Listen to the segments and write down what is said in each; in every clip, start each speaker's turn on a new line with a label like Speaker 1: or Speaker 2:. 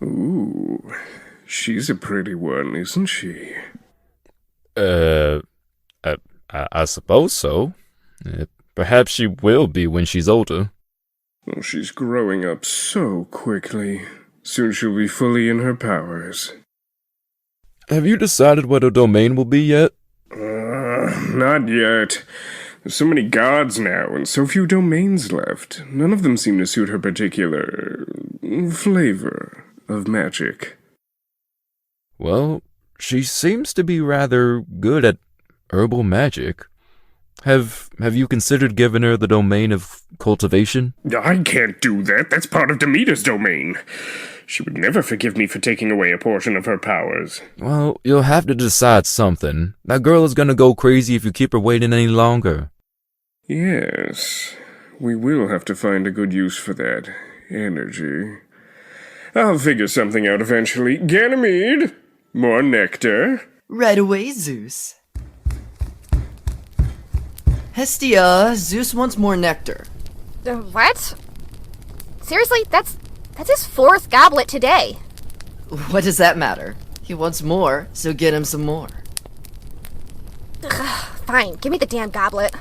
Speaker 1: Ooh, she's a pretty one, isn't she?
Speaker 2: I suppose so. Perhaps she will be when she's older.
Speaker 1: Well, she's growing up so quickly. Soon she'll be fully in her powers.
Speaker 2: Have you decided what her domain will be yet?
Speaker 1: Not yet. There's so many gods now, and so few domains left. None of them seem to suit her particular flavor of magic.
Speaker 2: Well, she seems to be rather good at herbal magic. Have you considered giving her the domain of cultivation?
Speaker 1: I can't do that. That's part of Demeter's domain. She would never forgive me for taking away a portion of her powers.
Speaker 2: Well, you'll have to decide something. That girl is gonna go crazy if you keep her waiting any longer.
Speaker 1: Yes, we will have to find a good use for that energy. I'll figure something out eventually. Ganymede! More nectar?
Speaker 3: Right away, Zeus. Hestia, Zeus wants more nectar.
Speaker 4: What? Seriously? That's his 4th goblet today.
Speaker 3: What does that matter? He wants more, so get him some more.
Speaker 4: Fine, give me the damn goblet.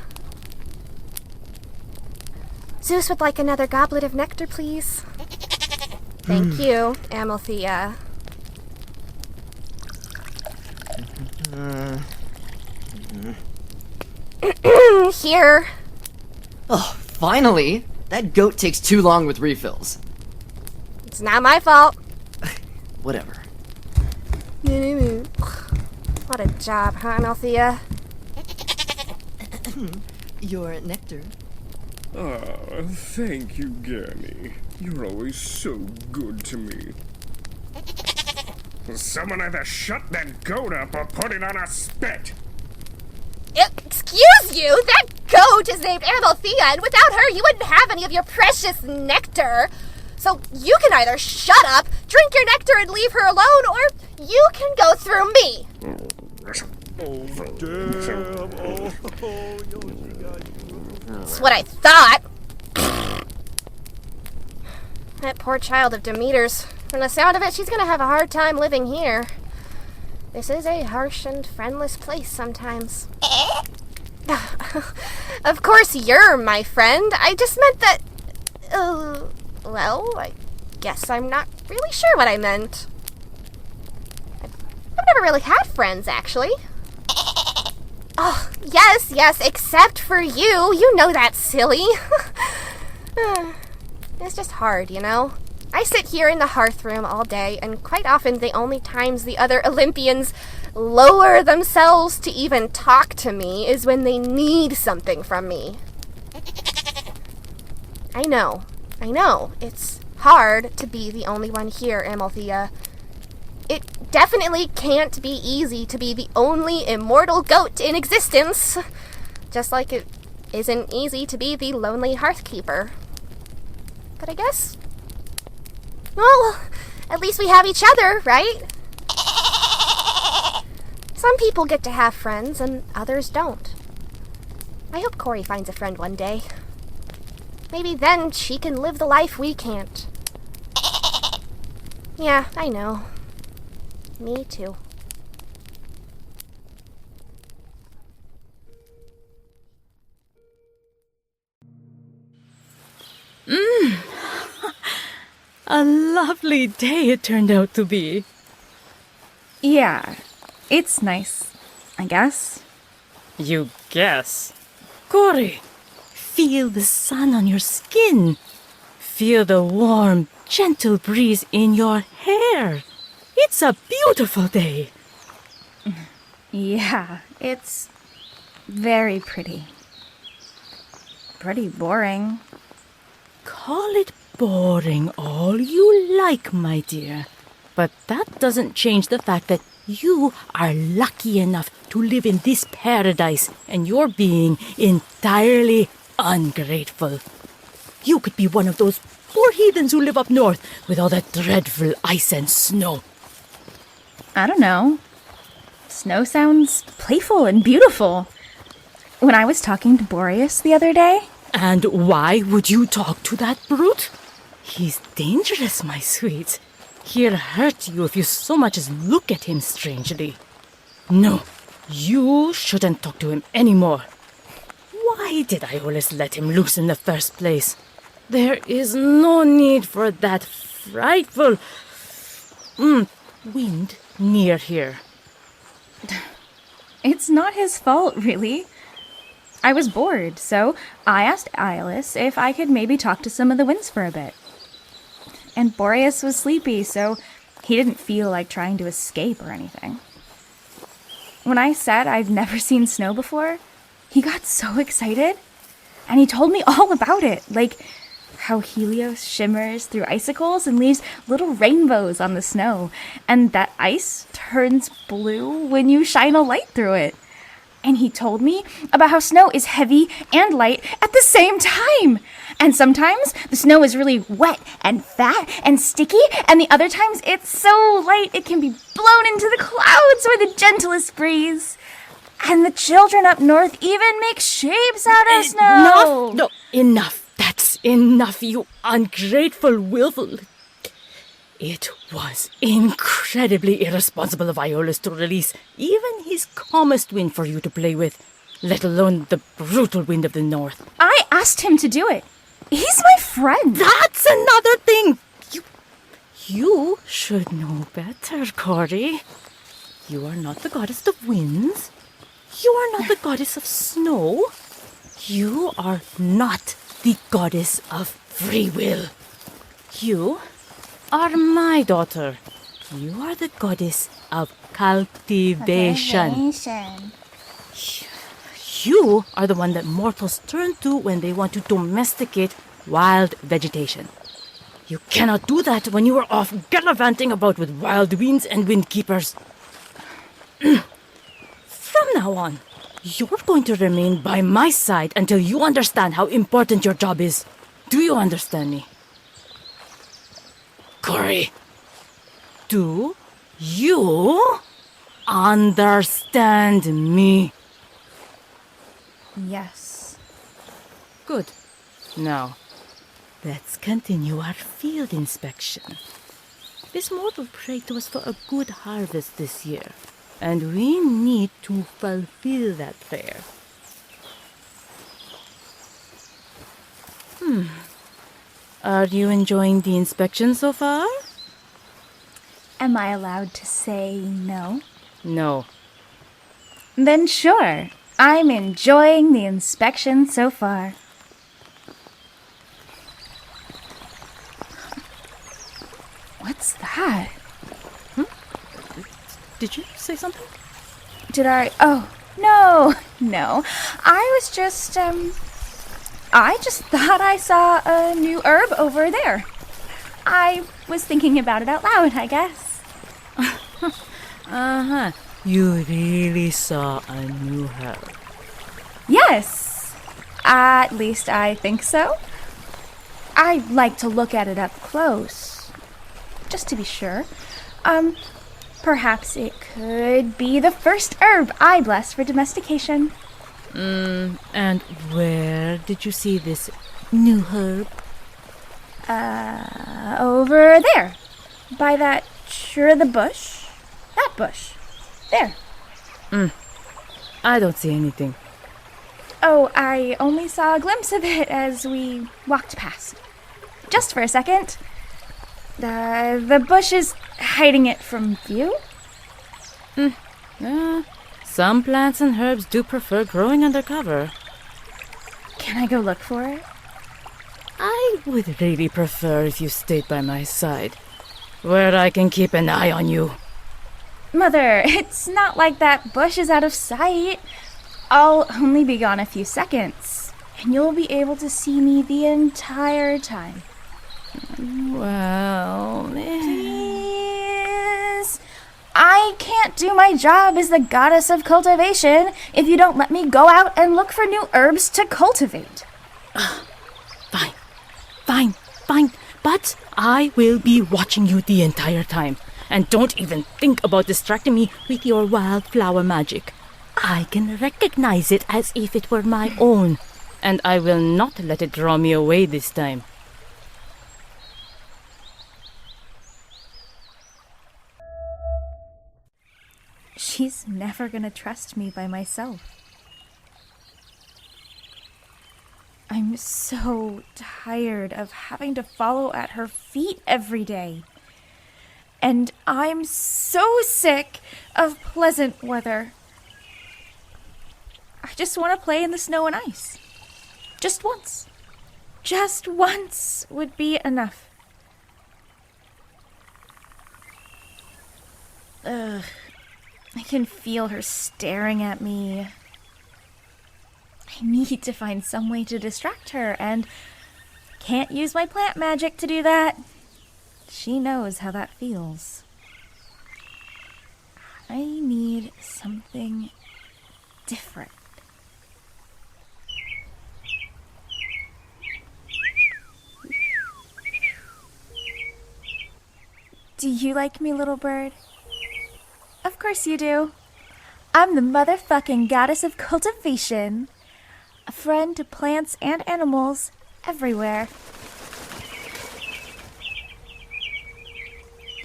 Speaker 4: Zeus would like another goblet of nectar, please. Thank you, Amalthea. Here.
Speaker 3: Oh, finally! That goat takes too long with refills.
Speaker 4: It's not my fault.
Speaker 3: Whatever.
Speaker 4: What a job, huh, Amalthea?
Speaker 3: Your nectar.
Speaker 1: Ah, thank you, Gany. You're always so good to me. Someone either shut that goat up or put it on a spit!
Speaker 4: Excuse you? That goat is named Amalthea, and without her you wouldn't have any of your precious nectar. So you can either shut up, drink your nectar and leave her alone, or you can go through me.
Speaker 5: Oh, damn.
Speaker 4: That's what I thought. That poor child of Demeter's. From the sound of it, she's gonna have a hard time living here. This is a harsh and friendless place sometimes. Of course you're my friend. I just meant that... well, I guess I'm not really sure what I meant. I've never really had friends, actually. Oh, yes, except for you. You know that's silly. It's just hard, you know? I sit here in the hearth room all day, and quite often the only times the other Olympians lower themselves to even talk to me is when they need something from me. I know. It's hard to be the only one here, Amalthea. It definitely can't be easy to be the only immortal goat in existence. Just like it isn't easy to be the lonely hearthkeeper. But I guess... well, at least we have each other, right? Some people get to have friends and others don't. I hope Corey finds a friend one day. Maybe then she can live the life we can't. Yeah, I know. Me too.
Speaker 6: A lovely day it turned out to be.
Speaker 7: Yeah, it's nice, I guess.
Speaker 6: You guess. Corey, feel the sun on your skin. Feel the warm, gentle breeze in your hair. It's a beautiful day.
Speaker 7: Yeah, it's very pretty. Pretty boring.
Speaker 6: Call it boring all you like, my dear. But that doesn't change the fact that you are lucky enough to live in this paradise and you're being entirely ungrateful. You could be one of those poor heathens who live up north with all that dreadful ice and snow.
Speaker 7: I don't know. Snow sounds playful and beautiful. When I was talking to Boreas the other day...
Speaker 6: And why would you talk to that brute? He's dangerous, my sweet. He'll hurt you if you so much as look at him strangely. No, you shouldn't talk to him anymore. Why did Iolus let him loose in the first place? There is no need for that frightful wind near here.
Speaker 7: It's not his fault, really. I was bored, so I asked Iolus if I could maybe talk to some of the winds for a bit. And Boreas was sleepy, so he didn't feel like trying to escape or anything. When I said I've never seen snow before, he got so excited, and he told me all about it, like how Helios shimmers through icicles and leaves little rainbows on the snow, and that ice turns blue when you shine a light through it. And he told me about how snow is heavy and light at the same time. And sometimes the snow is really wet and fat and sticky, and the other times it's so light it can be blown into the clouds by the gentlest breeze. And the children up north even make shapes out of snow.
Speaker 6: Enough! No, enough. That's enough, you ungrateful, willful... It was incredibly irresponsible of Iolus to release even his calmest wind for you to play with, let alone the brutal wind of the north.
Speaker 7: I asked him to do it. He's my friend.
Speaker 6: That's another thing! You should know better, Corey. You are not the goddess of winds. You are not the goddess of snow. You are not the goddess of free will. You are my daughter. You are the goddess of cultivation. You are the one that mortals turn to when they want to domesticate wild vegetation. You cannot do that when you are off gallivanting about with wild winds and windkeepers. From now on, you're going to remain by my side until you understand how important your job is. Do you understand me? Corey, do you understand me?
Speaker 7: Yes.
Speaker 6: Good. Now, let's continue our field inspection. This mortal prayed to us for a good harvest this year, and we need to fulfill that prayer. Are you enjoying the inspection so far?
Speaker 7: Am I allowed to say no?
Speaker 6: No.
Speaker 7: Then sure. I'm enjoying the inspection so far. What's that?
Speaker 6: Did you say something?
Speaker 7: Did I? Oh, no. I just thought I saw a new herb over there. I was thinking about it out loud, I guess.
Speaker 6: Uh-huh. You really saw a new herb.
Speaker 7: Yes. At least I think so. I like to look at it up close, just to be sure. Perhaps it could be the first herb I bless for domestication.
Speaker 6: And where did you see this new herb?
Speaker 7: Over there. By that sure the bush. That bush. There.
Speaker 6: I don't see anything.
Speaker 7: Oh, I only saw a glimpse of it as we walked past. Just for a second. The bush is hiding it from view.
Speaker 6: Some plants and herbs do prefer growing under cover.
Speaker 7: Can I go look for it?
Speaker 6: I would really prefer if you stayed by my side, where I can keep an eye on you.
Speaker 7: Mother, it's not like that bush is out of sight. I'll only be gone a few seconds, and you'll be able to see me the entire time.
Speaker 6: Well,
Speaker 7: Please? I can't do my job as the goddess of cultivation if you don't let me go out and look for new herbs to cultivate.
Speaker 6: Fine. But I will be watching you the entire time. And don't even think about distracting me with your wildflower magic. I can recognize it as if it were my own. And I will not let it draw me away this time.
Speaker 7: never gonna trust me by myself. I'm so tired of having to follow at her feet every day. And I'm so sick of pleasant weather. I just want to play in the snow and ice. Just once. Just once would be enough. Ugh. I can feel her staring at me. I need to find some way to distract her, and can't use my plant magic to do that. She knows how that feels. I need something different. Do you like me, little bird? Of course you do. I'm the motherfucking goddess of cultivation. A friend to plants and animals everywhere.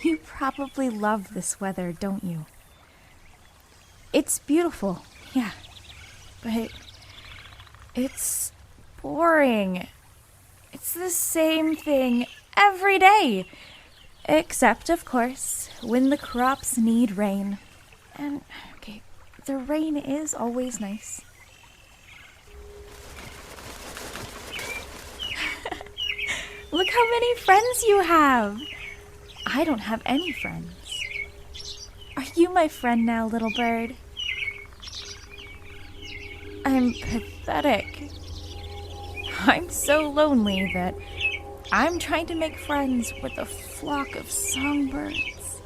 Speaker 7: You probably love this weather, don't you? It's beautiful, yeah. But it's boring. It's the same thing every day. Except, of course, when the crops need rain. And, okay, the rain is always nice. Look how many friends you have! I don't have any friends. Are you my friend now, little bird? I'm pathetic. I'm so lonely that I'm trying to make friends with a flock of songbirds.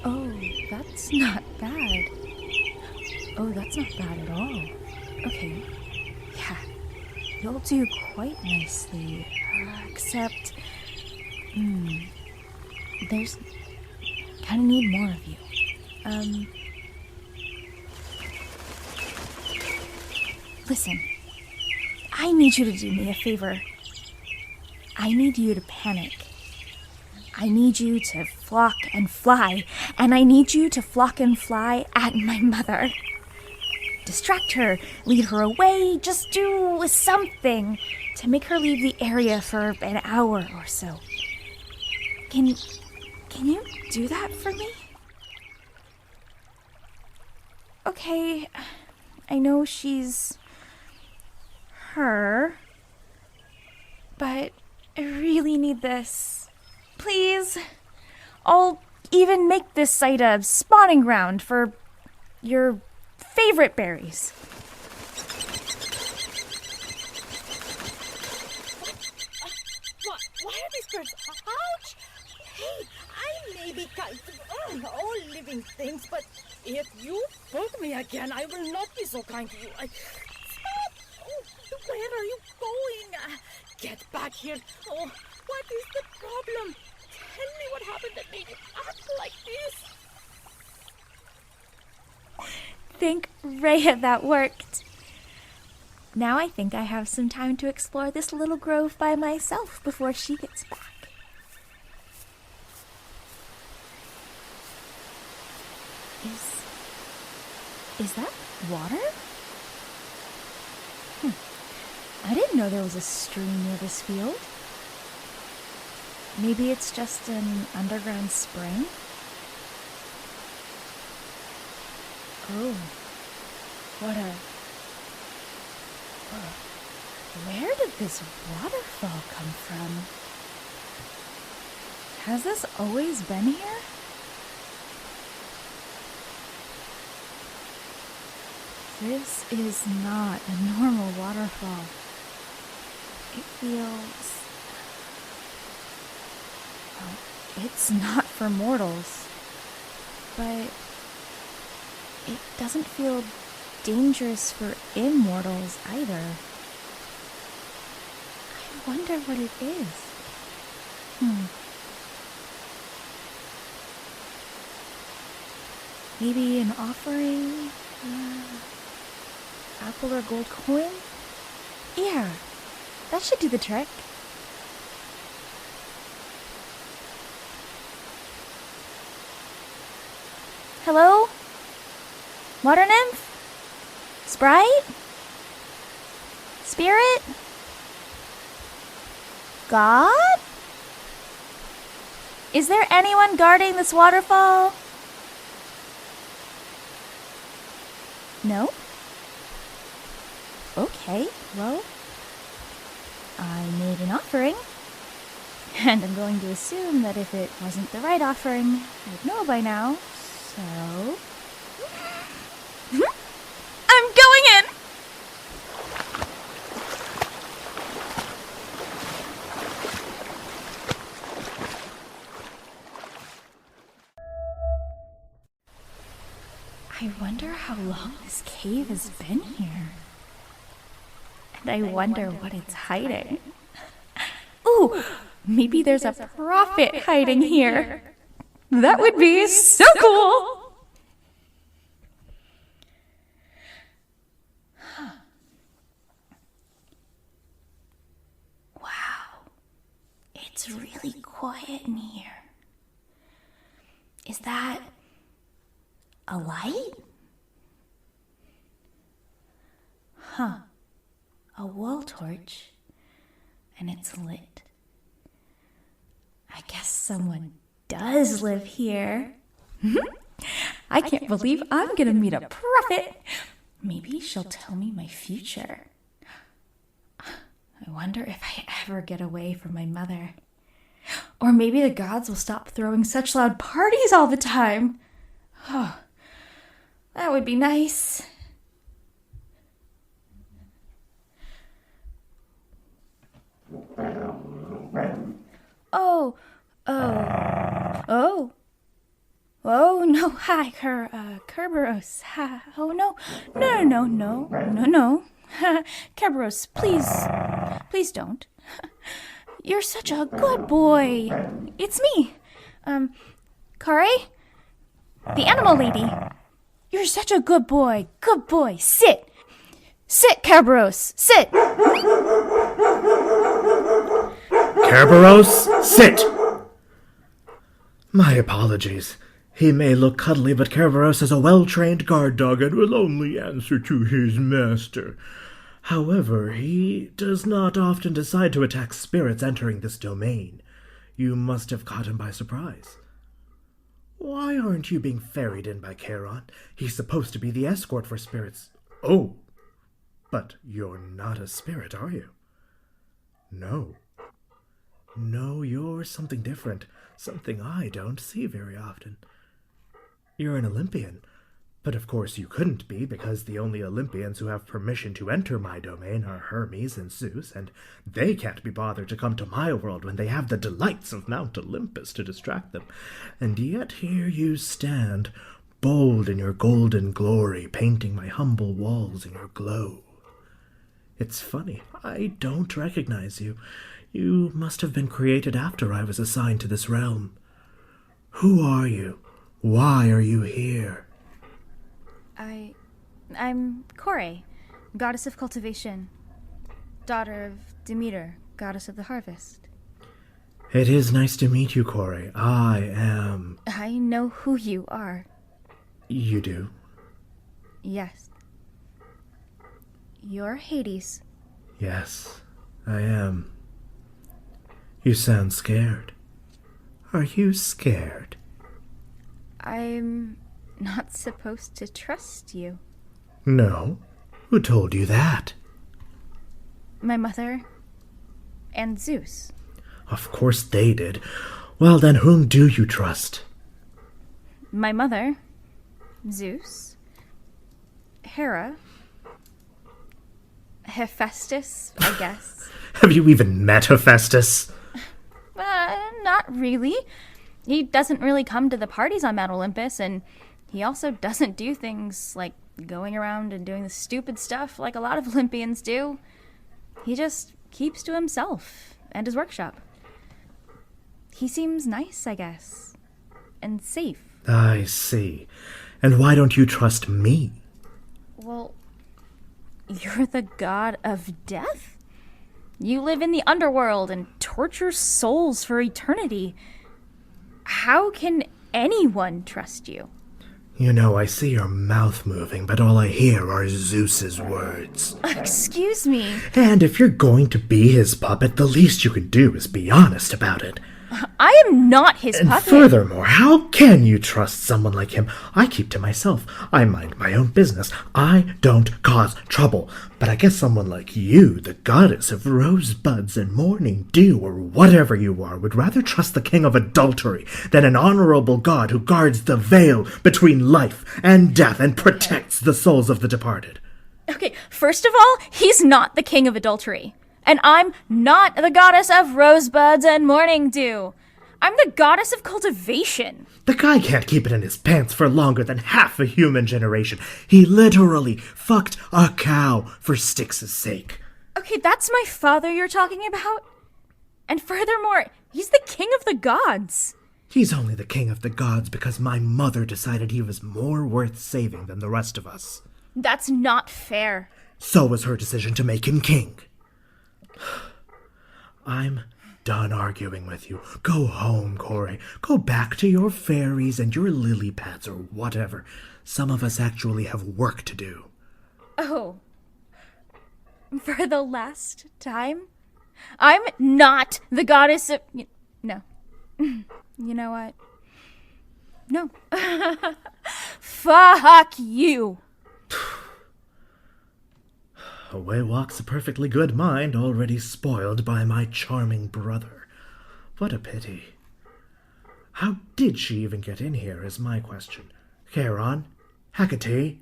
Speaker 7: Oh, that's not bad. Oh, that's not bad at all. Okay. Yeah, you'll do quite nicely. Except, there's... kind of need more of you. Listen, I need you to do me a favor. I need you to panic. I need you to flock and fly, and I need you to flock and fly at my mother. Distract her, lead her away, just do something to make her leave the area for an hour or so. Can you do that for me? Okay, I know she's her, but I really need this. Please, I'll even make this site a spawning ground for your favorite berries.
Speaker 8: Why are these birds? Ouch! Hey, I may be kind of all living things, but if you poke me again, I will not be so kind to you. Stop! Oh, where are you going? Get back here. Oh, what is the problem? Tell me what happened that made you act like this.
Speaker 7: Think, Rhea, that worked. Now I think I have some time to explore this little grove by myself before she gets back. Is that water? I didn't know there was a stream near this field. Maybe it's just an underground spring? Oh, where did this waterfall come from? Has this always been here? This is not a normal waterfall. It feels... well, it's not for mortals, but it doesn't feel dangerous for immortals either. I wonder what it is. Maybe an offering? Apple or gold coin? Yeah, that should do the trick. Hello? Water nymph? Sprite? Spirit? God? Is there anyone guarding this waterfall? No? Okay, well, I made an offering. And I'm going to assume that if it wasn't the right offering, I'd know by now, so... I'm going in! I wonder how long this cave has been here. And I wonder what it's hiding. Ooh! Maybe there's a prophet hiding here. That would be so cool! Wow. It's really quiet in here. Is that a light? Huh. A wall torch. And it's lit. I guess someone does live here. I can't believe I'm gonna meet a prophet. Maybe she'll tell me my future. I wonder if I ever get away from my mother. Or maybe the gods will stop throwing such loud parties all the time. Oh, that would be nice. Oh, no, hi, Kerberos. Oh, no, Kerberos, please don't. You're such a good boy. It's me, Kare, the animal lady. You're such a good boy, sit, Kerberos, sit.
Speaker 9: Kerberos, sit! My apologies. He may look cuddly, but Kerberos is a well-trained guard dog and will only answer to his master. However, he does not often decide to attack spirits entering this domain. You must have caught him by surprise. Why aren't you being ferried in by Kharon? He's supposed to be the escort for spirits. Oh, but you're not a spirit, are you? No. No, you're something different, something I don't see very often. You're an Olympian, but of course you couldn't be because the only Olympians who have permission to enter my domain are Hermes and Zeus, and they can't be bothered to come to my world when they have the delights of Mount Olympus to distract them. And yet here you stand, bold in your golden glory, painting my humble walls in your glow. It's funny, I don't recognize you. You must have been created after I was assigned to this realm. Who are you? Why are you here?
Speaker 7: I'm Kore, goddess of cultivation, daughter of Demeter, goddess of the harvest.
Speaker 9: It is nice to meet you, Kore. I
Speaker 7: know who you are.
Speaker 9: You do?
Speaker 7: Yes. You're Hades.
Speaker 9: Yes, I am. You sound scared. Are you scared?
Speaker 7: I'm not supposed to trust you.
Speaker 9: No? Who told you that?
Speaker 7: My mother and Zeus.
Speaker 9: Of course they did. Well, then whom do you trust?
Speaker 7: My mother, Zeus, Hera, Hephaestus, I guess.
Speaker 9: Have you even met Hephaestus?
Speaker 7: Not really. He doesn't really come to the parties on Mount Olympus, and he also doesn't do things like going around and doing the stupid stuff like a lot of Olympians do. He just keeps to himself and his workshop. He seems nice, I guess, and safe.
Speaker 9: I see. And why don't you trust me?
Speaker 7: Well, you're the god of death? You live in the underworld and torture souls for eternity. How can anyone trust you?
Speaker 9: You know, I see your mouth moving, but all I hear are Zeus's words.
Speaker 7: Excuse me.
Speaker 9: And if you're going to be his puppet, the least you can do is be honest about it.
Speaker 7: I am not his
Speaker 9: And
Speaker 7: puppet.
Speaker 9: furthermore, how can you trust someone like him? I keep to myself. I mind my own business. I don't cause trouble. But I guess someone like you, the goddess of rosebuds and morning dew, or whatever you are, would rather trust the king of adultery than an honorable god who guards the veil between life and death and protects the souls of the departed.
Speaker 7: Okay, first of all, he's not the king of adultery. And I'm not the goddess of rosebuds and morning dew. I'm the goddess of cultivation.
Speaker 9: The guy can't keep it in his pants for longer than half a human generation. He literally fucked a cow for Styx's sake.
Speaker 7: Okay, that's my father you're talking about? And furthermore, he's the king of the gods.
Speaker 9: He's only the king of the gods because my mother decided he was more worth saving than the rest of us.
Speaker 7: That's not fair.
Speaker 9: So was her decision to make him king. I'm done arguing with you. Go home, Corey. Go back to your fairies and your lily pads or whatever. Some of us actually have work to do.
Speaker 7: Oh. For the last time? I'm not the goddess of... No. You know what? No. Fuck you.
Speaker 9: Away walks a perfectly good mind already spoiled by my charming brother. What a pity. How did she even get in here is my question. Kharon? Hekate?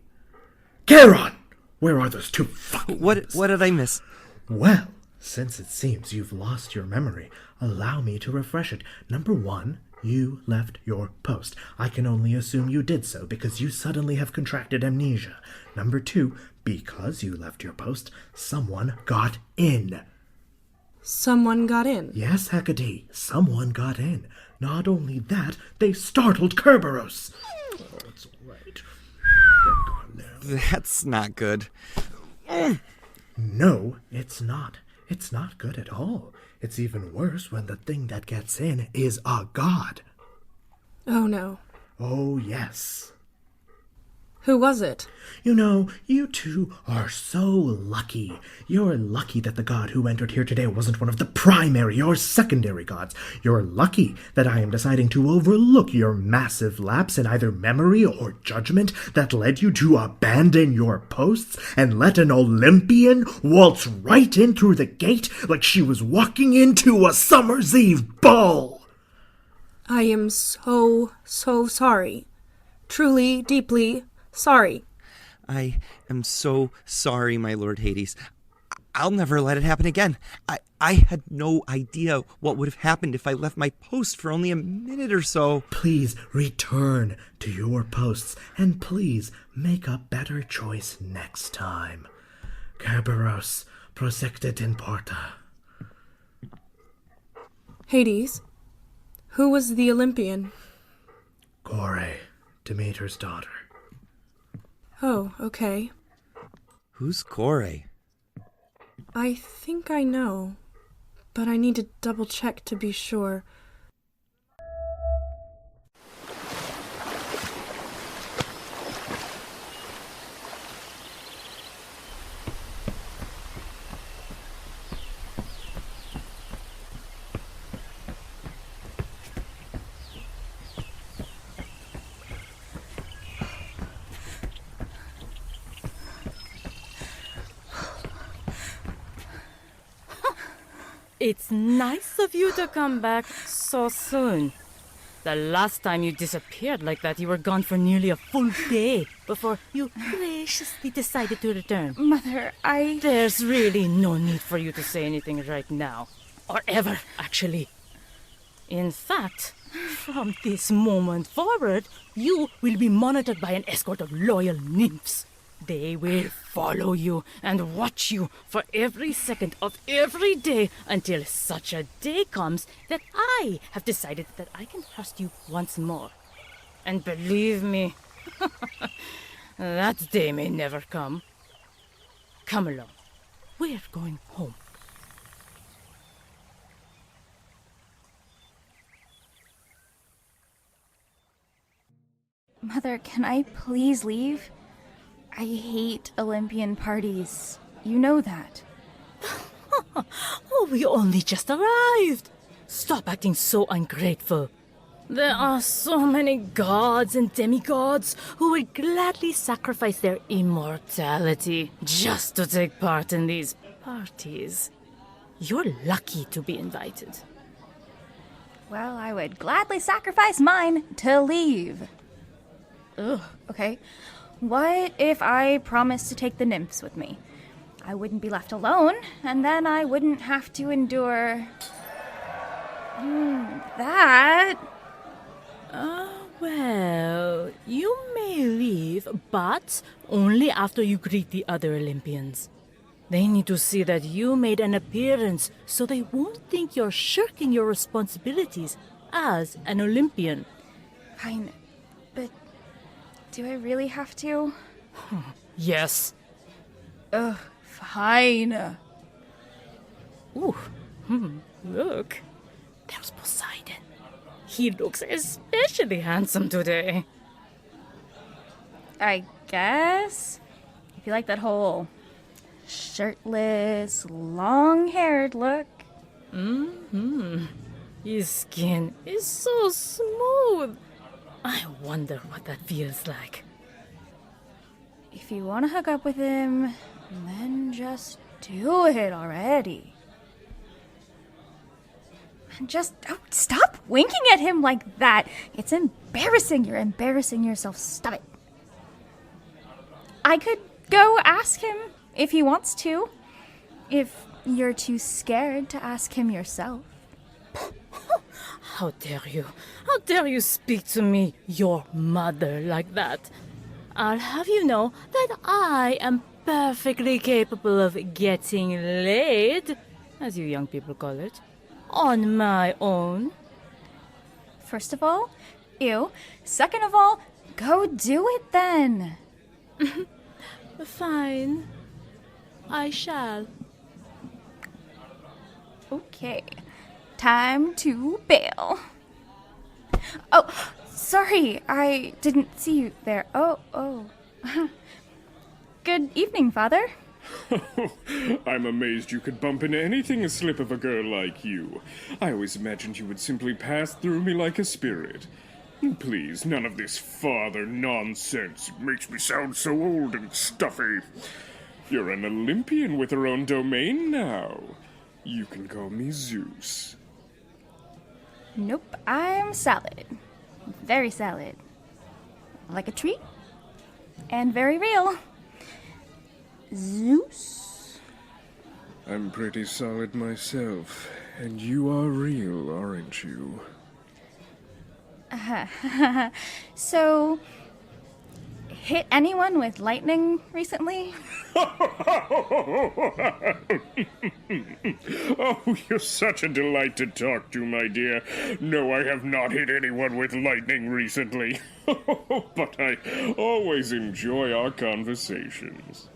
Speaker 9: Kharon! Where are those two fucking...
Speaker 10: What did I miss?
Speaker 9: Well, since it seems you've lost your memory, allow me to refresh it. Number one, you left your post. I can only assume you did so because you suddenly have contracted amnesia. Number two, because you left your post, someone got in.
Speaker 11: Someone got in?
Speaker 9: Yes, Hekate, someone got in. Not only that, they startled Kerberos. Oh, it's all right. They're gone now.
Speaker 10: That's not good.
Speaker 9: No, it's not. It's not good at all. It's even worse when the thing that gets in is a god.
Speaker 11: Oh, no.
Speaker 9: Oh, yes.
Speaker 11: Who was it?
Speaker 9: You know, you two are so lucky. You're lucky that the god who entered here today wasn't one of the primary or secondary gods. You're lucky that I am deciding to overlook your massive lapse in either memory or judgment that led you to abandon your posts and let an Olympian waltz right in through the gate like she was walking into a summer's eve ball.
Speaker 11: I am so sorry. Truly, deeply sorry.
Speaker 10: I am so sorry, my Lord Hades. I'll never let it happen again. I had no idea what would have happened if I left my post for only a minute or so.
Speaker 9: Please return to your posts, and please make a better choice next time. Kerberos, prosected in porta.
Speaker 11: Hades, who was the Olympian?
Speaker 9: Kore, Demeter's daughter.
Speaker 11: Oh, okay.
Speaker 10: Who's Kore?
Speaker 11: I think I know, but I need to double check to be sure.
Speaker 6: It's nice of you to come back so soon. The last time you disappeared like that, you were gone for nearly a full day before you graciously decided to return.
Speaker 7: Mother,
Speaker 6: There's really no need for you to say anything right now. Or ever, actually. In fact, from this moment forward, you will be monitored by an escort of loyal nymphs. They will follow you and watch you for every second of every day until such a day comes that I have decided that I can trust you once more. And believe me, that day may never come. Come along. We're going home.
Speaker 7: Mother, can I please leave? I hate Olympian parties. You know that.
Speaker 6: Oh, we only just arrived. Stop acting so ungrateful. There are so many gods and demigods who would gladly sacrifice their immortality just to take part in these parties. You're lucky to be invited.
Speaker 7: Well, I would gladly sacrifice mine to leave. Ugh, okay. What if I promised to take the nymphs with me? I wouldn't be left alone, and then I wouldn't have to endure... that...
Speaker 6: Well, you may leave, but only after you greet the other Olympians. They need to see that you made an appearance, so they won't think you're shirking your responsibilities as an Olympian.
Speaker 7: Fine, but do I really have to?
Speaker 6: Yes.
Speaker 7: Ugh, fine.
Speaker 6: Ooh, look. There's Poseidon. He looks especially handsome today.
Speaker 7: I guess. If you like that whole shirtless, long-haired look.
Speaker 6: His skin is so smooth. I wonder what that feels like.
Speaker 7: If you want to hook up with him, then just do it already. And just stop winking at him like that. It's embarrassing. You're embarrassing yourself. Stop it. I could go ask him if he wants to. If you're too scared to ask him yourself.
Speaker 6: How dare you? How dare you speak to me, your mother, like that? I'll have you know that I am perfectly capable of getting laid, as you young people call it, on my own.
Speaker 7: First of all, ew. Second of all, go do it then.
Speaker 6: Fine. I shall.
Speaker 7: Okay. Time to bail. Oh, sorry. I didn't see you there. Oh. Good evening, Father.
Speaker 1: I'm amazed you could bump into anything a slip of a girl like you. I always imagined you would simply pass through me like a spirit. Please, none of this father nonsense. It makes me sound so old and stuffy. You're an Olympian with her own domain now. You can call me Zeus.
Speaker 7: Nope, I'm salad. Very salad. Like a tree. And very real. Zeus?
Speaker 1: I'm pretty solid myself, and you are real, aren't you?
Speaker 7: So, hit anyone with lightning recently?
Speaker 1: Oh, you're such a delight to talk to, my dear. No, I have not hit anyone with lightning recently. But I always enjoy our conversations.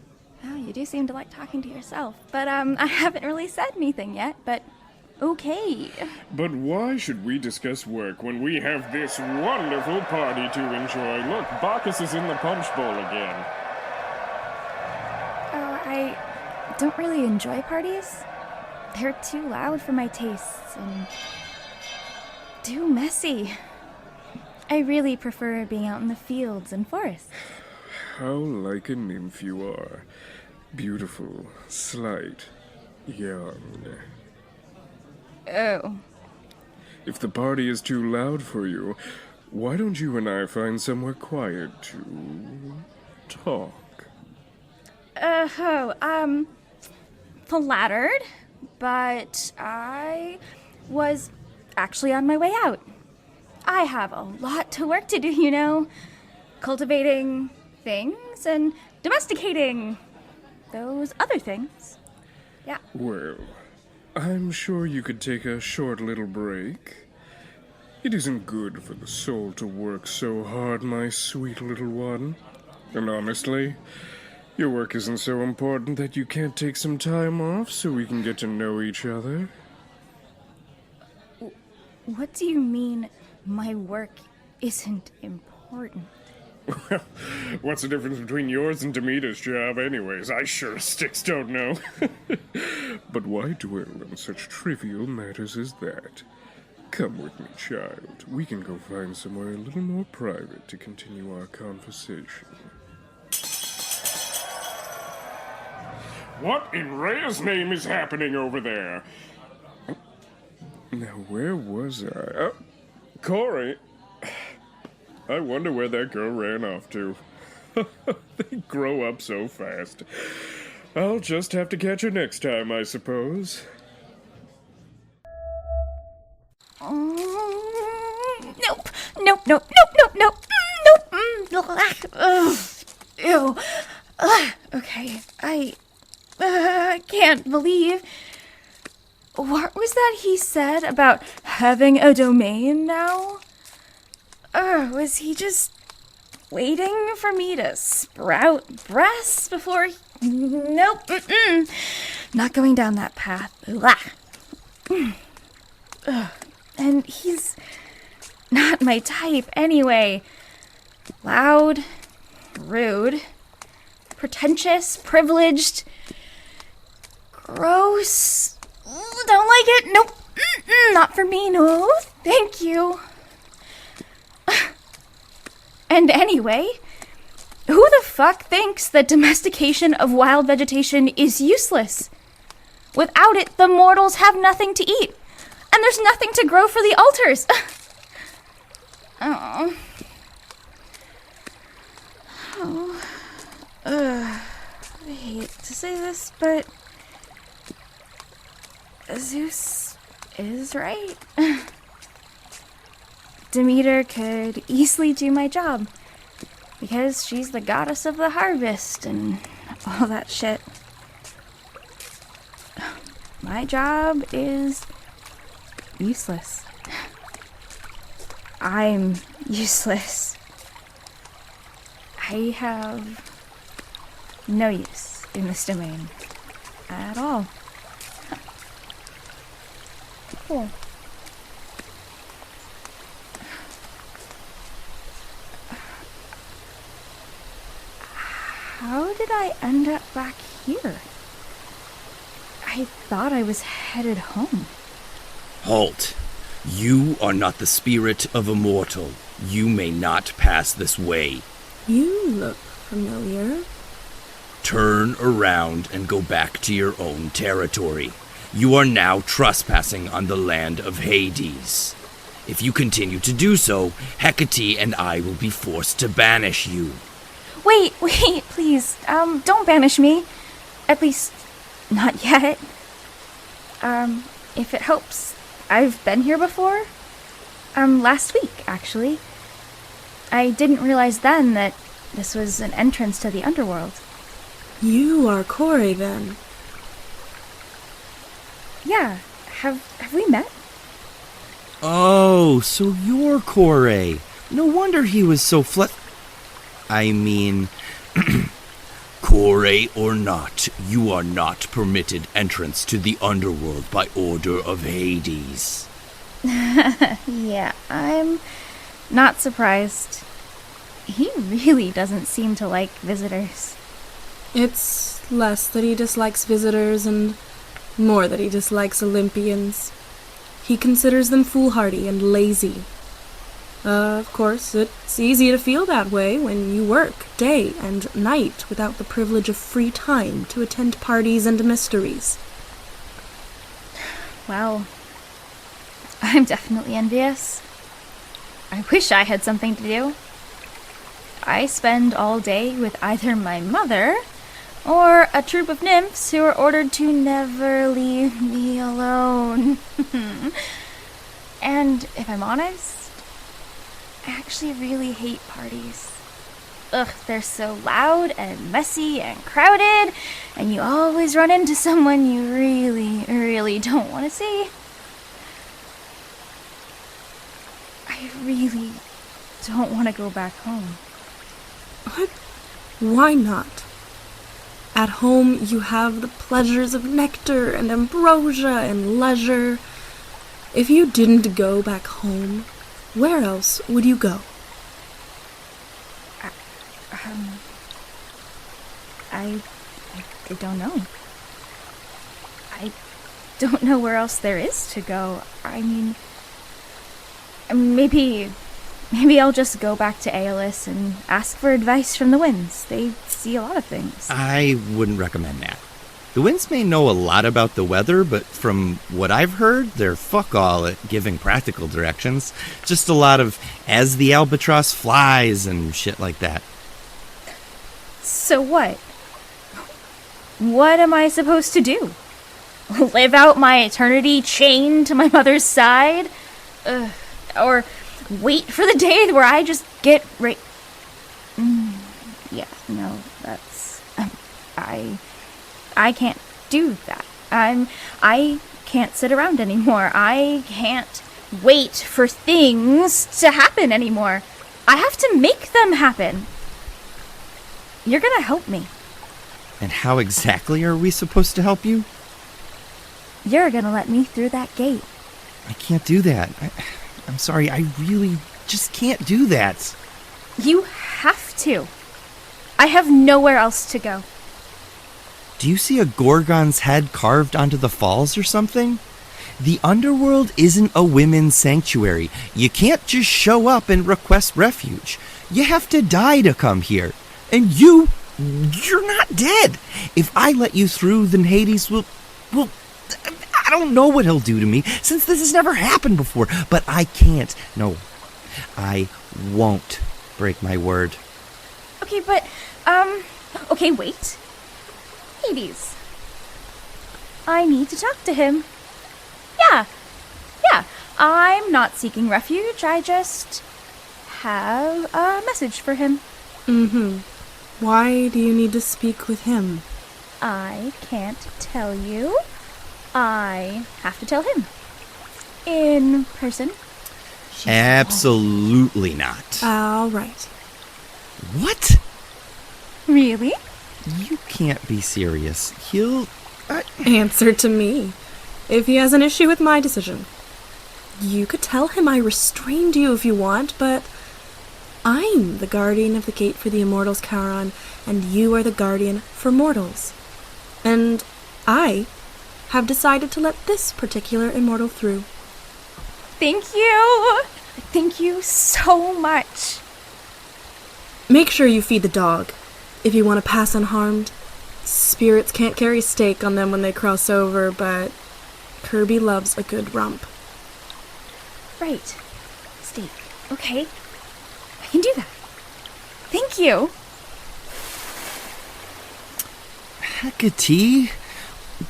Speaker 7: Oh, you do seem to like talking to yourself. But, I haven't really said anything yet, but okay.
Speaker 1: But why should we discuss work when we have this wonderful party to enjoy? Look, Bacchus is in the punch bowl again.
Speaker 7: I don't really enjoy parties. They're too loud for my tastes and too messy. I really prefer being out in the fields and forests.
Speaker 1: How like a nymph you are. Beautiful, slight, young.
Speaker 7: Oh.
Speaker 1: If the party is too loud for you, why don't you and I find somewhere quiet to talk?
Speaker 7: Flattered, but I was actually on my way out. I have a lot to work to do, you know. Cultivating things and domesticating those other things. Yeah.
Speaker 1: Well, I'm sure you could take a short little break. It isn't good for the soul to work so hard, my sweet little one. And honestly, your work isn't so important that you can't take some time off so we can get to know each other.
Speaker 7: What do you mean my work isn't important?
Speaker 1: Well, what's the difference between yours and Demeter's job anyways? I sure as Styx don't know. But why dwell on such trivial matters as that? Come with me, child. We can go find somewhere a little more private to continue our conversation. What in Rhea's name is happening over there? Now, where was I? Oh, Corey. I wonder where that girl ran off to. They grow up so fast. I'll just have to catch her next time, I suppose.
Speaker 7: Nope. Ugh. Ew. Okay, I can't believe. What was that he said about having a domain now? Was he just waiting for me to sprout breasts before he... Nope. Not going down that path. And he's not my type anyway. Loud, rude, pretentious, privileged, gross. Don't like it. Nope. Not for me, no. Thank you. And anyway, who the fuck thinks that domestication of wild vegetation is useless? Without it, the mortals have nothing to eat. And there's nothing to grow for the altars. I hate to say this, but Zeus is right. Demeter could easily do my job, because she's the goddess of the harvest and all that shit. My job is useless. I'm useless. I have no use in this domain at all. Cool. How did I end up back here? I thought I was headed home.
Speaker 12: Halt! You are not the spirit of a mortal. You may not pass this way.
Speaker 11: You look familiar.
Speaker 12: Turn around and go back to your own territory. You are now trespassing on the land of Hades. If you continue to do so, Hekate and I will be forced to banish you.
Speaker 7: Wait, please, don't banish me. At least, not yet. If it helps, I've been here before. Last week, actually. I didn't realize then that this was an entrance to the Underworld.
Speaker 11: You are Corey, then.
Speaker 7: Yeah, have we met?
Speaker 10: Oh, so you're Corey. No wonder he was so
Speaker 12: Corey or not, you are not permitted entrance to the Underworld by order of Hades.
Speaker 7: Yeah, I'm not surprised. He really doesn't seem to like visitors.
Speaker 11: It's less that he dislikes visitors and more that he dislikes Olympians. He considers them foolhardy and lazy. Of course, it's easy to feel that way when you work day and night without the privilege of free time to attend parties and mysteries.
Speaker 7: Well, I'm definitely envious. I wish I had something to do. I spend all day with either my mother or a troop of nymphs who are ordered to never leave me alone. And if I'm honest, I actually really hate parties. Ugh, they're so loud and messy and crowded, and you always run into someone you really don't want to see. I really don't want to go back home.
Speaker 11: What? Why not? At home, you have the pleasures of nectar and ambrosia and leisure. If you didn't go back home, where else would you go?
Speaker 7: I don't know. I don't know where else there is to go. I mean, maybe I'll just go back to Aeolus and ask for advice from the winds. They see a lot of things.
Speaker 10: I wouldn't recommend that. The winds may know a lot about the weather, but from what I've heard, they're fuck all at giving practical directions. Just a lot of as the albatross flies and shit like that.
Speaker 7: So what? What am I supposed to do? Live out my eternity chained to my mother's side? Or wait for the day where I just get right... Yeah, no, that's... I can't do that. I can't sit around anymore. I can't wait for things to happen anymore. I have to make them happen. You're gonna help me.
Speaker 10: And how exactly are we supposed to help you?
Speaker 7: You're gonna let me through that gate.
Speaker 10: I can't do that. I'm sorry, I really just can't do that.
Speaker 7: You have to. I have nowhere else to go.
Speaker 10: Do you see a Gorgon's head carved onto the falls or something? The Underworld isn't a women's sanctuary. You can't just show up and request refuge. You have to die to come here. And you're not dead. If I let you through, then Hades will, I don't know what he'll do to me, since this has never happened before. But I can't. No, I won't break my word.
Speaker 7: Okay, but, okay, wait. Hades. I need to talk to him. Yeah, I'm not seeking refuge, I just have a message for him.
Speaker 11: Mm-hmm. Why do you need to speak with him?
Speaker 7: I can't tell you. I have to tell him. In person.
Speaker 10: Absolutely not.
Speaker 11: All right.
Speaker 10: What?
Speaker 7: Really?
Speaker 10: You can't be serious. He'll...
Speaker 11: Answer to me. If he has an issue with my decision. You could tell him I restrained you if you want, but I'm the guardian of the gate for the immortals, Kharon, and you are the guardian for mortals. And I have decided to let this particular immortal through.
Speaker 7: Thank you! Thank you so much.
Speaker 11: Make sure you feed the dog, if you want to pass unharmed. Spirits can't carry steak on them when they cross over, but Kirby loves a good rump.
Speaker 7: Right. Steak. Okay. I can do that. Thank you.
Speaker 10: Hekate,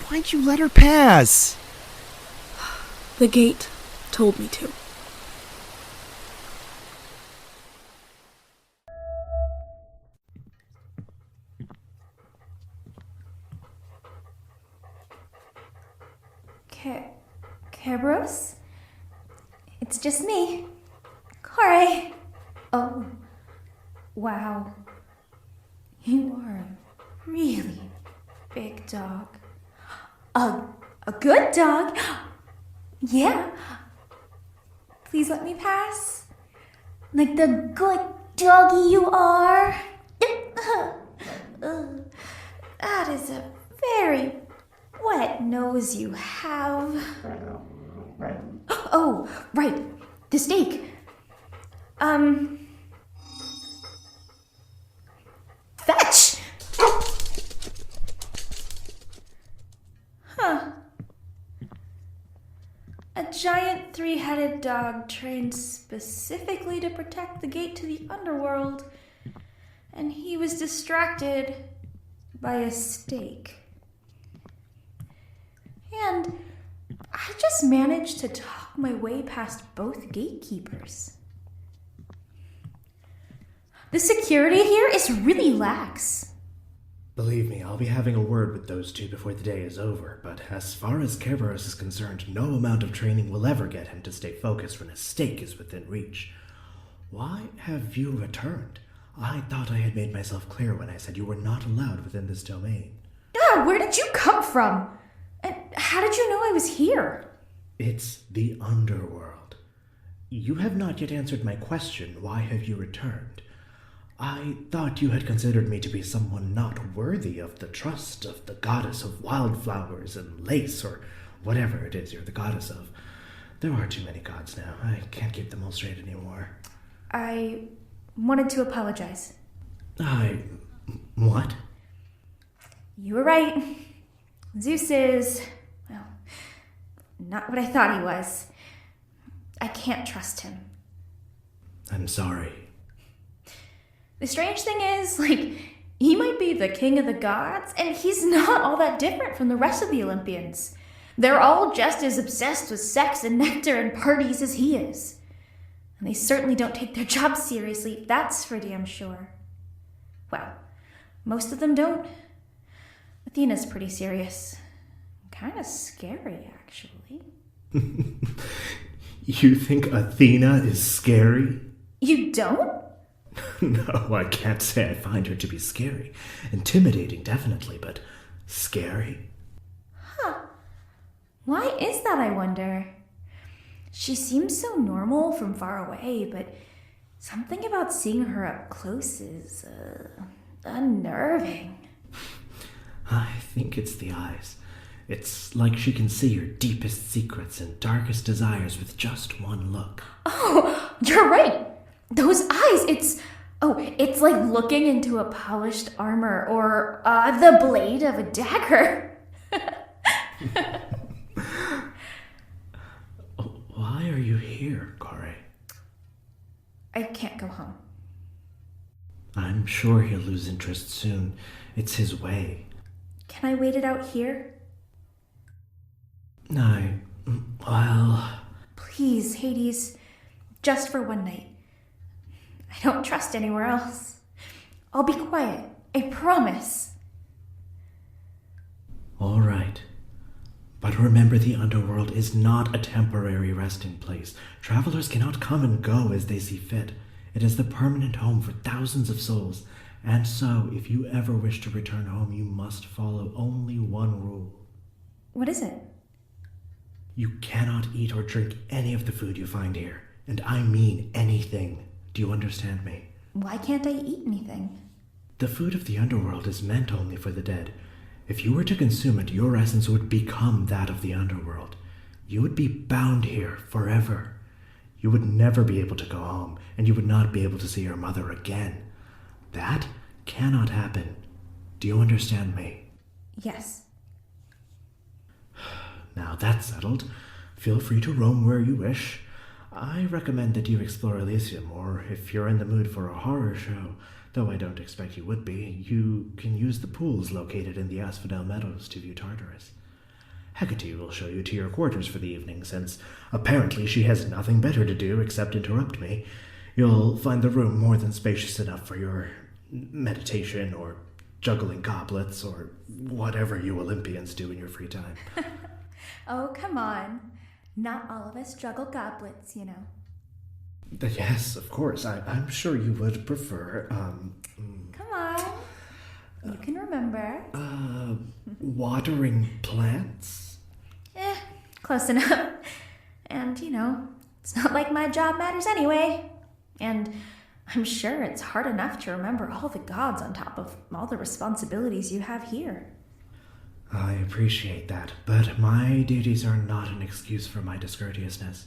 Speaker 10: why'd you let her pass?
Speaker 11: The gate told me to.
Speaker 7: Kerberos? It's just me. Kore. Oh. Wow. You are a really big dog. A good dog? Yeah. Please let me pass. Like the good doggy you are. That is a very wet nose you have. Oh, right. The steak. Fetch! Huh. A giant three-headed dog trained specifically to protect the gate to the Underworld. And he was distracted by a steak. And I just managed to talk my way past both gatekeepers. The security here is really lax.
Speaker 9: Believe me, I'll be having a word with those two before the day is over, but as far as Kerberos is concerned, no amount of training will ever get him to stay focused when a stake is within reach. Why have you returned? I thought I had made myself clear when I said you were not allowed within this domain.
Speaker 7: Where did you come from? And how did you know I was here?
Speaker 9: It's the Underworld. You have not yet answered my question, why have you returned? I thought you had considered me to be someone not worthy of the trust of the goddess of wildflowers and lace, or whatever it is you're the goddess of. There are too many gods now. I can't keep them all straight anymore.
Speaker 7: I wanted to apologize.
Speaker 9: What?
Speaker 7: You were right. Zeus is, well, not what I thought he was. I can't trust him.
Speaker 9: I'm sorry.
Speaker 7: The strange thing is, he might be the king of the gods, and he's not all that different from the rest of the Olympians. They're all just as obsessed with sex and nectar and parties as he is. And they certainly don't take their job seriously, that's for damn sure. Well, most of them don't. Athena's pretty serious. Kind of scary, actually.
Speaker 9: You think Athena is scary?
Speaker 7: You don't?
Speaker 9: No, I can't say I find her to be scary. Intimidating, definitely, but scary?
Speaker 7: Huh. Why is that, I wonder? She seems so normal from far away, but something about seeing her up close is, unnerving.
Speaker 9: I think it's the eyes. It's like she can see your deepest secrets and darkest desires with just one look.
Speaker 7: Oh, you're right! Those eyes, it's like looking into a polished armor or the blade of a dagger.
Speaker 9: Why are you here, Corey?
Speaker 7: I can't go home.
Speaker 9: I'm sure he'll lose interest soon. It's his way.
Speaker 7: Can I wait it out here?
Speaker 9: Well...
Speaker 7: Please, Hades, just for one night. I don't trust anywhere else. I'll be quiet, I promise.
Speaker 9: All right. But remember, the underworld is not a temporary resting place. Travelers cannot come and go as they see fit. It is the permanent home for thousands of souls. And so, if you ever wish to return home, you must follow only one rule.
Speaker 7: What is it?
Speaker 9: You cannot eat or drink any of the food you find here. And I mean anything. Do you understand me?
Speaker 7: Why can't I eat anything?
Speaker 9: The food of the underworld is meant only for the dead. If you were to consume it, your essence would become that of the underworld. You would be bound here forever. You would never be able to go home, and you would not be able to see your mother again. That cannot happen. Do you understand me?
Speaker 7: Yes.
Speaker 9: Now that's settled. Feel free to roam where you wish. I recommend that you explore Elysium, or if you're in the mood for a horror show, though I don't expect you would be, you can use the pools located in the Asphodel Meadows to view Tartarus. Hekate will show you to your quarters for the evening, since apparently she has nothing better to do except interrupt me. You'll find the room more than spacious enough for your meditation, or juggling goblets, or whatever you Olympians do in your free time.
Speaker 7: Oh, come on. Not all of us juggle goblets, you know.
Speaker 9: Yes, of course. I'm sure you would prefer,
Speaker 7: Come on. You can remember.
Speaker 9: Watering plants?
Speaker 7: Close enough. And, it's not like my job matters anyway. And I'm sure it's hard enough to remember all the gods on top of all the responsibilities you have here.
Speaker 9: I appreciate that, but my duties are not an excuse for my discourteousness.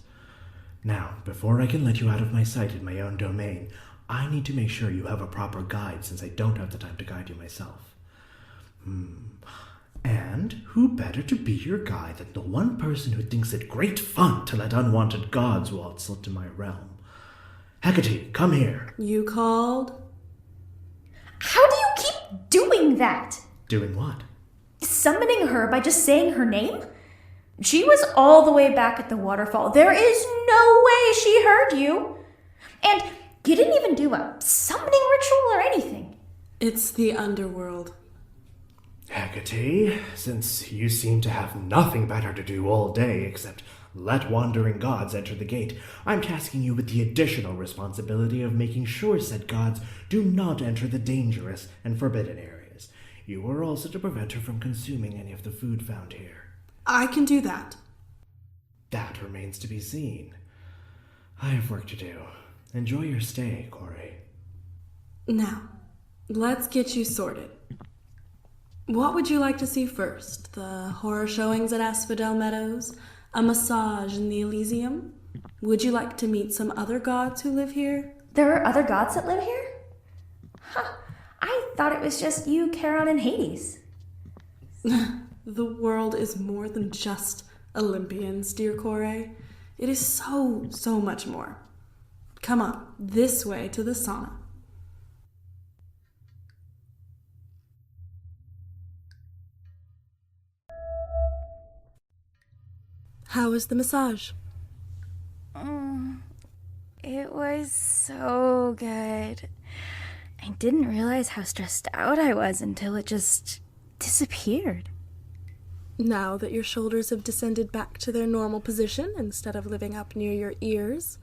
Speaker 9: Now, before I can let you out of my sight in my own domain, I need to make sure you have a proper guide, since I don't have the time to guide you myself. And who better to be your guide than the one person who thinks it great fun to let unwanted gods waltz into my realm? Hekate, come here.
Speaker 11: You called?
Speaker 7: How do you keep doing that?
Speaker 9: Doing what?
Speaker 7: Summoning her by just saying her name? She was all the way back at the waterfall. There is no way she heard you. And you didn't even do a summoning ritual or anything.
Speaker 11: It's the underworld.
Speaker 9: Hekate, since you seem to have nothing better to do all day except let wandering gods enter the gate, I'm tasking you with the additional responsibility of making sure said gods do not enter the dangerous and forbidden areas. You are also to prevent her from consuming any of the food found here.
Speaker 11: I can do that.
Speaker 9: That remains to be seen. I have work to do. Enjoy your stay, Corey.
Speaker 11: Now, let's get you sorted. What would you like to see first? The horror showings at Asphodel Meadows? A massage in the Elysium? Would you like to meet some other gods who live here?
Speaker 7: There are other gods that live here? Huh. I thought it was just you, Kharon, and Hades.
Speaker 11: The world is more than just Olympians, dear Kore. It is so much more. Come on, this way to the sauna. How was the massage?
Speaker 7: It was so good. I didn't realize how stressed out I was until it just disappeared.
Speaker 11: Now that your shoulders have descended back to their normal position instead of living up near your ears,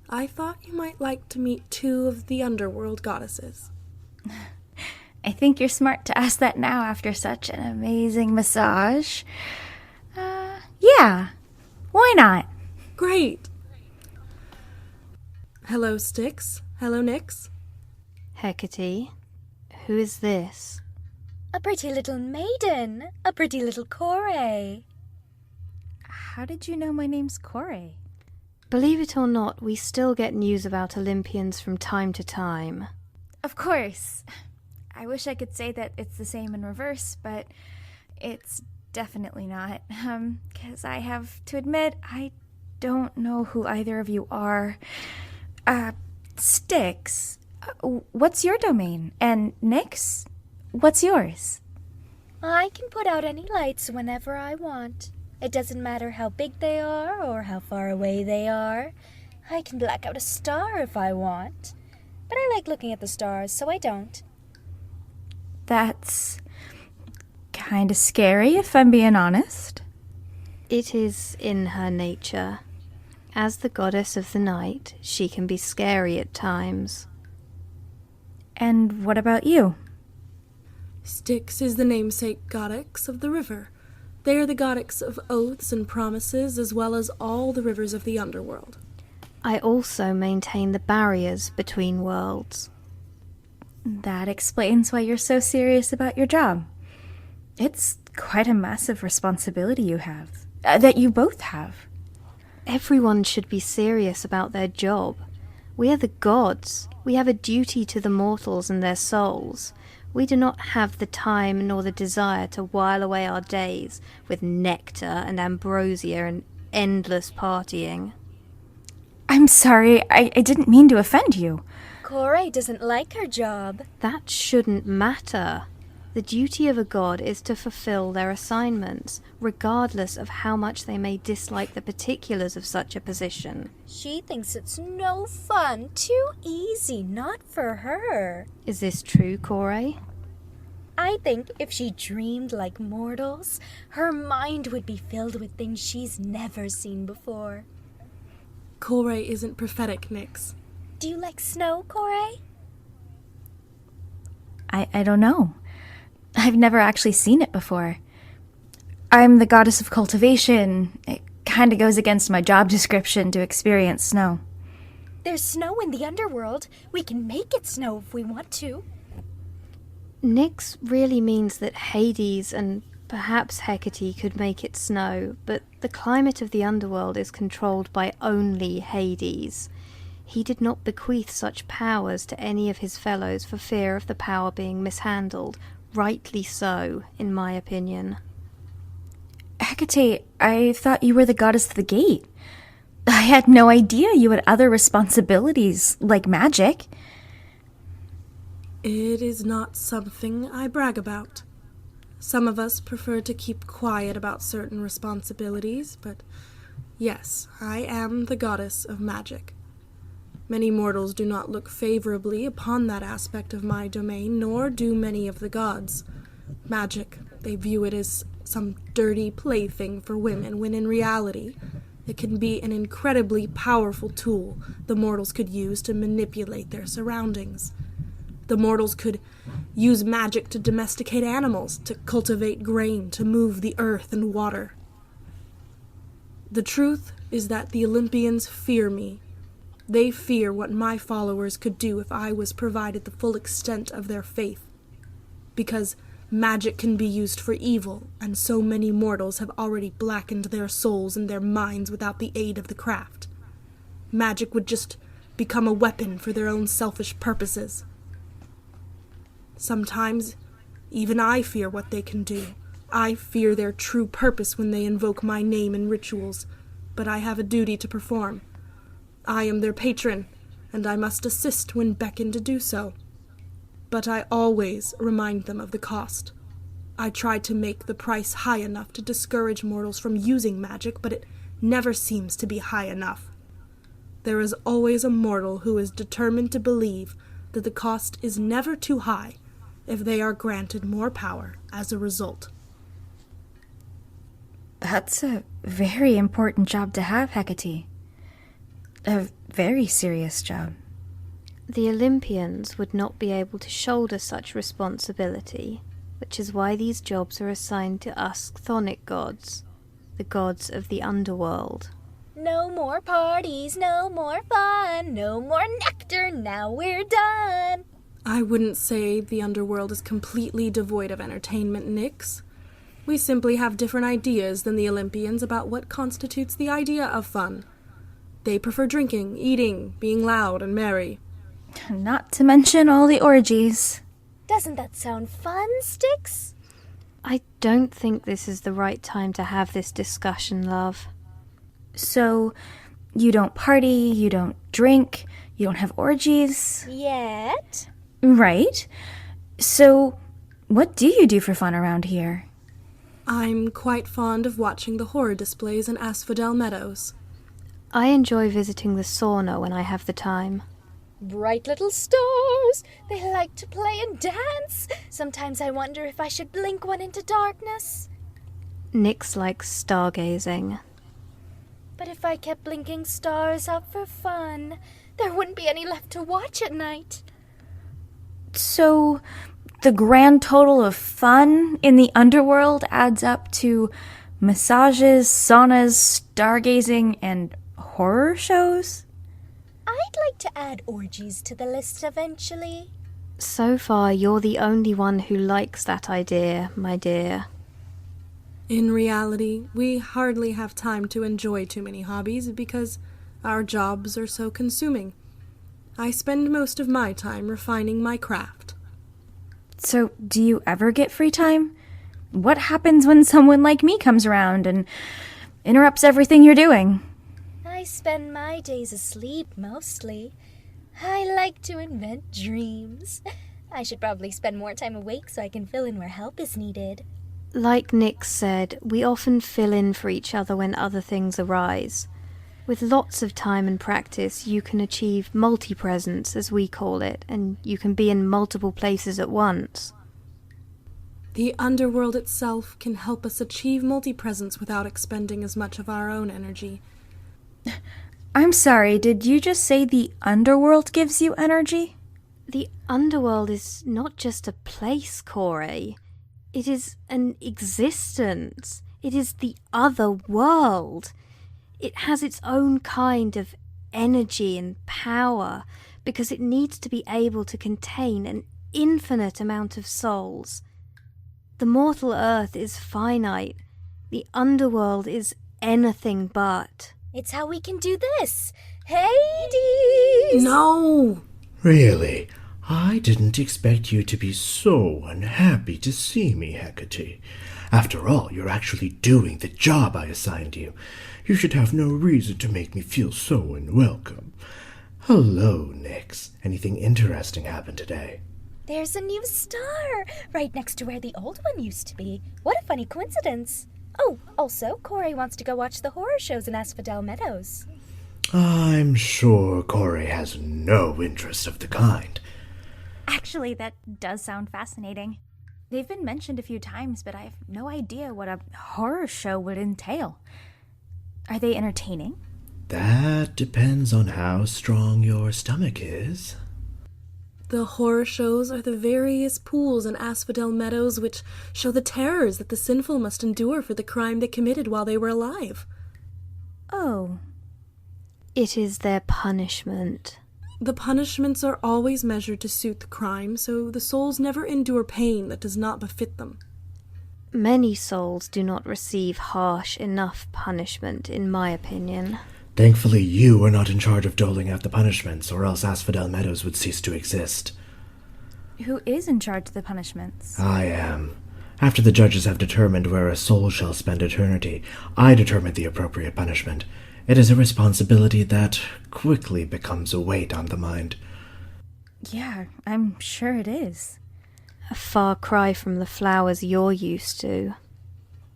Speaker 11: I thought you might like to meet two of the Underworld goddesses.
Speaker 7: I think you're smart to ask that now after such an amazing massage. Yeah, why not?
Speaker 11: Great. Hello, Styx. Hello, Nyx.
Speaker 13: Hekate, who is this?
Speaker 14: A pretty little maiden. A pretty little Kore.
Speaker 7: How did you know my name's Kore?
Speaker 13: Believe it or not, we still get news about Olympians from time to time.
Speaker 7: Of course. I wish I could say that it's the same in reverse, but it's definitely not. 'Cause I have to admit, I don't know who either of you are. Styx, what's your domain? And Nyx, what's yours?
Speaker 14: I can put out any lights whenever I want. It doesn't matter how big they are or how far away they are. I can black out a star if I want. But I like looking at the stars, so I don't.
Speaker 7: That's kind of scary, if I'm being honest.
Speaker 13: It is in her nature. As the goddess of the night, she can be scary at times.
Speaker 7: And what about you?
Speaker 11: Styx is the namesake goddess of the river. They are the goddess of oaths and promises, as well as all the rivers of the underworld.
Speaker 13: I also maintain the barriers between worlds.
Speaker 7: That explains why you're so serious about your job. It's quite a massive responsibility you have. That you both have.
Speaker 13: Everyone should be serious about their job. We are the gods. We have a duty to the mortals and their souls. We do not have the time nor the desire to while away our days with nectar and ambrosia and endless partying.
Speaker 7: I'm sorry, I didn't mean to offend you.
Speaker 14: Kore doesn't like her job.
Speaker 13: That shouldn't matter. The duty of a god is to fulfill their assignments, regardless of how much they may dislike the particulars of such a position.
Speaker 14: She thinks it's no fun, too easy, not for her.
Speaker 13: Is this true, Kore?
Speaker 14: I think if she dreamed like mortals, her mind would be filled with things she's never seen before.
Speaker 11: Kore isn't prophetic, Nyx.
Speaker 14: Do you like snow, Kore?
Speaker 7: I don't know. I've never actually seen it before. I'm the goddess of cultivation. It kind of goes against my job description to experience snow.
Speaker 14: There's snow in the underworld. We can make it snow if we want to.
Speaker 13: Nyx really means that Hades and perhaps Hekate could make it snow, but the climate of the underworld is controlled by only Hades. He did not bequeath such powers to any of his fellows for fear of the power being mishandled. Rightly so, in my opinion.
Speaker 7: Hekate, I thought you were the goddess of the gate. I had no idea you had other responsibilities, like magic.
Speaker 11: It is not something I brag about. Some of us prefer to keep quiet about certain responsibilities, but yes, I am the goddess of magic. Many mortals do not look favorably upon that aspect of my domain, nor do many of the gods. Magic, they view it as some dirty plaything for women, when in reality, it can be an incredibly powerful tool the mortals could use to manipulate their surroundings. The mortals could use magic to domesticate animals, to cultivate grain, to move the earth and water. The truth is that the Olympians fear me. They fear what my followers could do if I was provided the full extent of their faith. Because magic can be used for evil, and so many mortals have already blackened their souls and their minds without the aid of the craft. Magic would just become a weapon for their own selfish purposes. Sometimes, even I fear what they can do. I fear their true purpose when they invoke my name in rituals, but I have a duty to perform. I am their patron, and I must assist when beckoned to do so. But I always remind them of the cost. I try to make the price high enough to discourage mortals from using magic, but it never seems to be high enough. There is always a mortal who is determined to believe that the cost is never too high if they are granted more power as a result.
Speaker 7: That's a very important job to have, Hekate. A very serious job.
Speaker 13: The Olympians would not be able to shoulder such responsibility, which is why these jobs are assigned to us Chthonic Gods, the gods of the Underworld.
Speaker 14: No more parties, no more fun, no more nectar, now we're done.
Speaker 11: I wouldn't say the Underworld is completely devoid of entertainment, Nyx. We simply have different ideas than the Olympians about what constitutes the idea of fun. They prefer drinking, eating, being loud and merry.
Speaker 7: Not to mention all the orgies.
Speaker 14: Doesn't that sound fun, Styx?
Speaker 13: I don't think this is the right time to have this discussion, love.
Speaker 7: So, you don't party, you don't drink, you don't have orgies?
Speaker 14: Yet?
Speaker 7: Right. So, what do you do for fun around here?
Speaker 11: I'm quite fond of watching the horror displays in Asphodel Meadows.
Speaker 13: I enjoy visiting the sauna when I have the time.
Speaker 14: Bright little stars, they like to play and dance. Sometimes I wonder if I should blink one into darkness.
Speaker 13: Nyx likes stargazing.
Speaker 14: But if I kept blinking stars up for fun, there wouldn't be any left to watch at night.
Speaker 7: So, the grand total of fun in the underworld adds up to massages, saunas, stargazing, and horror shows?
Speaker 14: I'd like to add orgies to the list eventually.
Speaker 13: So far, you're the only one who likes that idea, my dear.
Speaker 11: In reality, we hardly have time to enjoy too many hobbies because our jobs are so consuming. I spend most of my time refining my craft.
Speaker 7: So, do you ever get free time? What happens when someone like me comes around and interrupts everything you're doing?
Speaker 14: I spend my days asleep, mostly. I like to invent dreams. I should probably spend more time awake so I can fill in where help is needed.
Speaker 13: Like Nyx said, we often fill in for each other when other things arise. With lots of time and practice, you can achieve multi-presence, as we call it, and you can be in multiple places at once.
Speaker 11: The underworld itself can help us achieve multi-presence without expending as much of our own energy.
Speaker 7: I'm sorry, did you just say the underworld gives you energy?
Speaker 13: The underworld is not just a place, Corey. It is an existence. It is the other world. It has its own kind of energy and power because it needs to be able to contain an infinite amount of souls. The mortal earth is finite. The underworld is anything but.
Speaker 14: It's how we can do this. Hades!
Speaker 11: No!
Speaker 9: Really? I didn't expect you to be so unhappy to see me, Hekate. After all, you're actually doing the job I assigned you. You should have no reason to make me feel so unwelcome. Hello, Nyx. Anything interesting happened today?
Speaker 14: There's a new star right next to where the old one used to be. What a funny coincidence. Oh, also, Corey wants to go watch the horror shows in Asphodel Meadows.
Speaker 9: I'm sure Corey has no interest of the kind.
Speaker 7: Actually, that does sound fascinating. They've been mentioned a few times, but I have no idea what a horror show would entail. Are they entertaining?
Speaker 9: That depends on how strong your stomach is.
Speaker 11: The horror shows are the various pools in Asphodel Meadows which show the terrors that the sinful must endure for the crime they committed while they were alive.
Speaker 7: Oh.
Speaker 13: It is their punishment.
Speaker 11: The punishments are always measured to suit the crime, so the souls never endure pain that does not befit them.
Speaker 13: Many souls do not receive harsh enough punishment, in my opinion.
Speaker 9: Thankfully, you are not in charge of doling out the punishments, or else Asphodel Meadows would cease to exist.
Speaker 7: Who is in charge of the punishments?
Speaker 9: I am. After the judges have determined where a soul shall spend eternity, I determine the appropriate punishment. It is a responsibility that quickly becomes a weight on the mind.
Speaker 7: Yeah, I'm sure it is.
Speaker 13: A far cry from the flowers you're used to.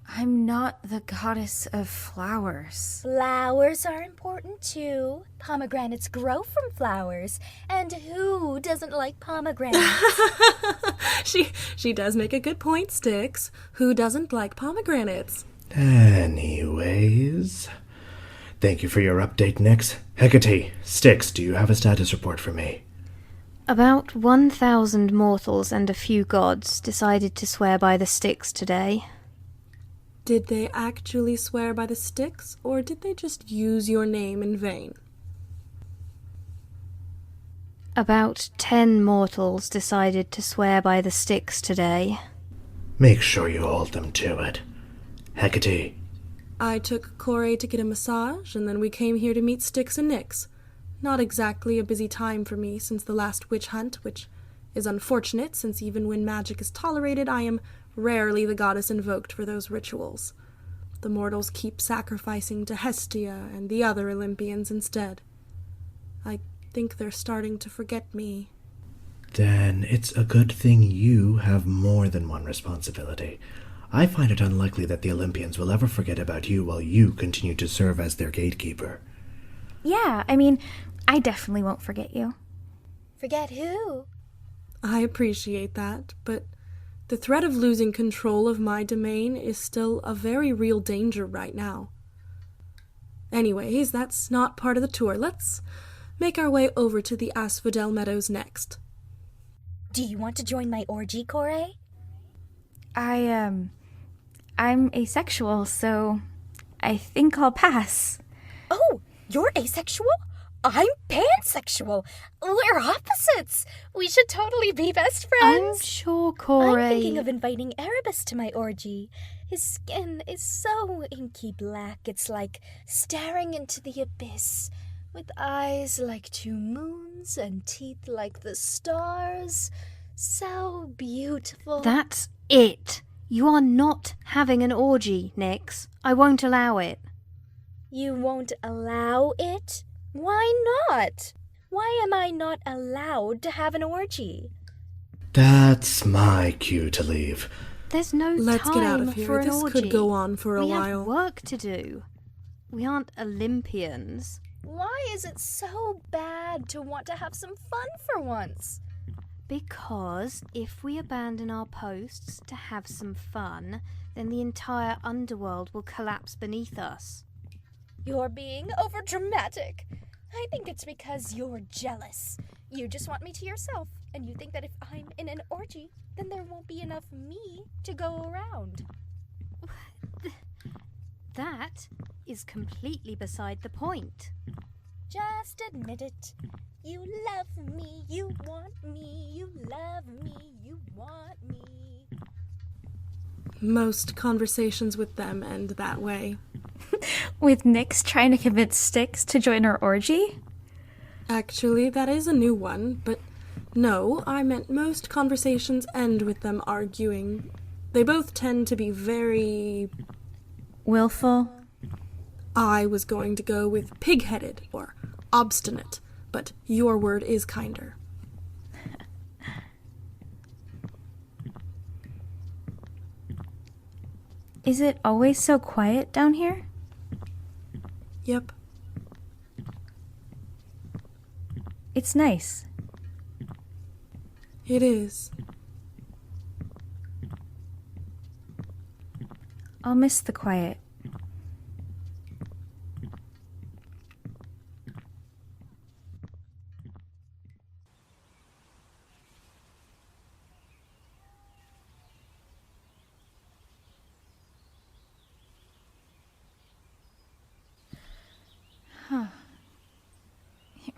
Speaker 7: I'm not the goddess of flowers.
Speaker 14: Flowers are important too. Pomegranates grow from flowers. And who doesn't like pomegranates?
Speaker 11: She does make a good point, Styx. Who doesn't like pomegranates?
Speaker 9: Anyways, thank you for your update, Nyx. Hekate, Styx, do you have a status report for me?
Speaker 13: About 1,000 mortals and a few gods decided to swear by the Styx today.
Speaker 11: Did they actually swear by the Styx, or did they just use your name in vain?
Speaker 13: About 10 mortals decided to swear by the Styx today.
Speaker 9: Make sure you hold them to it. Hekate.
Speaker 11: I took Corey to get a massage, and then we came here to meet Styx and Nyx. Not exactly a busy time for me since the last witch hunt, which is unfortunate since even when magic is tolerated, I am rarely the goddess invoked for those rituals. The mortals keep sacrificing to Hestia and the other Olympians instead. I think they're starting to forget me.
Speaker 9: Then it's a good thing you have more than one responsibility. I find it unlikely that the Olympians will ever forget about you while you continue to serve as their gatekeeper.
Speaker 7: Yeah, I mean, I definitely won't forget you.
Speaker 14: Forget who?
Speaker 11: I appreciate that, but the threat of losing control of my domain is still a very real danger right now. Anyways, that's not part of the tour. Let's make our way over to the Asphodel Meadows next.
Speaker 14: Do you want to join my orgy, Corey?
Speaker 7: I'm asexual, so I think I'll pass.
Speaker 14: Oh, you're asexual? I'm pansexual. We're opposites. We should totally be best friends.
Speaker 13: I'm sure, Corey.
Speaker 14: I'm thinking of inviting Erebus to my orgy. His skin is so inky black, it's like staring into the abyss, with eyes like 2 moons and teeth like the stars. So beautiful.
Speaker 13: That's it. You are not having an orgy, Nyx. I won't allow it.
Speaker 14: You won't allow it? Why not? Why am I not allowed to have an orgy?
Speaker 9: That's my cue to leave.
Speaker 13: There's no
Speaker 11: Let's
Speaker 13: time
Speaker 11: get out of here.
Speaker 13: for an
Speaker 11: This
Speaker 13: orgy.
Speaker 11: could go on for a
Speaker 13: we
Speaker 11: while.
Speaker 13: have work to do. We aren't Olympians.
Speaker 14: Why is it so bad to want to have some fun for once?
Speaker 13: Because if we abandon our posts to have some fun, then the entire underworld will collapse beneath us.
Speaker 14: You're being overdramatic. I think it's because you're jealous. You just want me to yourself, and you think that if I'm in an orgy, then there won't be enough me to go around.
Speaker 13: That is completely beside the point.
Speaker 14: Just admit it. You love me, you want me, you love me, you want me.
Speaker 11: Most conversations with them end that way.
Speaker 7: With Nyx trying to convince Styx to join our orgy?
Speaker 11: Actually, that is a new one, but no, I meant most conversations end with them arguing. They both tend to be very...
Speaker 7: willful?
Speaker 11: I was going to go with pig-headed or obstinate, but your word is kinder.
Speaker 7: Is it always so quiet down here?
Speaker 11: Yep.
Speaker 7: It's nice.
Speaker 11: It is.
Speaker 7: I'll miss the quiet.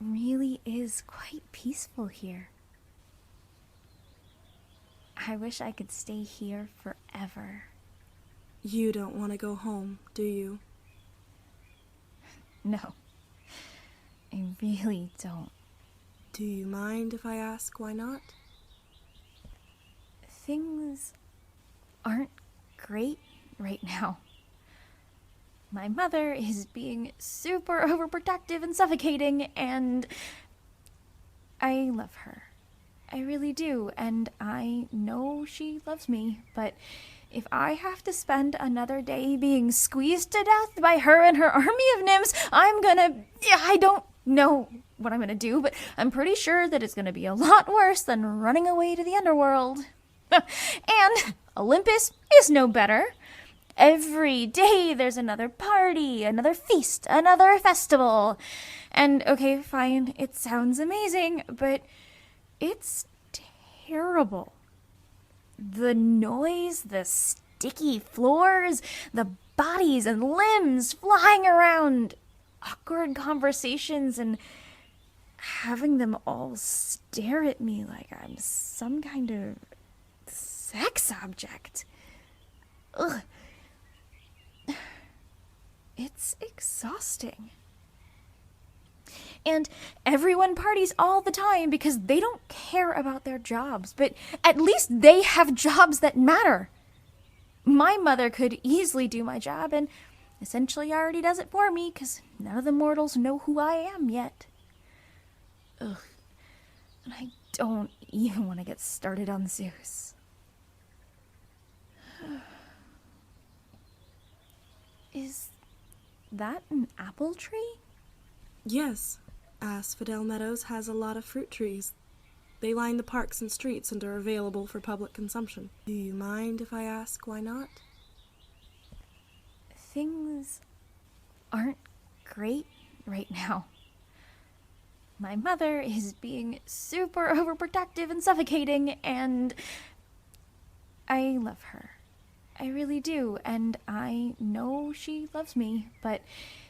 Speaker 7: really is quite peaceful here. I wish I could stay here forever.
Speaker 11: You don't want to go home, do you?
Speaker 7: No, I really don't.
Speaker 11: Do you mind if I ask why not?
Speaker 7: Things aren't great right now. My mother is being super overprotective and suffocating, and I love her. I really do, and I know she loves me, but if I have to spend another day being squeezed to death by her and her army of nymphs, I don't know what I'm gonna do, but I'm pretty sure that it's gonna be a lot worse than running away to the underworld. And Olympus is no better. Every day there's another party, another feast, another festival. And okay, fine, it sounds amazing, but it's terrible. The noise, the sticky floors, the bodies and limbs flying around, awkward conversations, and having them all stare at me like I'm some kind of sex object. Ugh. It's exhausting. And everyone parties all the time because they don't care about their jobs, but at least they have jobs that matter. My mother could easily do my job and essentially already does it for me because none of the mortals know who I am yet. Ugh. And I don't even want to get started on Zeus. Is that an apple tree?
Speaker 11: Yes. Asphodel Meadows has a lot of fruit trees. They line the parks and streets and are available for public consumption. Do you mind if I ask why not?
Speaker 7: Things aren't great right now. My mother is being super overprotective and suffocating, and I love her. I really do, and I know she loves me, but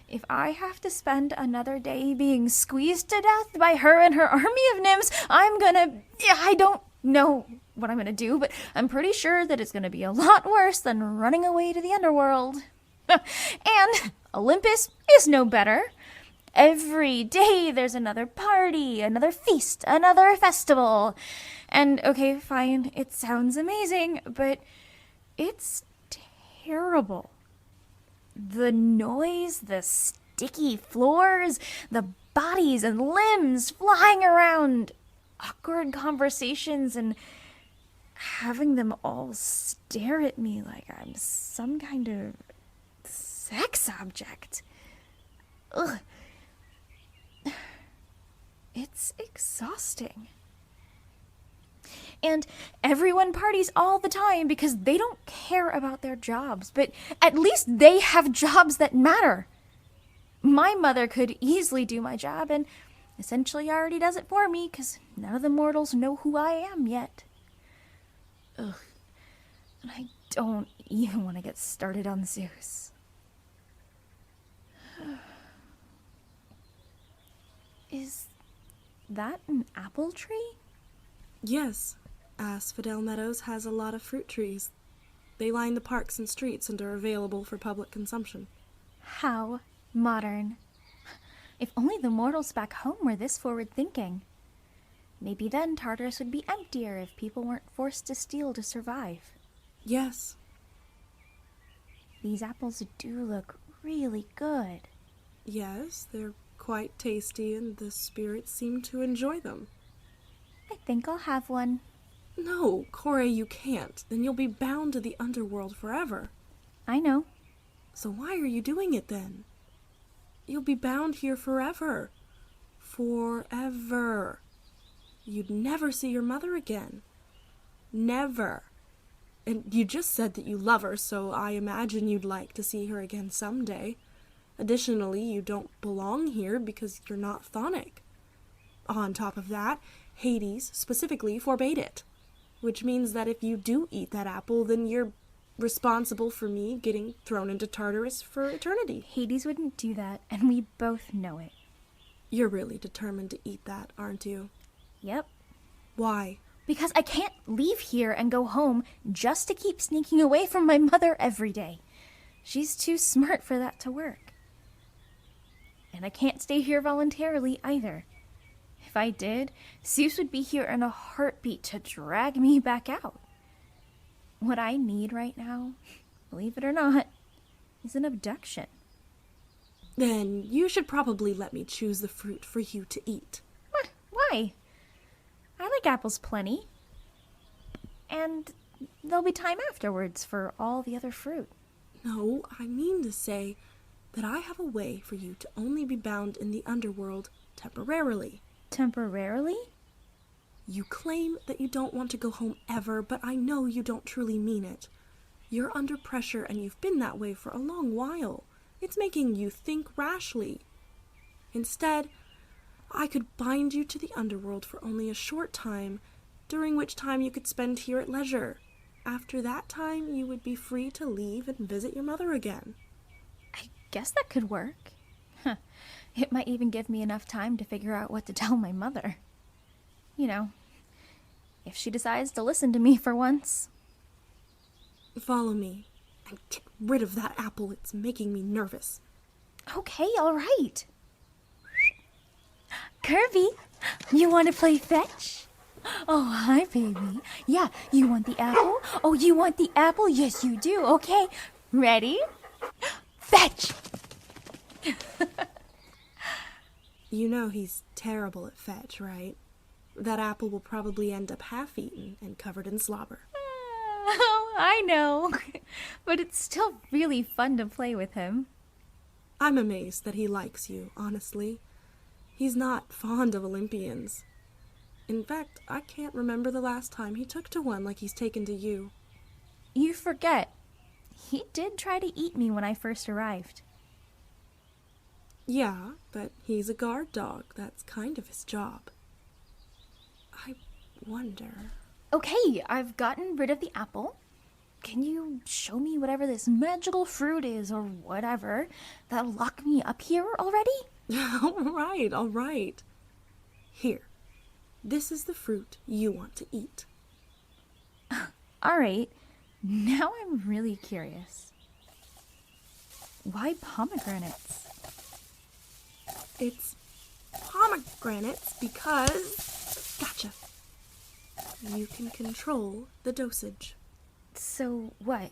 Speaker 7: if I have to spend another day being squeezed to death by her and her army of nymphs, I don't know what I'm gonna do, but I'm pretty sure that it's gonna be a lot worse than running away to the underworld. And Olympus is no better. Every day there's another party, another feast, another festival. And okay, fine, it sounds amazing, but it's terrible. The noise, the sticky floors, the bodies and limbs flying around, awkward conversations, and having them all stare at me like I'm some kind of sex object. Ugh. It's exhausting. And everyone parties all the time because they don't care about their jobs, but at least they have jobs that matter. My mother could easily do my job and essentially already does it for me because none of the mortals know who I am yet. Ugh. And I don't even want to get started on Zeus. Is that an apple tree?
Speaker 11: Yes. Asphodel Meadows has a lot of fruit trees. They line the parks and streets and are available for public consumption.
Speaker 7: How modern. If only the mortals back home were this forward-thinking. Maybe then Tartarus would be emptier if people weren't forced to steal to survive.
Speaker 11: Yes.
Speaker 7: These apples do look really good.
Speaker 11: Yes, they're quite tasty and the spirits seem to enjoy them.
Speaker 7: I think I'll have one.
Speaker 11: No, Corey, you can't. Then you'll be bound to the underworld forever.
Speaker 7: I know.
Speaker 11: So why are you doing it then? You'll be bound here forever. Forever. You'd never see your mother again. Never. And you just said that you love her, so I imagine you'd like to see her again someday. Additionally, you don't belong here because you're not chthonic. On top of that, Hades specifically forbade it, which means that if you do eat that apple, then you're responsible for me getting thrown into Tartarus for eternity.
Speaker 7: Hades wouldn't do that, and we both know it.
Speaker 11: You're really determined to eat that, aren't you?
Speaker 7: Yep.
Speaker 11: Why?
Speaker 7: Because I can't leave here and go home just to keep sneaking away from my mother every day. She's too smart for that to work. And I can't stay here voluntarily either. If I did, Zeus would be here in a heartbeat to drag me back out. What I need right now, believe it or not, is an abduction.
Speaker 11: Then you should probably let me choose the fruit for you to eat.
Speaker 7: Why? I like apples plenty. And there'll be time afterwards for all the other fruit.
Speaker 11: No, I mean to say that I have a way for you to only be bound in the underworld temporarily.
Speaker 7: Temporarily?
Speaker 11: You claim that you don't want to go home ever, but I know you don't truly mean it. You're under pressure and you've been that way for a long while. It's making you think rashly. Instead, I could bind you to the underworld for only a short time, during which time you could spend here at leisure. After that time, you would be free to leave and visit your mother again.
Speaker 7: I guess that could work. It might even give me enough time to figure out what to tell my mother. You know, if she decides to listen to me for once.
Speaker 11: Follow me and get rid of that apple. It's making me nervous.
Speaker 7: Okay, all right. Kirby, you want to play fetch? Oh, hi, baby. Yeah, you want the apple? Oh, you want the apple? Yes, you do. Okay, ready? Fetch!
Speaker 11: You know he's terrible at fetch, right? That apple will probably end up half-eaten and covered in slobber.
Speaker 7: Oh, I know. But it's still really fun to play with him.
Speaker 11: I'm amazed that he likes you, honestly. He's not fond of Olympians. In fact, I can't remember the last time he took to one like he's taken to you.
Speaker 7: You forget. He did try to eat me when I first arrived.
Speaker 11: Yeah, but he's a guard dog. That's kind of his job. I wonder...
Speaker 7: Okay, I've gotten rid of the apple. Can you show me whatever this magical fruit is or whatever that'll lock me up here already?
Speaker 11: All right. Here. This is the fruit you want to eat.
Speaker 7: All right. Now I'm really curious. Why pomegranates?
Speaker 11: It's pomegranates because... Gotcha. You can control the dosage.
Speaker 7: So what?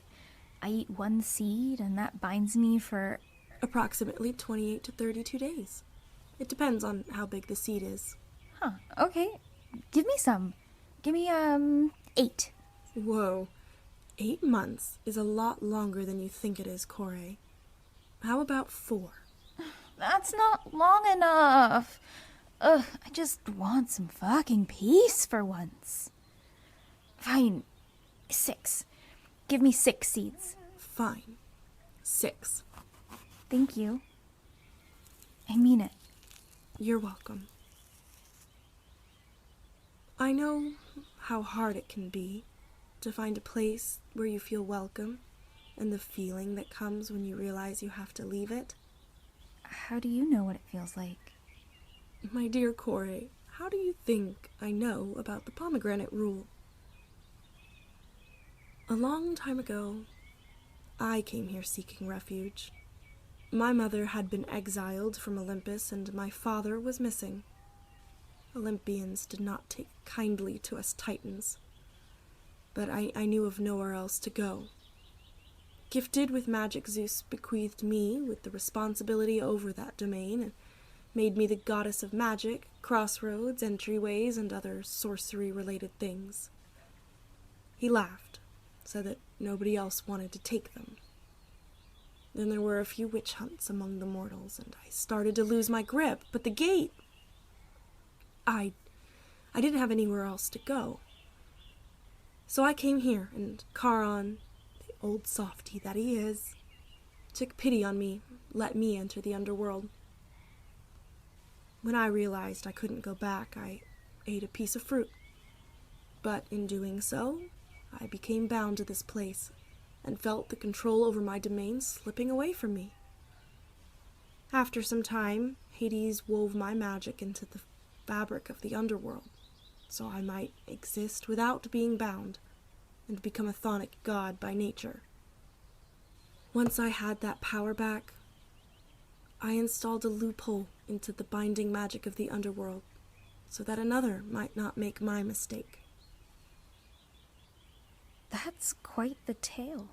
Speaker 7: I eat one seed and that binds me for...
Speaker 11: Approximately 28 to 32 days. It depends on how big the seed is.
Speaker 7: Huh, okay. Give me some. Give me, 8.
Speaker 11: Whoa. 8 months is a lot longer than you think it is, Corey. How about 4?
Speaker 7: That's not long enough. Ugh, I just want some fucking peace for once. Fine. 6. Give me 6 seeds.
Speaker 11: Fine. 6.
Speaker 7: Thank you. I mean it.
Speaker 11: You're welcome. I know how hard it can be to find a place where you feel welcome and the feeling that comes when you realize you have to leave it.
Speaker 7: How do you know what it feels like?
Speaker 11: My dear Corey, how do you think I know about the pomegranate rule? A long time ago, I came here seeking refuge. My mother had been exiled from Olympus and my father was missing. Olympians did not take kindly to us Titans, but I knew of nowhere else to go. Gifted with magic, Zeus bequeathed me with the responsibility over that domain and made me the goddess of magic, crossroads, entryways, and other sorcery-related things. He laughed, said that nobody else wanted to take them. Then there were a few witch hunts among the mortals, and I started to lose my grip, but the gate... I didn't have anywhere else to go. So I came here, and Kharon, the old softy that he is, took pity on me, let me enter the underworld. When I realized I couldn't go back, I ate a piece of fruit. But in doing so, I became bound to this place, and felt the control over my domain slipping away from me. After some time, Hades wove my magic into the fabric of the underworld, so I might exist without being bound, and become a chthonic god by nature. Once I had that power back, I installed a loophole into the binding magic of the underworld, so that another might not make my mistake.
Speaker 7: That's quite the tale.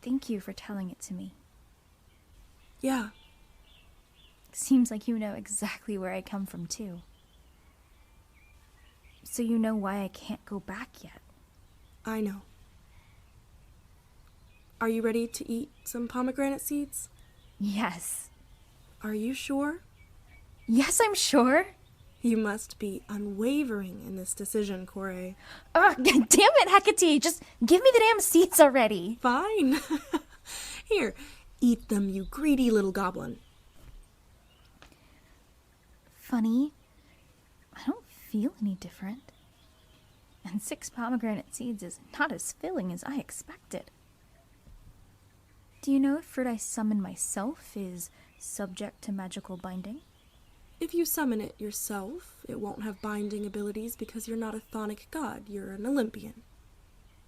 Speaker 7: Thank you for telling it to me.
Speaker 11: Yeah.
Speaker 7: Seems like you know exactly where I come from, too. So you know why I can't go back yet.
Speaker 11: I know. Are you ready to eat some pomegranate seeds?
Speaker 7: Yes.
Speaker 11: Are you sure?
Speaker 7: Yes, I'm sure.
Speaker 11: You must be unwavering in this decision, Kore.
Speaker 7: Ugh, damn it, Hekate! Just give me the damn seeds already.
Speaker 11: Fine. Here, eat them, you greedy little goblin.
Speaker 7: Funny, I don't feel any different. And 6 pomegranate seeds is not as filling as I expected. Do you know if fruit I summon myself is subject to magical binding?
Speaker 11: If you summon it yourself, it won't have binding abilities because you're not a chthonic god, you're an Olympian.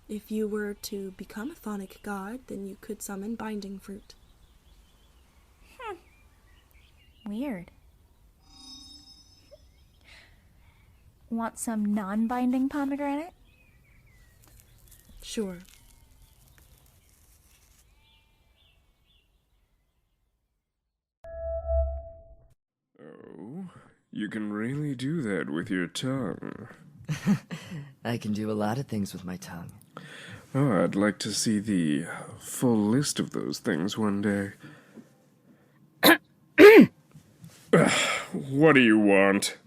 Speaker 11: If you were to become a chthonic god, then you could summon binding fruit.
Speaker 7: Weird. Want some non-binding pomegranate?
Speaker 11: Sure.
Speaker 1: Oh, you can really do that with your tongue.
Speaker 3: I can do a lot of things with my tongue.
Speaker 1: Oh, I'd like to see the full list of those things one day. What do you want?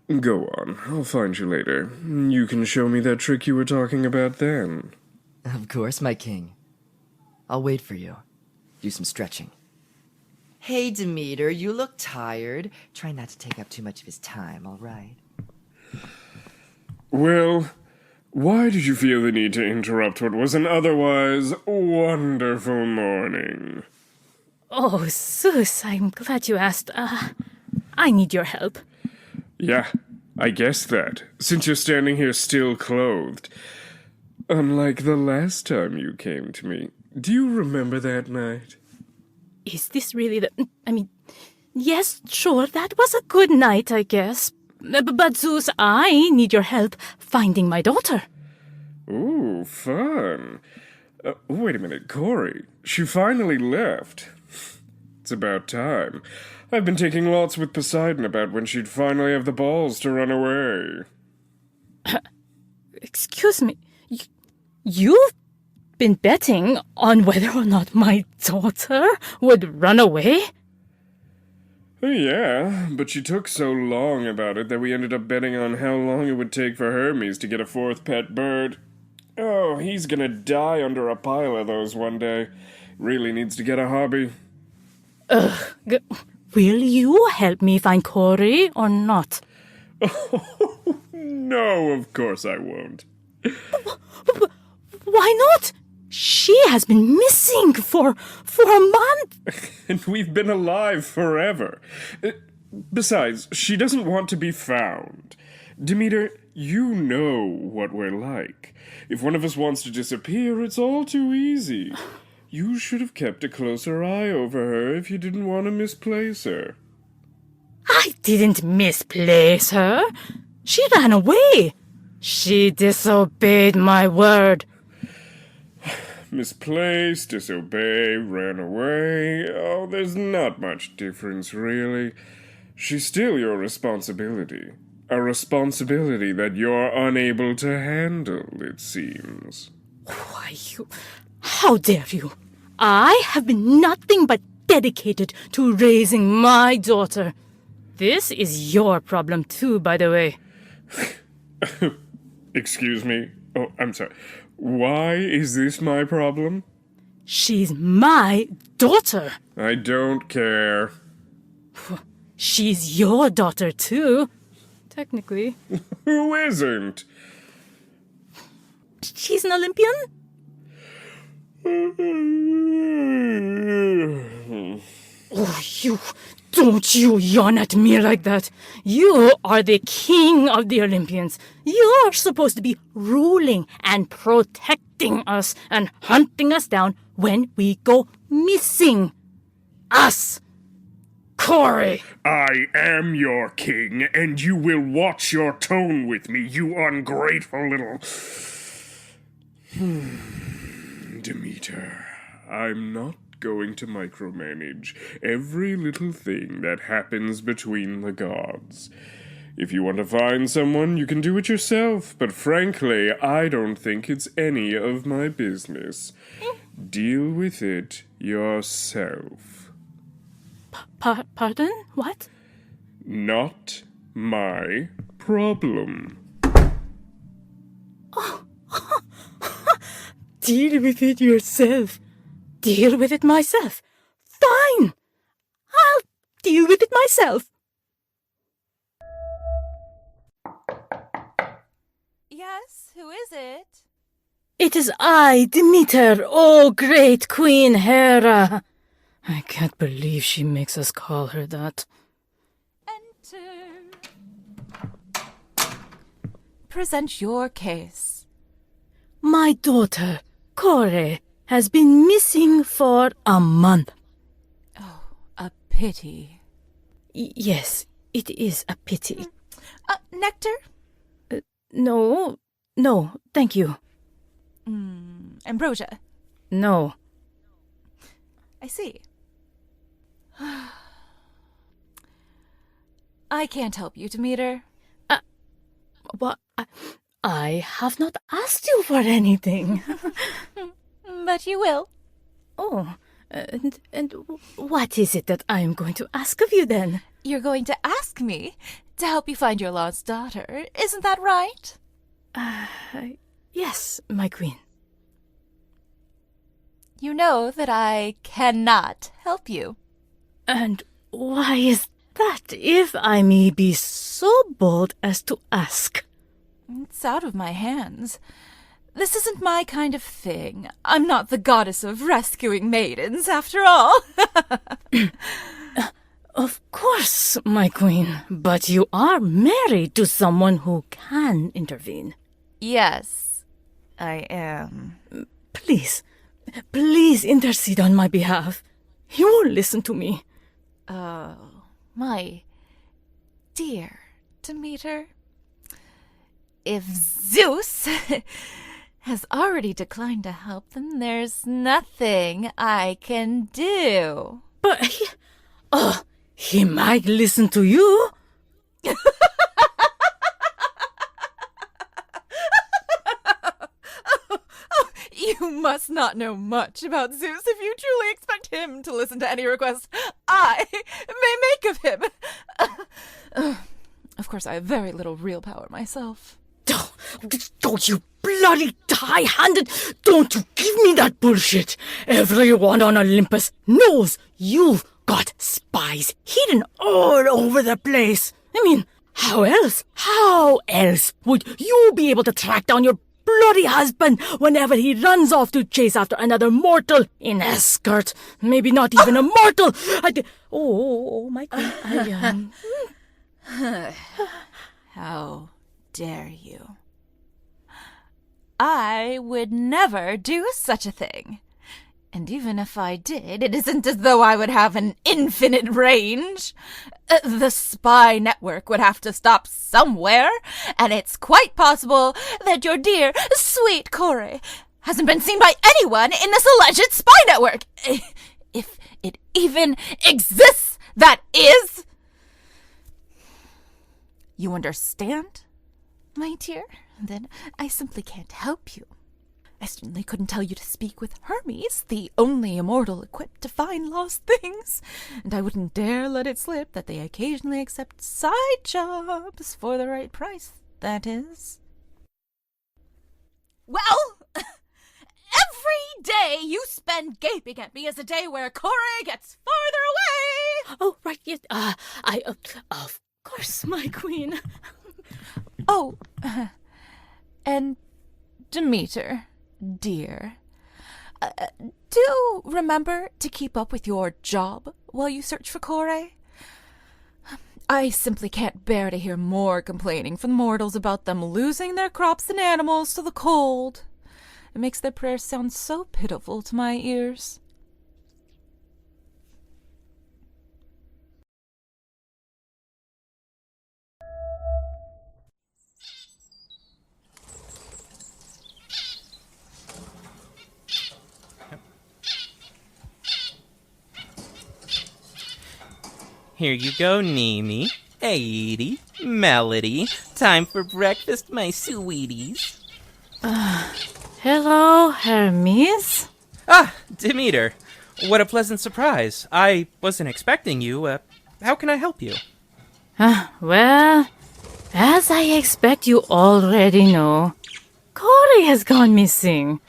Speaker 1: Go on, I'll find you later. You can show me that trick you were talking about then.
Speaker 3: Of course, my king. I'll wait for you. Do some stretching. Hey, Demeter, you look tired. Try not to take up too much of his time, all right?
Speaker 1: Well, why did you feel the need to interrupt what was an otherwise wonderful morning?
Speaker 6: Oh, Zeus, I'm glad you asked. I need your help.
Speaker 1: Yeah, I guessed that, since you're standing here still clothed. Unlike the last time you came to me. Do you remember that night?
Speaker 6: Is this really yes, sure, that was a good night, I guess. But Zeus, I need your help finding my daughter.
Speaker 1: Ooh, fun. Wait a minute, Corey. She finally left. It's about time. I've been taking lots with Poseidon about when she'd finally have the balls to run away.
Speaker 6: Excuse me, you've been betting on whether or not my daughter would run away?
Speaker 1: Yeah, but she took so long about it that we ended up betting on how long it would take for Hermes to get a 4th pet bird. Oh, he's gonna die under a pile of those one day. Really needs to get a hobby.
Speaker 6: Will you help me find Corey or not?
Speaker 1: Oh, no, of course I won't.
Speaker 6: Why not? She has been missing for a month.
Speaker 1: And we've been alive forever. Besides, she doesn't want to be found. Demeter, you know what we're like. If one of us wants to disappear, it's all too easy. You should have kept a closer eye over her if you didn't want to misplace her.
Speaker 6: I didn't misplace her. She ran away. She disobeyed my word.
Speaker 1: Misplaced, disobey, ran away. Oh, there's not much difference, really. She's still your responsibility. A responsibility that you're unable to handle, it seems.
Speaker 6: Why, how dare you? I have been nothing but dedicated to raising my daughter. This is your problem too, by the way.
Speaker 1: Excuse me? Oh, I'm sorry. Why is this my problem?
Speaker 6: She's my daughter.
Speaker 1: I don't care.
Speaker 6: She's your daughter too, technically.
Speaker 1: Who isn't?
Speaker 6: She's an Olympian? Oh, don't you yawn at me like that. You are the king of the Olympians. You're supposed to be ruling and protecting us and hunting us down when we go missing. Us. Corey.
Speaker 1: I am your king, and you will watch your tone with me, you ungrateful little... Demeter, I'm not going to micromanage every little thing that happens between the gods. If you want to find someone, you can do it yourself, but frankly, I don't think it's any of my business. Deal with it yourself.
Speaker 6: Pardon? What?
Speaker 1: Not my problem.
Speaker 6: Deal with it yourself. Deal with it myself. Fine. I'll deal with it myself.
Speaker 15: Yes, who is it?
Speaker 6: It is I, Demeter, oh great Queen Hera. I can't believe she makes us call her that.
Speaker 15: Enter. Present your case.
Speaker 6: My daughter, Corey, has been missing for a month.
Speaker 15: Oh, a pity.
Speaker 6: Yes, it is a pity.
Speaker 15: Nectar?
Speaker 6: No, thank you.
Speaker 15: Ambrosia?
Speaker 6: No.
Speaker 15: I see. I can't help you, Demeter.
Speaker 6: What? I have not asked you for anything.
Speaker 15: But you will.
Speaker 6: Oh, and what is it that I am going to ask of you then?
Speaker 15: You're going to ask me to help you find your lost daughter. Isn't that right?
Speaker 6: Yes, my queen.
Speaker 15: You know that I cannot help you.
Speaker 6: And why is that, if I may be so bold as to ask?
Speaker 15: It's out of my hands. This isn't my kind of thing. I'm not the goddess of rescuing maidens, after all.
Speaker 6: Of course, my queen, but you are married to someone who can intervene.
Speaker 15: Yes, I am.
Speaker 6: Please intercede on my behalf. You won't listen to me.
Speaker 15: Oh, my dear Demeter. If Zeus has already declined to help, then there's nothing I can do.
Speaker 6: But he might listen to you.
Speaker 15: You must not know much about Zeus if you truly expect him to listen to any request I may make of him. Of course, I have very little real power myself.
Speaker 6: Don't you bloody high-handed! Don't you give me that bullshit! Everyone on Olympus knows you've got spies hidden all over the place. I mean, how else would you be able to track down your bloody husband whenever he runs off to chase after another mortal in a skirt? Maybe not even a mortal! My God.
Speaker 15: How dare you? I would never do such a thing. And even if I did, it isn't as though I would have an infinite range. The spy network would have to stop somewhere, and it's quite possible that your dear, sweet Corey hasn't been seen by anyone in this alleged spy network. If it even exists, that is. You understand, my dear? Then I simply can't help you. I certainly couldn't tell you to speak with Hermes, the only immortal equipped to find lost things, and I wouldn't dare let it slip that they occasionally accept side jobs for the right price, that is. Well, every day you spend gaping at me is a day where Corey gets farther away.
Speaker 6: Oh, right, yes, of course, my queen.
Speaker 15: And Demeter, dear, do remember to keep up with your job while you search for Kore? I simply can't bear to hear more complaining from the mortals about them losing their crops and animals to the cold. It makes their prayers sound so pitiful to my ears.
Speaker 10: Here you go, Nemi, Aedy, Melody. Time for breakfast, my sweeties.
Speaker 6: Hello, Hermes?
Speaker 10: Ah, Demeter. What a pleasant surprise. I wasn't expecting you. How can I help you?
Speaker 6: Well, as I expect you already know, Kore has gone missing.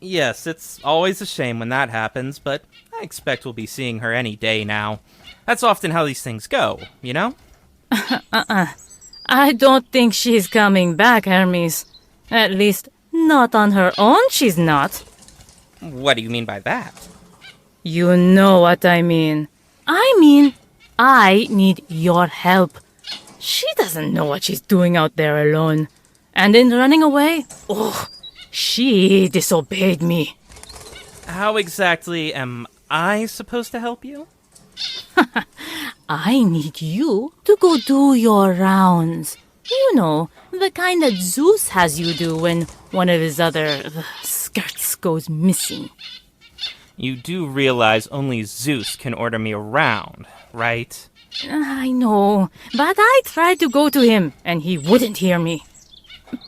Speaker 10: Yes, it's always a shame when that happens, but I expect we'll be seeing her any day now. That's often how these things go, you know?
Speaker 6: I don't think she's coming back, Hermes. At least, not on her own, she's not.
Speaker 10: What do you mean by that?
Speaker 6: You know what I mean. I need your help. She doesn't know what she's doing out there alone. And in running away, she disobeyed me.
Speaker 10: How exactly am I supposed to help you?
Speaker 6: I need you to go do your rounds. You know, the kind that Zeus has you do when one of his other skirts goes missing.
Speaker 10: You do realize only Zeus can order me around, right?
Speaker 6: I know, but I tried to go to him, and he wouldn't hear me.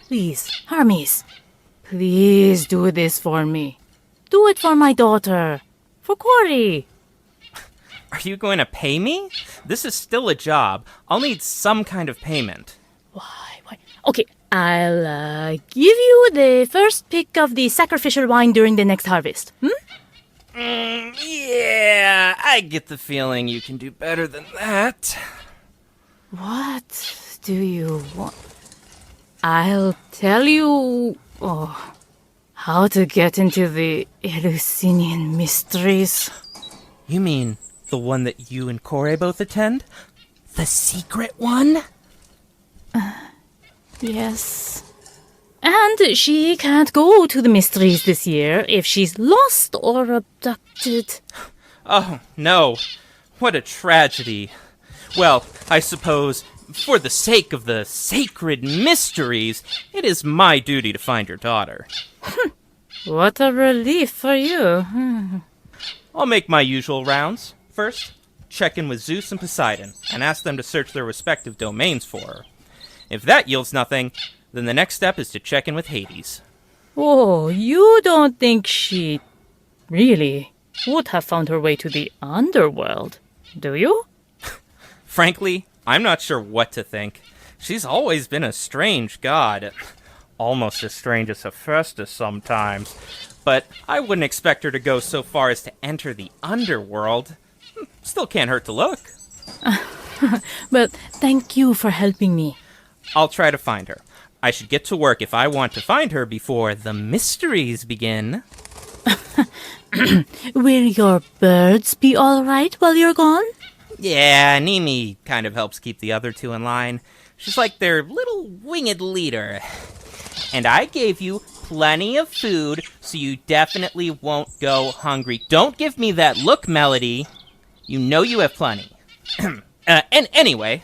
Speaker 6: Please, Hermes, please do this for me. Do it for my daughter, for Kore.
Speaker 10: Are you going to pay me? This is still a job. I'll need some kind of payment.
Speaker 6: Why? Okay, I'll give you the first pick of the sacrificial wine during the next harvest.
Speaker 10: Yeah, I get the feeling you can do better than that.
Speaker 6: What do you want? I'll tell you how to get into the Eleusinian mysteries.
Speaker 10: You mean the one that you and Kore both attend? The secret one?
Speaker 6: Yes. And she can't go to the mysteries this year if she's lost or abducted.
Speaker 10: Oh, no. What a tragedy. Well, I suppose, for the sake of the sacred mysteries, it is my duty to find your daughter.
Speaker 6: What a relief for you.
Speaker 10: I'll make my usual rounds. First, check in with Zeus and Poseidon and ask them to search their respective domains for her. If that yields nothing, then the next step is to check in with Hades.
Speaker 6: Oh, you don't think she really would have found her way to the Underworld, do you?
Speaker 10: Frankly, I'm not sure what to think. She's always been a strange god. Almost as strange as Hephaestus sometimes. But I wouldn't expect her to go so far as to enter the Underworld. Still can't hurt to look.
Speaker 6: But thank you for helping me.
Speaker 10: I'll try to find her. I should get to work if I want to find her before the mysteries begin.
Speaker 6: Will your birds be all right while you're gone?
Speaker 10: Yeah, Nemi kind of helps keep the other two in line. She's like their little winged leader. And I gave you plenty of food, so you definitely won't go hungry. Don't give me that look, Melody. You know you have plenty. And anyway,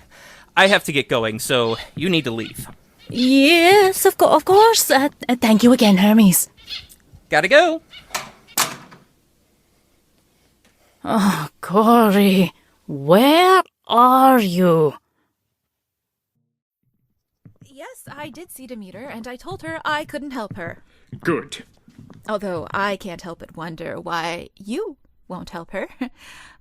Speaker 10: I have to get going, so you need to leave.
Speaker 6: Yes, of course. Thank you again, Hermes.
Speaker 10: Gotta go.
Speaker 6: Oh, Kore, where are you?
Speaker 15: Yes, I did see Demeter, and I told her I couldn't help her.
Speaker 1: Good.
Speaker 15: Although I can't help but wonder why you won't help her.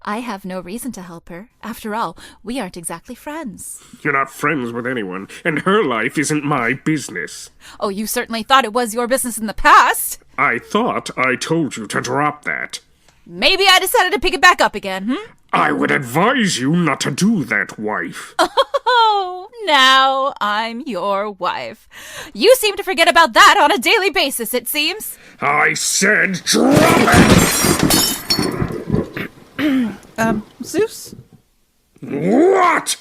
Speaker 15: I have no reason to help her. After all, we aren't exactly friends.
Speaker 1: You're not friends with anyone, and her life isn't my business.
Speaker 15: Oh, you certainly thought it was your business in the past.
Speaker 1: I thought I told you to drop that.
Speaker 15: Maybe I decided to pick it back up again,
Speaker 1: I would advise you not to do that, wife.
Speaker 15: Oh, now I'm your wife. You seem to forget about that on a daily basis, it seems.
Speaker 1: I said drop it!
Speaker 10: Zeus?
Speaker 1: What?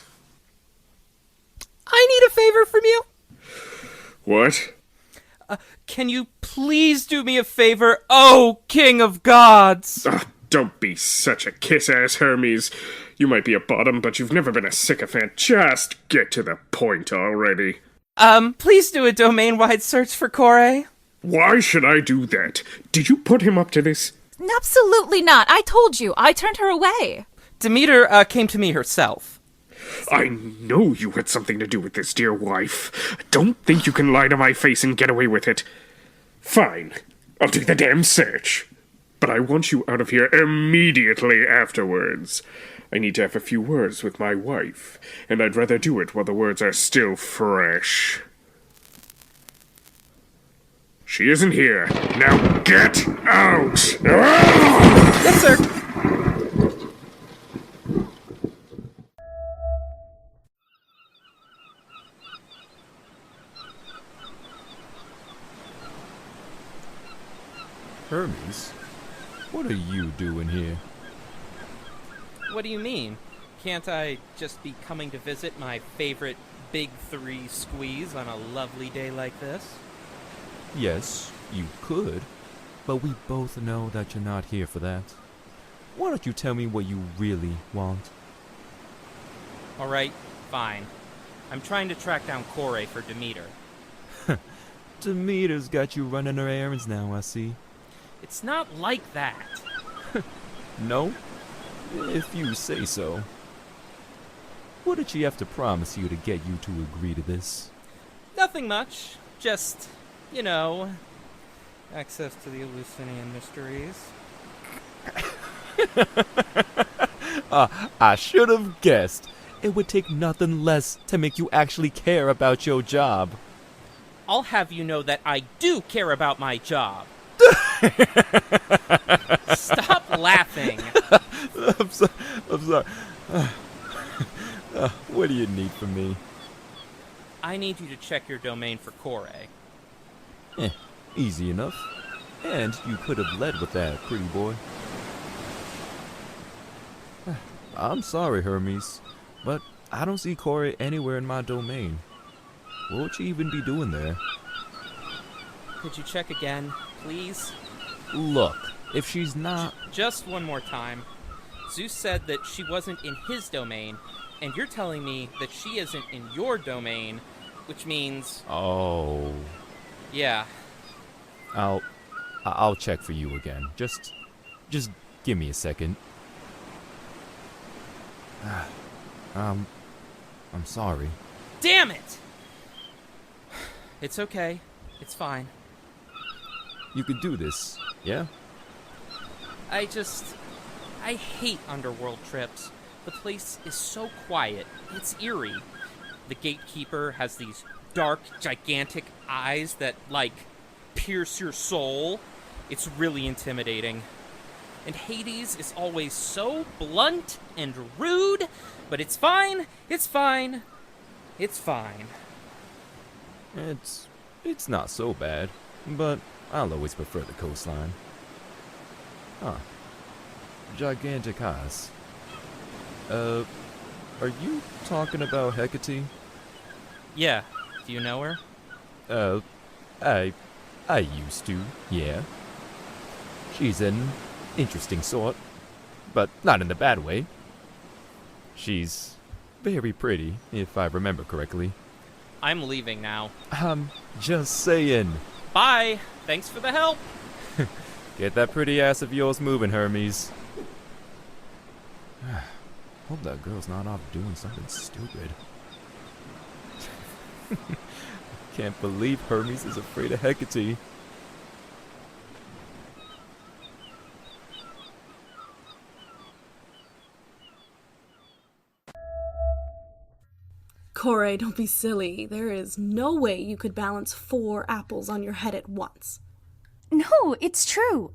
Speaker 10: I need a favor from you.
Speaker 1: What?
Speaker 10: Can you please do me a favor, oh King of Gods?
Speaker 1: Don't be such a kiss-ass, Hermes. You might be a bottom, but you've never been a sycophant. Just get to the point already.
Speaker 10: Please do a domain-wide search for Kore.
Speaker 1: Why should I do that? Did you put him up to this?
Speaker 15: Absolutely not. I told you. I turned her away.
Speaker 10: Demeter came to me herself.
Speaker 1: I know you had something to do with this, dear wife. Don't think you can lie to my face and get away with it. Fine. I'll do the damn search. But I want you out of here immediately afterwards. I need to have a few words with my wife, and I'd rather do it while the words are still fresh. She isn't here. Now get out!
Speaker 10: Yes, sir.
Speaker 2: Hermes, what are you doing here?
Speaker 10: What do you mean? Can't I just be coming to visit my favorite Big Three squeeze on a lovely day like this?
Speaker 2: Yes, you could, but we both know that you're not here for that. Why don't you tell me what you really want?
Speaker 10: Alright, fine. I'm trying to track down Kore for Demeter.
Speaker 2: Demeter's got you running her errands now, I see.
Speaker 10: It's not like that.
Speaker 2: No? If you say so. What did she have to promise you to get you to agree to this?
Speaker 10: Nothing much. Just, you know, access to the Eleusinian mysteries.
Speaker 2: I should have guessed. It would take nothing less to make you actually care about your job.
Speaker 10: I'll have you know that I do care about my job. Stop laughing.
Speaker 2: I'm sorry. What do you need from me?
Speaker 10: I need you to check your domain for Kore.
Speaker 2: Easy enough. And you could have led with that, pretty boy. I'm sorry, Hermes, but I don't see Kore anywhere in my domain. What would she even be doing there?
Speaker 10: Could you check again, please?
Speaker 2: Look, if she's not...
Speaker 10: Just one more time. Zeus said that she wasn't in his domain, and you're telling me that she isn't in your domain, which means...
Speaker 2: Oh...
Speaker 10: Yeah.
Speaker 2: I'll check for you again. Just give me a second. I'm sorry.
Speaker 10: Damn it! It's okay. It's fine.
Speaker 2: You could do this, yeah?
Speaker 10: I hate underworld trips. The place is so quiet. It's eerie. The gatekeeper has these dark, gigantic eyes that, like, pierce your soul. It's really intimidating. And Hades is always so blunt and rude, but it's fine. It's fine. It's fine.
Speaker 2: It's not so bad, but I'll always prefer the coastline. Huh. Gigantic eyes. Are you talking about Hekate?
Speaker 10: Yeah. Do you know her?
Speaker 2: I used to, yeah. She's an interesting sort, but not in the bad way. She's very pretty, if I remember correctly.
Speaker 10: I'm leaving now.
Speaker 2: I'm just saying.
Speaker 10: Bye! Thanks for the help!
Speaker 2: Get that pretty ass of yours moving, Hermes. Hope that girl's not off doing something stupid. Can't believe Hermes is afraid of Hekate.
Speaker 11: Kore, don't be silly. There is no way you could balance 4 apples on your head at once.
Speaker 7: No, it's true.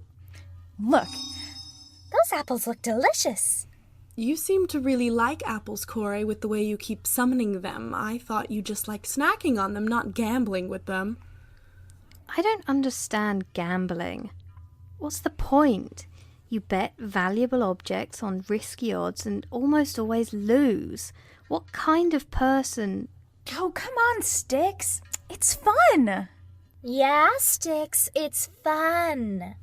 Speaker 7: Look.
Speaker 14: Those apples look delicious.
Speaker 11: You seem to really like apples, Kore, with the way you keep summoning them. I thought you just liked snacking on them, not gambling with them.
Speaker 13: I don't understand gambling. What's the point? You bet valuable objects on risky odds and almost always lose. What kind of person...
Speaker 7: Oh, come on, Styx. It's fun.
Speaker 14: Yeah, Styx, it's fun.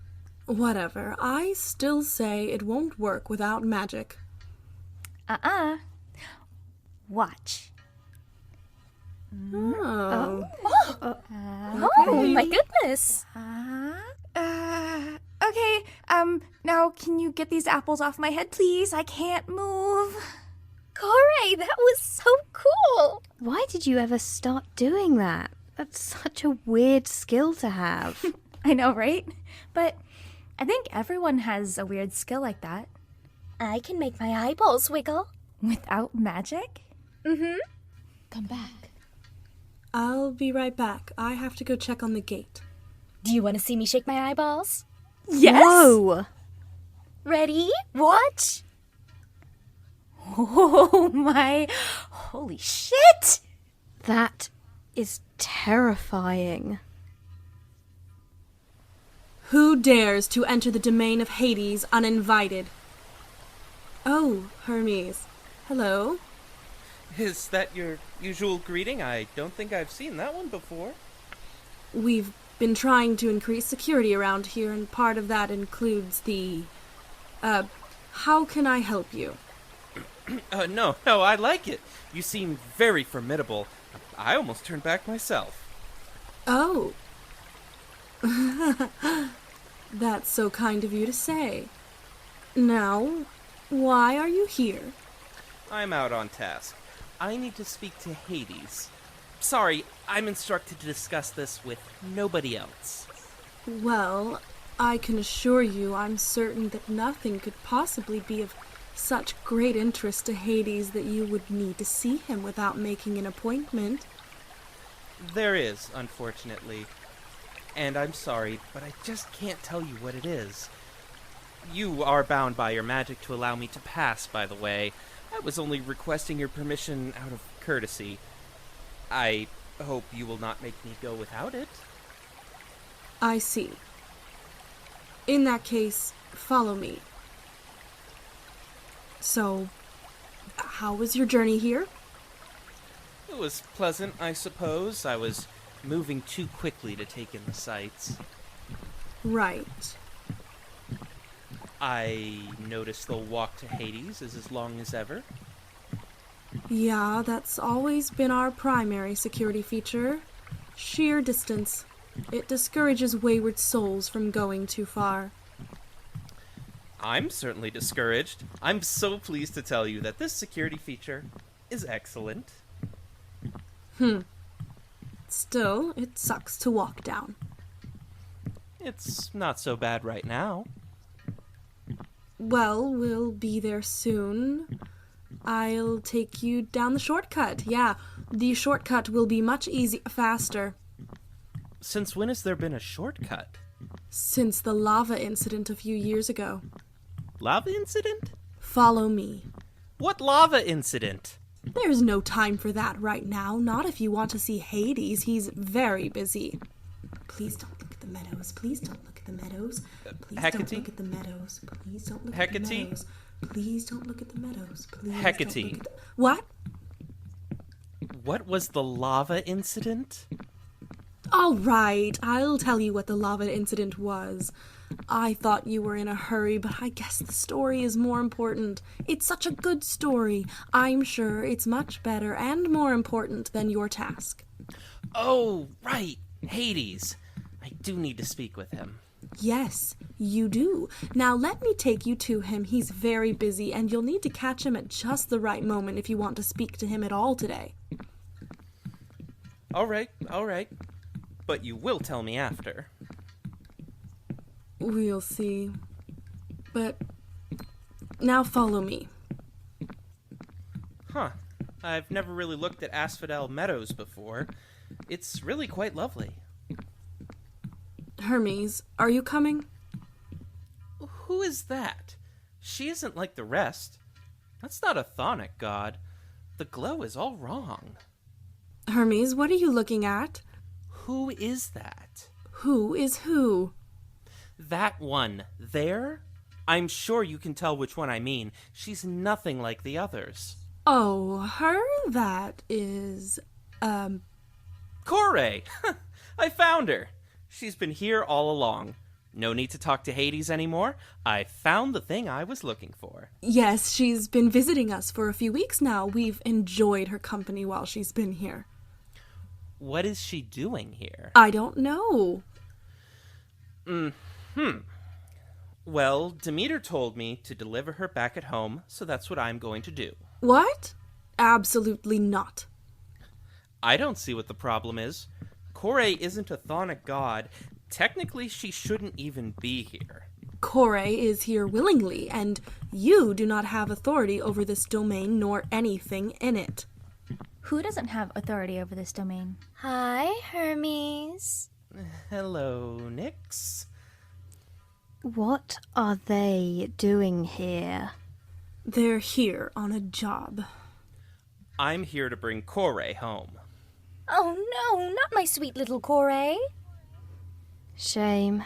Speaker 11: Whatever. I still say it won't work without magic.
Speaker 7: Watch.
Speaker 11: Oh.
Speaker 14: Oh, my goodness.
Speaker 7: Okay, now can you get these apples off my head, please? I can't move.
Speaker 14: Corey, that was so cool.
Speaker 13: Why did you ever start doing that? That's such a weird skill to have.
Speaker 7: I know, right? But I think everyone has a weird skill like that.
Speaker 14: I can make my eyeballs wiggle.
Speaker 7: Without magic?
Speaker 14: Mm-hmm.
Speaker 15: Come back.
Speaker 11: I'll be right back. I have to go check on the gate.
Speaker 14: Do you want to see me shake my eyeballs?
Speaker 7: Yes!
Speaker 13: Whoa!
Speaker 14: Ready? Watch!
Speaker 7: Oh my... Holy shit!
Speaker 13: That is terrifying.
Speaker 11: Who dares to enter the domain of Hades uninvited? Oh, Hermes. Hello.
Speaker 16: Is that your usual greeting? I don't think I've seen that one before.
Speaker 11: We've been trying to increase security around here, and part of that includes the... how can I help you?
Speaker 16: No, I like it. You seem very formidable. I almost turned back myself.
Speaker 11: Oh. That's so kind of you to say. Now, why are you here?
Speaker 16: I'm out on task. I need to speak to Hades. Sorry, I'm instructed to discuss this with nobody else.
Speaker 11: Well, I can assure you I'm certain that nothing could possibly be of such great interest to Hades that you would need to see him without making an appointment.
Speaker 16: There is, unfortunately. And I'm sorry, but I just can't tell you what it is. You are bound by your magic to allow me to pass, by the way. I was only requesting your permission out of courtesy. I hope you will not make me go without it.
Speaker 11: I see. In that case, follow me. So, how was your journey here?
Speaker 16: It was pleasant, I suppose. I was moving too quickly to take in the sights.
Speaker 11: Right.
Speaker 16: I noticed the walk to Hades is as long as ever.
Speaker 11: Yeah, that's always been our primary security feature. Sheer distance. It discourages wayward souls from going too far.
Speaker 16: I'm certainly discouraged. I'm so pleased to tell you that this security feature is excellent.
Speaker 11: Still, it sucks to walk down.
Speaker 16: It's not so bad right now.
Speaker 11: Well, we'll be there soon. I'll take you down the shortcut. Yeah, the shortcut will be much faster.
Speaker 16: Since when has there been a shortcut?
Speaker 11: Since the lava incident a few years ago.
Speaker 16: Lava incident?
Speaker 11: Follow me.
Speaker 16: What lava incident?
Speaker 11: There's no time for that right now. Not if you want to see Hades. He's very busy. Please don't look at the meadows. Please don't look at the meadows. Please
Speaker 16: Hekate?
Speaker 11: don't look at the meadows. Please don't look
Speaker 16: Hekate?
Speaker 11: at the meadows. Please don't look at the meadows. Please
Speaker 16: Hekate.
Speaker 11: don't look at the... What?
Speaker 16: What was the lava incident?
Speaker 11: All right, I'll tell you what the lava incident was. I thought you were in a hurry, but I guess the story is more important. It's such a good story. I'm sure it's much better and more important than your task.
Speaker 16: Oh, right. Hades. I do need to speak with him.
Speaker 11: Yes, you do. Now let me take you to him. He's very busy, and you'll need to catch him at just the right moment if you want to speak to him at all today.
Speaker 16: All right. But you will tell me after.
Speaker 11: We'll see. But now follow me.
Speaker 16: Huh. I've never really looked at Asphodel Meadows before. It's really quite lovely.
Speaker 11: Hermes, are you coming?
Speaker 16: Who is that? She isn't like the rest. That's not a Chthonic god. The glow is all wrong.
Speaker 11: Hermes, what are you looking at?
Speaker 16: Who is that?
Speaker 11: Who is who?
Speaker 16: That one there? I'm sure you can tell which one I mean. She's nothing like the others.
Speaker 11: Oh, her? That is,
Speaker 16: Kore! I found her. She's been here all along. No need to talk to Hades anymore. I found the thing I was looking for.
Speaker 11: Yes, she's been visiting us for a few weeks now. We've enjoyed her company while she's been here.
Speaker 16: What is she doing here?
Speaker 11: I don't know.
Speaker 16: Well, Demeter told me to deliver her back at home, so that's what I'm going to do.
Speaker 11: What? Absolutely not.
Speaker 16: I don't see what the problem is. Kore isn't a chthonic god. Technically, she shouldn't even be here.
Speaker 11: Kore is here willingly, and you do not have authority over this domain nor anything in it.
Speaker 7: Who doesn't have authority over this domain?
Speaker 14: Hi, Hermes.
Speaker 16: Hello, Nyx.
Speaker 13: What are they doing here?
Speaker 11: They're here on a job.
Speaker 16: I'm here to bring Kore home.
Speaker 14: Oh no, not my sweet little Kore.
Speaker 13: Shame.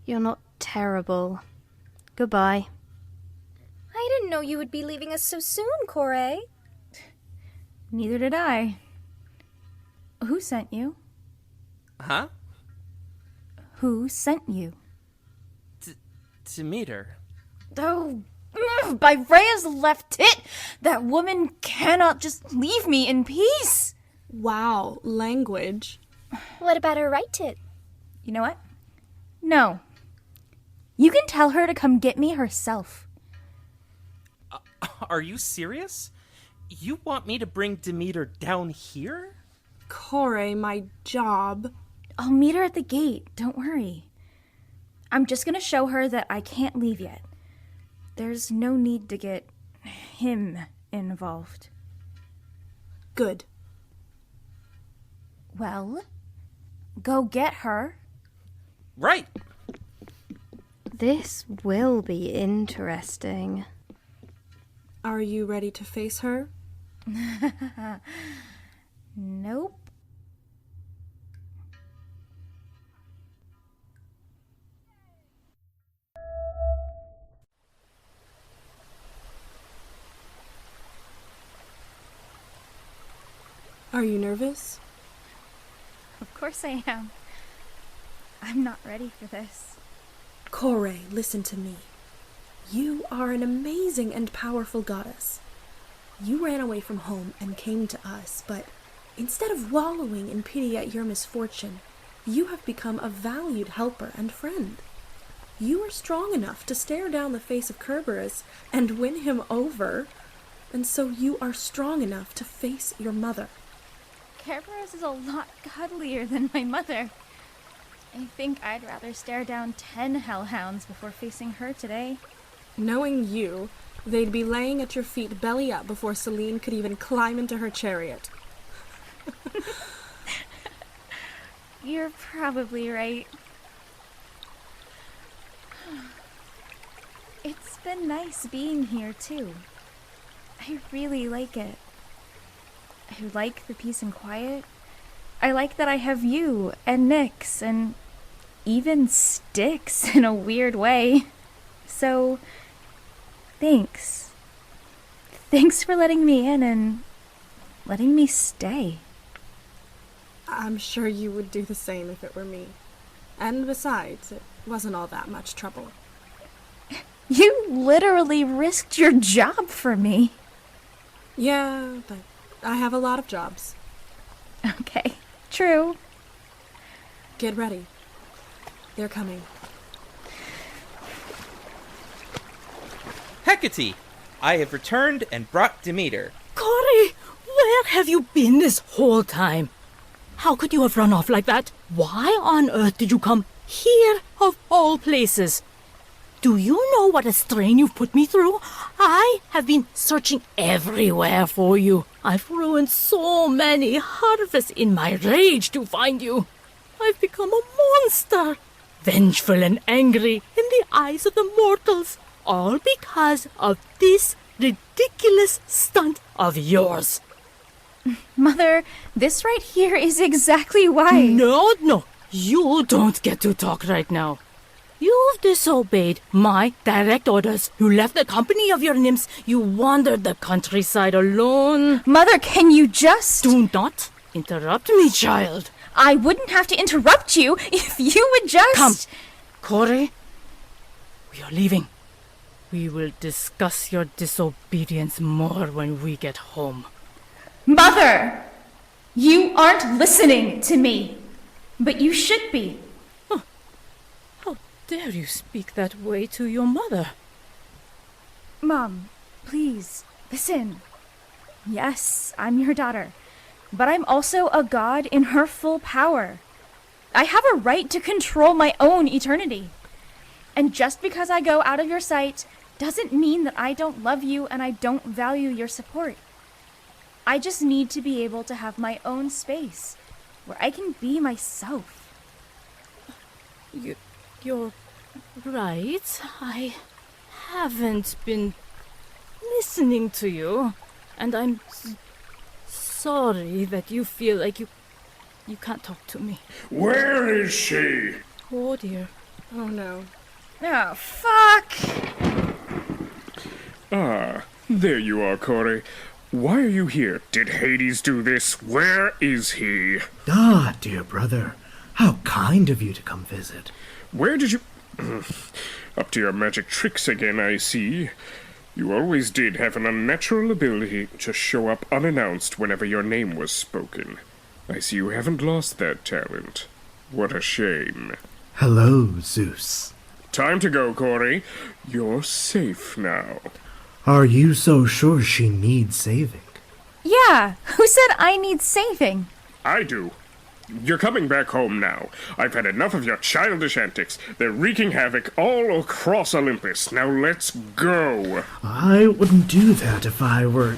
Speaker 13: You're not terrible. Goodbye.
Speaker 14: I didn't know you would be leaving us so soon, Kore.
Speaker 7: Neither did I. Who sent you?
Speaker 16: Huh?
Speaker 7: Who sent you?
Speaker 16: Demeter.
Speaker 7: Oh, by Rhea's left tit! That woman cannot just leave me in peace!
Speaker 11: Wow, language.
Speaker 14: What about her right tit?
Speaker 7: You know what? No. You can tell her to come get me herself.
Speaker 16: Are you serious? You want me to bring Demeter down here?
Speaker 11: Kore, my job.
Speaker 7: I'll meet her at the gate, don't worry. I'm just gonna show her that I can't leave yet. There's no need to get him involved.
Speaker 11: Good.
Speaker 7: Well, go get her.
Speaker 16: Right.
Speaker 13: This will be interesting.
Speaker 11: Are you ready to face her?
Speaker 7: Nope.
Speaker 11: Are you nervous?
Speaker 7: Of course I am. I'm not ready for this.
Speaker 11: Kore, listen to me. You are an amazing and powerful goddess. You ran away from home and came to us, but instead of wallowing in pity at your misfortune, you have become a valued helper and friend. You are strong enough to stare down the face of Kerberos and win him over, and so you are strong enough to face your mother.
Speaker 7: Kerberos is a lot cuddlier than my mother. I think I'd rather stare down 10 hellhounds before facing her today.
Speaker 11: Knowing you, they'd be laying at your feet belly up before Selene could even climb into her chariot.
Speaker 7: You're probably right. It's been nice being here, too. I really like it. I like the peace and quiet. I like that I have you and Nyx and even Styx in a weird way. So, thanks. Thanks for letting me in and letting me stay.
Speaker 11: I'm sure you would do the same if it were me. And besides, it wasn't all that much trouble.
Speaker 7: You literally risked your job for me.
Speaker 11: Yeah, but I have a lot of jobs.
Speaker 7: Okay, true.
Speaker 11: Get ready. They're coming.
Speaker 16: Hekate! I have returned and brought Demeter.
Speaker 6: Kore, where have you been this whole time? How could you have run off like that? Why on earth did you come here of all places? Do you know what a strain you've put me through? I have been searching everywhere for you. I've ruined so many harvests in my rage to find you. I've become a monster, vengeful and angry in the eyes of the mortals, all because of this ridiculous stunt of yours.
Speaker 7: Mother, this right here is exactly why.
Speaker 6: No, you don't get to talk right now. You've disobeyed my direct orders. You left the company of your nymphs. You wandered the countryside alone.
Speaker 7: Mother, can you just...
Speaker 6: Do not interrupt me, child.
Speaker 7: I wouldn't have to interrupt you if you would just...
Speaker 6: Come, Corey. We are leaving. We will discuss your disobedience more when we get home.
Speaker 7: Mother! You aren't listening to me. But you should be.
Speaker 6: How dare you speak that way to your mother?
Speaker 7: Mom, please, listen. Yes, I'm your daughter. But I'm also a god in her full power. I have a right to control my own eternity. And just because I go out of your sight doesn't mean that I don't love you and I don't value your support. I just need to be able to have my own space where I can be myself.
Speaker 6: You're right. I haven't been listening to you. And I'm sorry that you feel like you can't talk to me.
Speaker 1: Where is she?
Speaker 6: Oh dear.
Speaker 11: Oh no.
Speaker 7: Oh, fuck!
Speaker 1: Ah, there you are, Corey. Why are you here? Did Hades do this? Where is he?
Speaker 9: Ah, dear brother. How kind of you to come visit.
Speaker 1: Where did you... Up to your magic tricks again, I see. You always did have an unnatural ability to show up unannounced whenever your name was spoken. I see you haven't lost that talent. What a shame.
Speaker 9: Hello, Zeus.
Speaker 1: Time to go, Corey. You're safe now.
Speaker 9: Are you so sure she needs saving?
Speaker 7: Yeah, who said I need saving?
Speaker 1: I do. You're coming back home now. I've had enough of your childish antics. They're wreaking havoc all across Olympus. Now let's go.
Speaker 9: I wouldn't do that if I were...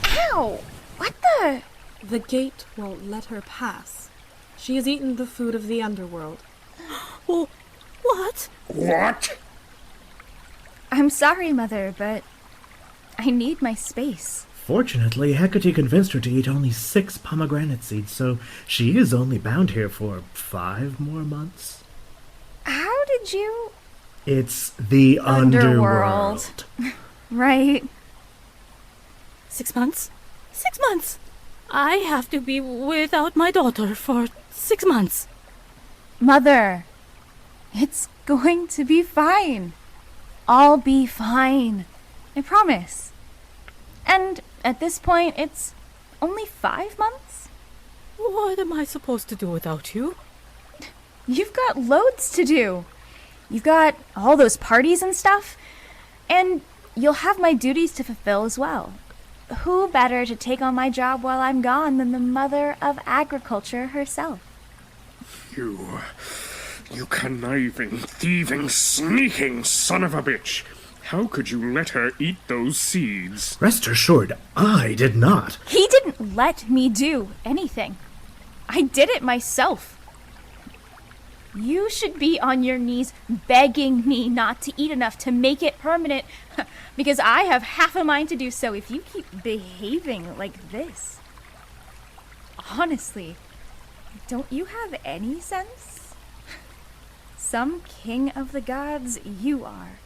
Speaker 7: Ow! What the...
Speaker 11: The gate won't let her pass. She has eaten the food of the underworld.
Speaker 6: Oh, what?
Speaker 1: What?
Speaker 7: I'm sorry, Mother, but I need my space.
Speaker 9: Fortunately, Hekate convinced her to eat only 6 pomegranate seeds, so she is only bound here for 5 more months.
Speaker 7: How did you...
Speaker 9: It's the Underworld.
Speaker 7: Right.
Speaker 6: 6 months? 6 months! I have to be without my daughter for 6 months.
Speaker 7: Mother, it's going to be fine. I'll be fine. I promise. And at this point, it's only 5 months?
Speaker 6: What am I supposed to do without you?
Speaker 7: You've got loads to do. You've got all those parties and stuff. And you'll have my duties to fulfill as well. Who better to take on my job while I'm gone than the mother of agriculture herself?
Speaker 1: You conniving, thieving, sneaking son of a bitch. How could you let her eat those seeds?
Speaker 9: Rest assured, I did not.
Speaker 7: He didn't let me do anything. I did it myself. You should be on your knees begging me not to eat enough to make it permanent, because I have half a mind to do so if you keep behaving like this. Honestly, don't you have any sense? Some king of the gods you are.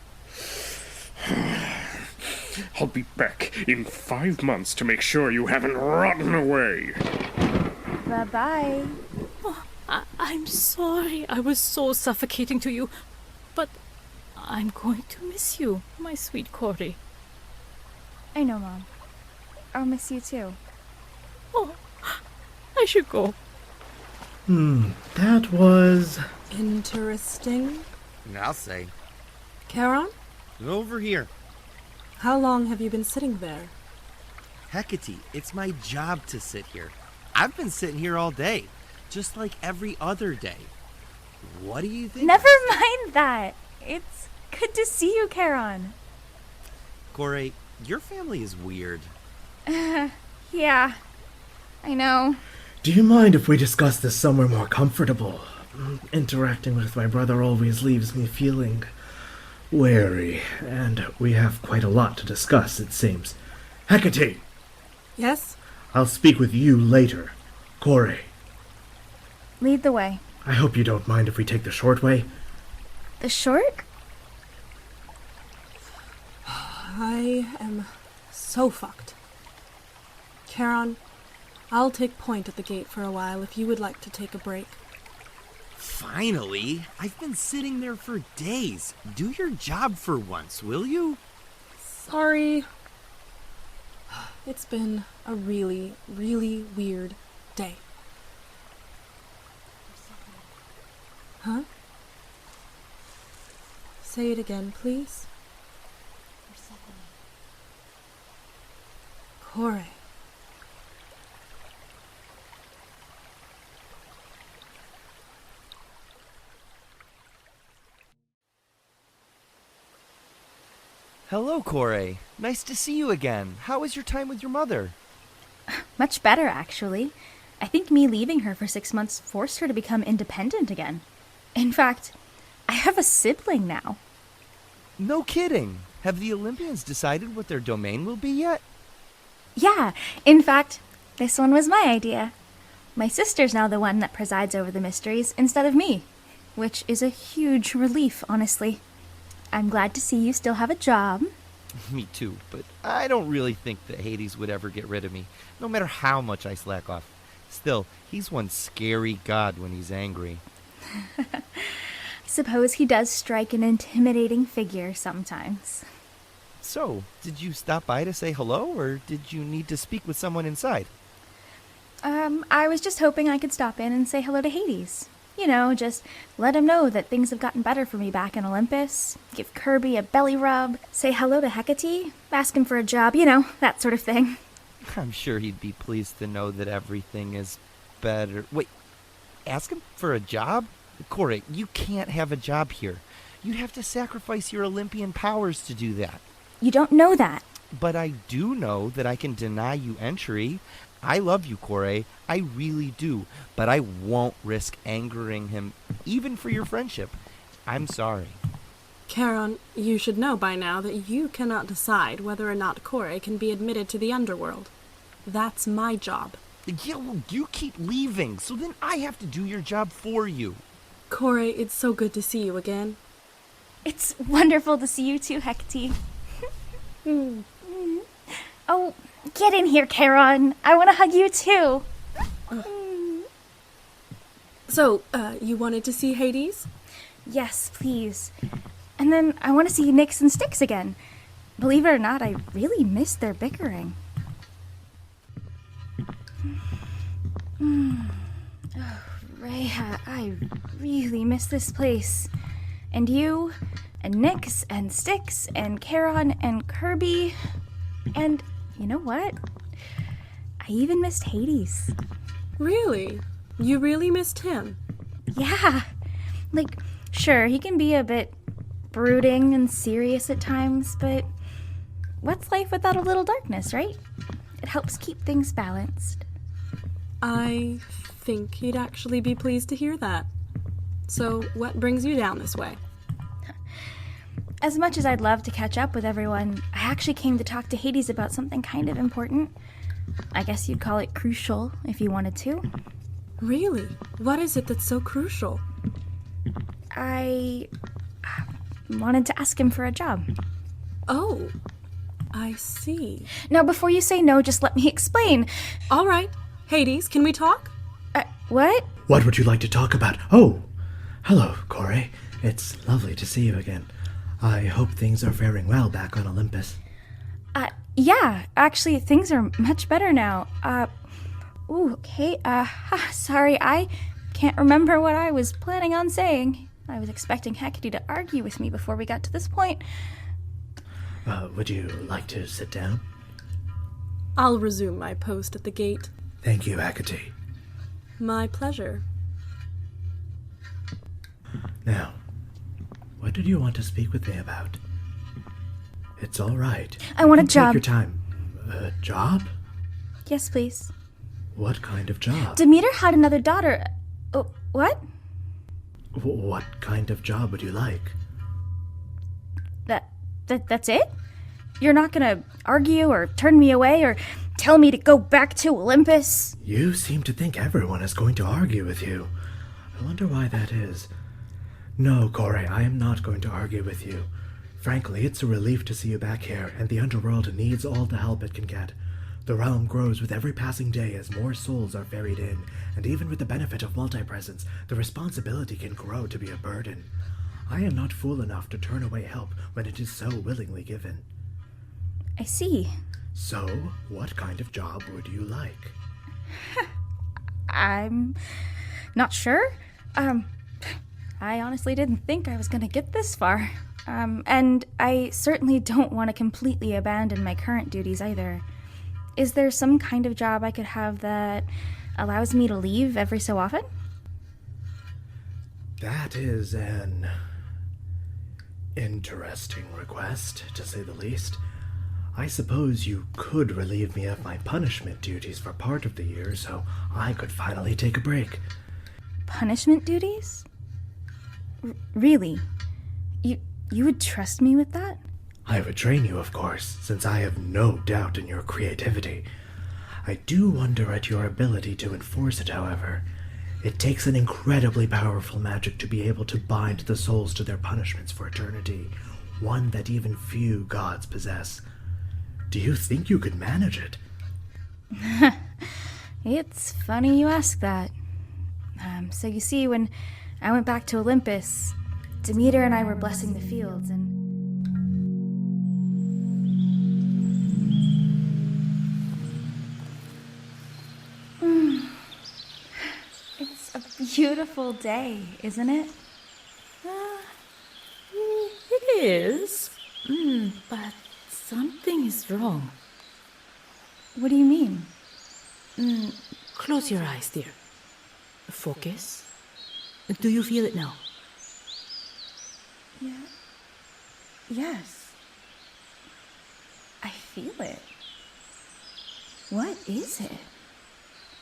Speaker 1: I'll be back in 5 months to make sure you haven't rotten away.
Speaker 7: Bye-bye.
Speaker 6: Oh, I'm sorry I was so suffocating to you, but I'm going to miss you, my sweet Corey.
Speaker 7: I know, Mom. I'll miss you too.
Speaker 6: Oh, I should go.
Speaker 9: That was...
Speaker 11: interesting.
Speaker 10: I'll say.
Speaker 11: Kharon?
Speaker 10: Over here.
Speaker 11: How long have you been sitting there?
Speaker 10: Hekate, it's my job to sit here. I've been sitting here all day, just like every other day. What do you think?
Speaker 7: Never mind that. It's good to see you, Kharon.
Speaker 10: Corey, your family is weird.
Speaker 7: Yeah, I know.
Speaker 9: Do you mind if we discuss this somewhere more comfortable? Interacting with my brother always leaves me feeling wary, and we have quite a lot to discuss, it seems. Hekate!
Speaker 11: Yes?
Speaker 9: I'll speak with you later. Corey.
Speaker 7: Lead the way.
Speaker 9: I hope you don't mind if we take the short way.
Speaker 7: The short?
Speaker 11: I am so fucked. Kharon, I'll take point at the gate for a while if you would like to take a break.
Speaker 10: Finally! I've been sitting there for days. Do your job for once, will you?
Speaker 11: Sorry. It's been a really, really weird day. Huh? Say it again, please. Kore.
Speaker 10: Hello, Kore. Nice to see you again. How was your time with your mother?
Speaker 7: Much better, actually. I think me leaving her for 6 months forced her to become independent again. In fact, I have a sibling now.
Speaker 10: No kidding. Have the Olympians decided what their domain will be yet?
Speaker 7: Yeah, in fact, this one was my idea. My sister's now the one that presides over the mysteries instead of me, which is a huge relief, honestly. I'm glad to see you still have a job.
Speaker 10: Me too, but I don't really think that Hades would ever get rid of me, no matter how much I slack off. Still, he's one scary god when he's angry.
Speaker 7: I suppose he does strike an intimidating figure sometimes.
Speaker 10: So, did you stop by to say hello, or did you need to speak with someone inside?
Speaker 7: I was just hoping I could stop in and say hello to Hades. You know, just let him know that things have gotten better for me back in Olympus, give Kirby a belly rub, say hello to Hekate, ask him for a job, you know, that sort of thing.
Speaker 10: I'm sure he'd be pleased to know that everything is better. Wait, ask him for a job? Kore, you can't have a job here. You'd have to sacrifice your Olympian powers to do that.
Speaker 7: You don't know that.
Speaker 10: But I do know that I can deny you entry. I love you, Kore. I really do. But I won't risk angering him, even for your friendship. I'm sorry.
Speaker 11: Kharon, you should know by now that you cannot decide whether or not Kore can be admitted to the underworld. That's my job.
Speaker 10: Yeah, well, you keep leaving, so then I have to do your job for you.
Speaker 11: Kore, it's so good to see you again.
Speaker 7: It's wonderful to see you too, Hekate. Oh, get in here, Kharon. I want to hug you too.
Speaker 11: So, you wanted to see Hades?
Speaker 7: Yes, please. And then I want to see Nyx and Styx again. Believe it or not, I really miss their bickering. Oh, Rhea, I really miss this place. And you, and Nyx, and Styx, and Kharon, and Kirby. And you know what? I even missed Hades.
Speaker 11: Really? You really missed him?
Speaker 7: Yeah. Like, sure, he can be a bit brooding and serious at times, but what's life without a little darkness, right? It helps keep things balanced.
Speaker 11: I think he'd actually be pleased to hear that. So, what brings you down this way?
Speaker 7: As much as I'd love to catch up with everyone, I actually came to talk to Hades about something kind of important. I guess you'd call it crucial, if you wanted to.
Speaker 11: Really? What is it that's so crucial?
Speaker 7: I wanted to ask him for a job.
Speaker 11: Oh, I see.
Speaker 7: Now, before you say no, just let me explain.
Speaker 11: All right. Hades, can we talk?
Speaker 7: What?
Speaker 9: What would you like to talk about? Oh, hello, Kore. It's lovely to see you again. I hope things are faring well back on Olympus.
Speaker 7: Yeah, actually, things are much better now. Okay, sorry, I can't remember what I was planning on saying. I was expecting Hekate to argue with me before we got to this point.
Speaker 9: Would you like to sit down?
Speaker 11: I'll resume my post at the gate.
Speaker 9: Thank you, Hekate.
Speaker 11: My pleasure.
Speaker 9: Now, what did you want to speak with me about? It's all right.
Speaker 7: I want a job.
Speaker 9: Take your time. A job?
Speaker 7: Yes, please.
Speaker 9: What kind of job?
Speaker 7: Demeter had another daughter. What?
Speaker 9: What kind of job would you like?
Speaker 7: That's it? You're not gonna argue or turn me away or tell me to go back to Olympus?
Speaker 9: You seem to think everyone is going to argue with you. I wonder why that is. No, Corey, I am not going to argue with you. Frankly, it's a relief to see you back here, and the Underworld needs all the help it can get. The realm grows with every passing day as more souls are ferried in, and even with the benefit of multi-presence, the responsibility can grow to be a burden. I am not fool enough to turn away help when it is so willingly given.
Speaker 7: I see.
Speaker 9: So, what kind of job would you like?
Speaker 7: I'm not sure. I honestly didn't think I was going to get this far. And I certainly don't want to completely abandon my current duties either. Is there some kind of job I could have that allows me to leave every so often?
Speaker 9: That is an interesting request, to say the least. I suppose you could relieve me of my punishment duties for part of the year, so I could finally take a break.
Speaker 7: Punishment duties? Really? You would trust me with that?
Speaker 9: I would train you, of course, since I have no doubt in your creativity. I do wonder at your ability to enforce it, however. It takes an incredibly powerful magic to be able to bind the souls to their punishments for eternity, one that even few gods possess. Do you think you could manage it?
Speaker 7: It's funny you ask that. So you see, when I went back to Olympus, Demeter and I were blessing the fields, and it's a beautiful day, isn't it?
Speaker 6: It is. But something is wrong.
Speaker 7: What do you mean?
Speaker 6: Close your eyes, dear. Focus. Do you feel it now?
Speaker 7: Yeah. Yes. I feel it. What is it?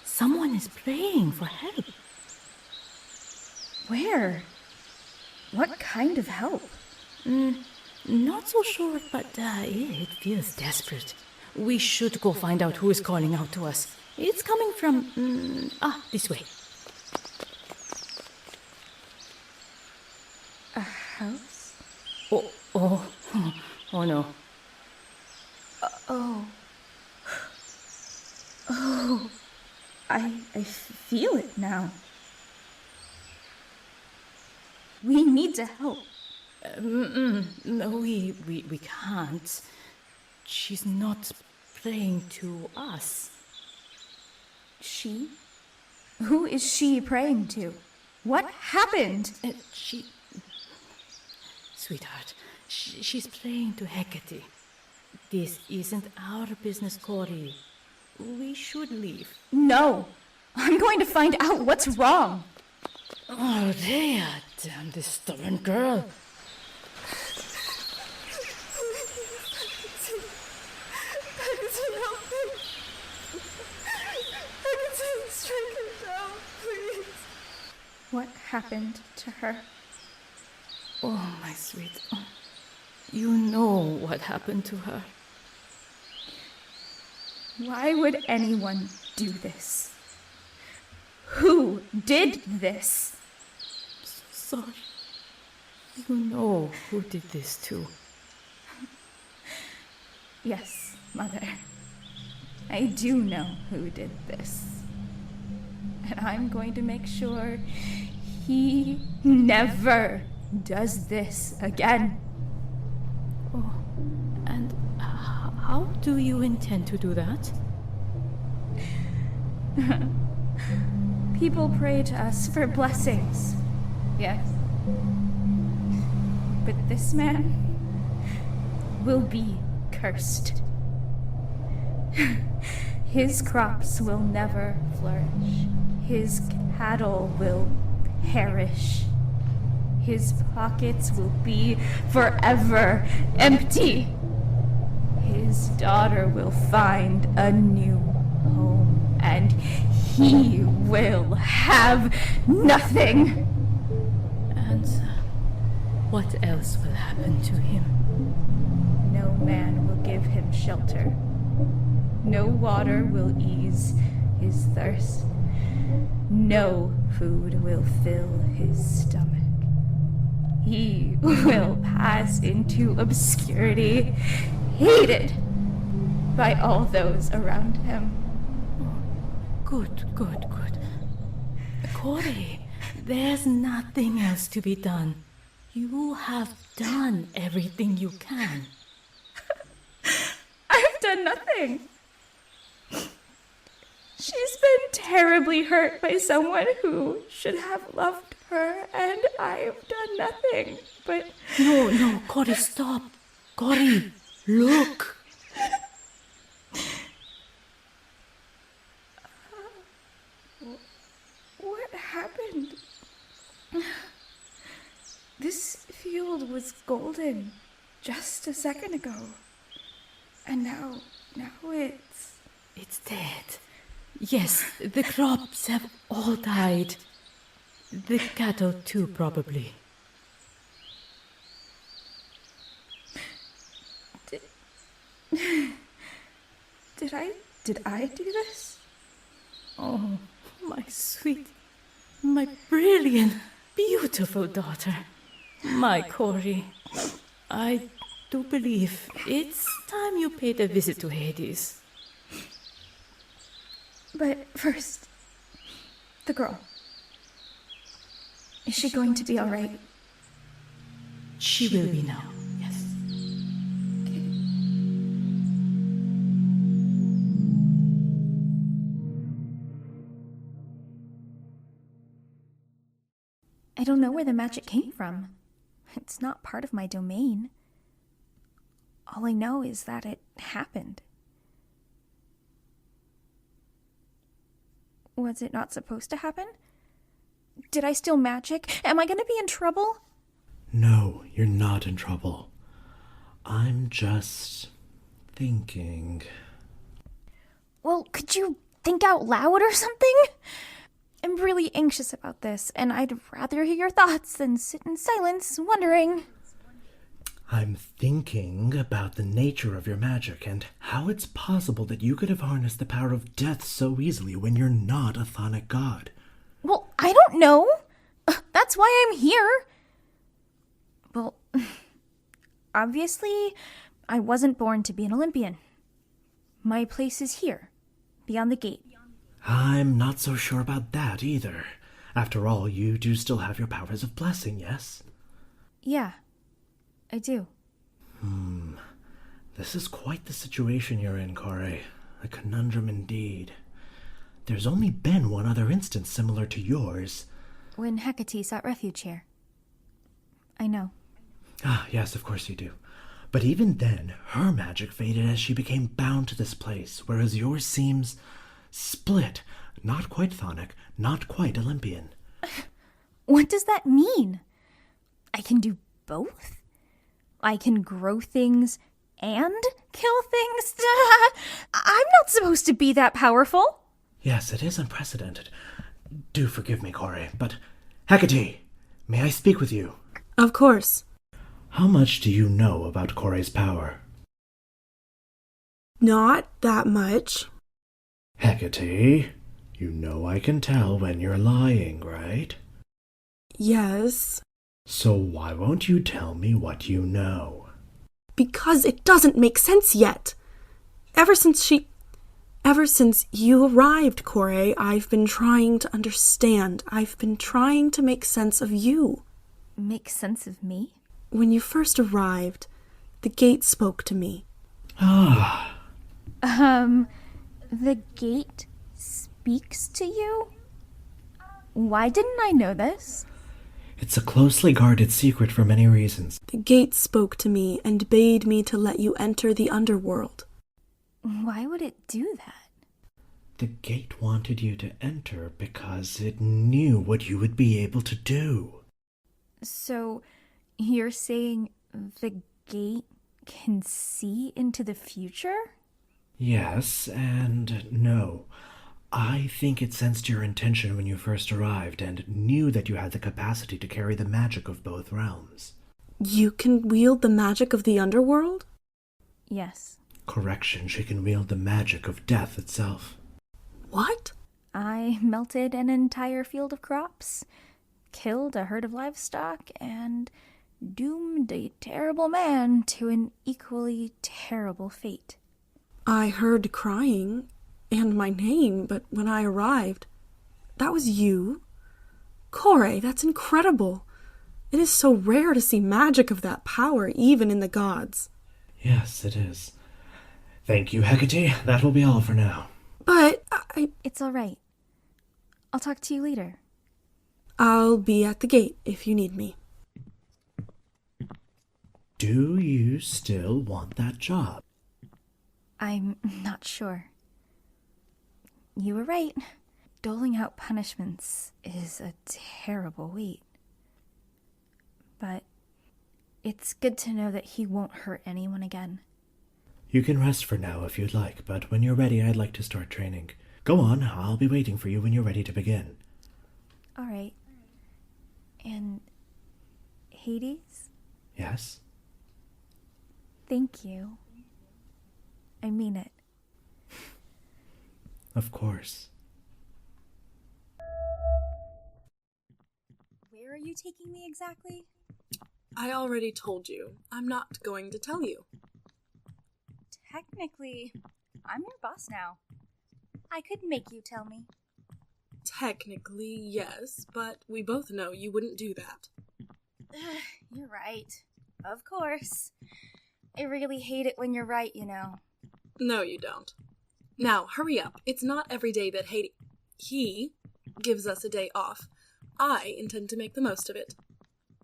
Speaker 6: Someone is praying for help.
Speaker 7: Where? What kind of help?
Speaker 6: Not so sure, but it feels desperate. We should go find out who is calling out to us. It's coming from, this way.
Speaker 7: A house?
Speaker 6: Oh no.
Speaker 7: I feel it now. We need to help.
Speaker 6: No, we can't. She's not praying to us.
Speaker 7: She? Who is she praying to? What happened?
Speaker 6: Sweetheart, she's praying to Hekate. This isn't our business, Corey. We should leave.
Speaker 7: No! I'm going to find out what's wrong.
Speaker 6: Oh, Rhea, damn this stubborn girl.
Speaker 7: What happened to her?
Speaker 6: Oh, my sweet. You know what happened to her.
Speaker 7: Why would anyone do this? Who did this?
Speaker 6: Sorry. You know who did this too.
Speaker 7: Yes, Mother. I do know who did this. And I'm going to make sure he never does this again.
Speaker 6: Oh, and how do you intend to do that?
Speaker 7: People pray to us for blessings, yes. But this man will be cursed. His crops will never flourish. His cattle will perish. His pockets will be forever empty. His daughter will find a new home, and he will have nothing.
Speaker 6: And what else will happen to him?
Speaker 7: No man will give him shelter. No water will ease his thirst. No food will fill his stomach. he will pass into obscurity, hated by all those around him.
Speaker 6: Good. Corey, there's nothing else to be done. You have done everything you can.
Speaker 7: I've done nothing. She's been terribly hurt by someone who should have loved her, and I've done nothing but...
Speaker 6: No, Corey, stop. Corey, look.
Speaker 7: What happened? This field was golden just a second ago. And now it's...
Speaker 6: It's dead. Yes, the crops have all died. The cattle too, probably.
Speaker 7: Did I do this?
Speaker 6: Oh, my sweet, my brilliant, beautiful daughter. My Corey, I do believe it's time you paid a visit to Hades.
Speaker 7: But first, the girl. Is she going to be all right?
Speaker 6: She will be now, yes.
Speaker 7: I don't know where the magic came from. It's not part of my domain. All I know is that it happened. Was it not supposed to happen? Did I steal magic? Am I going to be in trouble?
Speaker 9: No, you're not in trouble. I'm just thinking.
Speaker 7: Well, could you think out loud or something? I'm really anxious about this, and I'd rather hear your thoughts than sit in silence wondering.
Speaker 9: I'm thinking about the nature of your magic and how it's possible that you could have harnessed the power of death so easily when you're not a Chthonic God.
Speaker 7: Well, I don't know. That's why I'm here. Well, obviously, I wasn't born to be an Olympian. My place is here, beyond the gate.
Speaker 9: I'm not so sure about that either. After all, you do still have your powers of blessing, yes?
Speaker 7: Yeah, I do.
Speaker 9: This is quite the situation you're in, Corey. A conundrum indeed. There's only been one other instance similar to yours.
Speaker 7: When Hekate sought refuge here. I know.
Speaker 9: Ah, yes, of course you do. But even then, her magic faded as she became bound to this place, whereas yours seems split. Not quite Chthonic, not quite Olympian.
Speaker 7: What does that mean? I can do both? I can grow things and kill things? I'm not supposed to be that powerful.
Speaker 9: Yes, it is unprecedented. Do forgive me, Corey, but... Hekate, may I speak with you?
Speaker 11: Of course.
Speaker 9: How much do you know about Corey's power?
Speaker 11: Not that much.
Speaker 9: Hekate, you know I can tell when you're lying, right?
Speaker 11: Yes.
Speaker 9: So why won't you tell me what you know?
Speaker 11: Because it doesn't make sense yet. Ever since you arrived, Corey, I've been trying to understand. I've been trying to make sense of you.
Speaker 7: Make sense of me?
Speaker 11: When you first arrived, the gate spoke to me.
Speaker 9: Ah.
Speaker 7: The gate speaks to you? Why didn't I know this?
Speaker 9: It's a closely guarded secret for many reasons.
Speaker 11: The gate spoke to me and bade me to let you enter the underworld.
Speaker 7: Why would it do that?
Speaker 9: The gate wanted you to enter because it knew what you would be able to do.
Speaker 7: So, you're saying the gate can see into the future?
Speaker 9: Yes and no. I think it sensed your intention when you first arrived and knew that you had the capacity to carry the magic of both realms.
Speaker 11: You can wield the magic of the underworld?
Speaker 7: Yes.
Speaker 9: Correction, she can wield the magic of death itself.
Speaker 11: What?
Speaker 7: I melted an entire field of crops, killed a herd of livestock, and doomed a terrible man to an equally terrible fate.
Speaker 11: I heard crying and my name, but when I arrived, that was you? Kore, that's incredible. It is so rare to see magic of that power, even in the gods.
Speaker 9: Yes, it is. Thank you, Hekate. That will be all for now.
Speaker 11: But
Speaker 7: It's all right. I'll talk to you later.
Speaker 11: I'll be at the gate if you need me.
Speaker 9: Do you still want that job?
Speaker 7: I'm not sure. You were right. Doling out punishments is a terrible weight. But it's good to know that he won't hurt anyone again.
Speaker 9: You can rest for now if you'd like, but when you're ready, I'd like to start training. Go on, I'll be waiting for you when you're ready to begin.
Speaker 7: All right. And Hades?
Speaker 9: Yes?
Speaker 7: Thank you. I mean it.
Speaker 9: Of course.
Speaker 7: Where are you taking me exactly?
Speaker 11: I already told you. I'm not going to tell you.
Speaker 7: Technically, I'm your boss now. I could make you tell me.
Speaker 11: Technically, yes, but we both know you wouldn't do that.
Speaker 7: You're right. Of course. I really hate it when you're right, you know.
Speaker 11: No, you don't. Now, hurry up. It's not every day that he gives us a day off. I intend to make the most of it.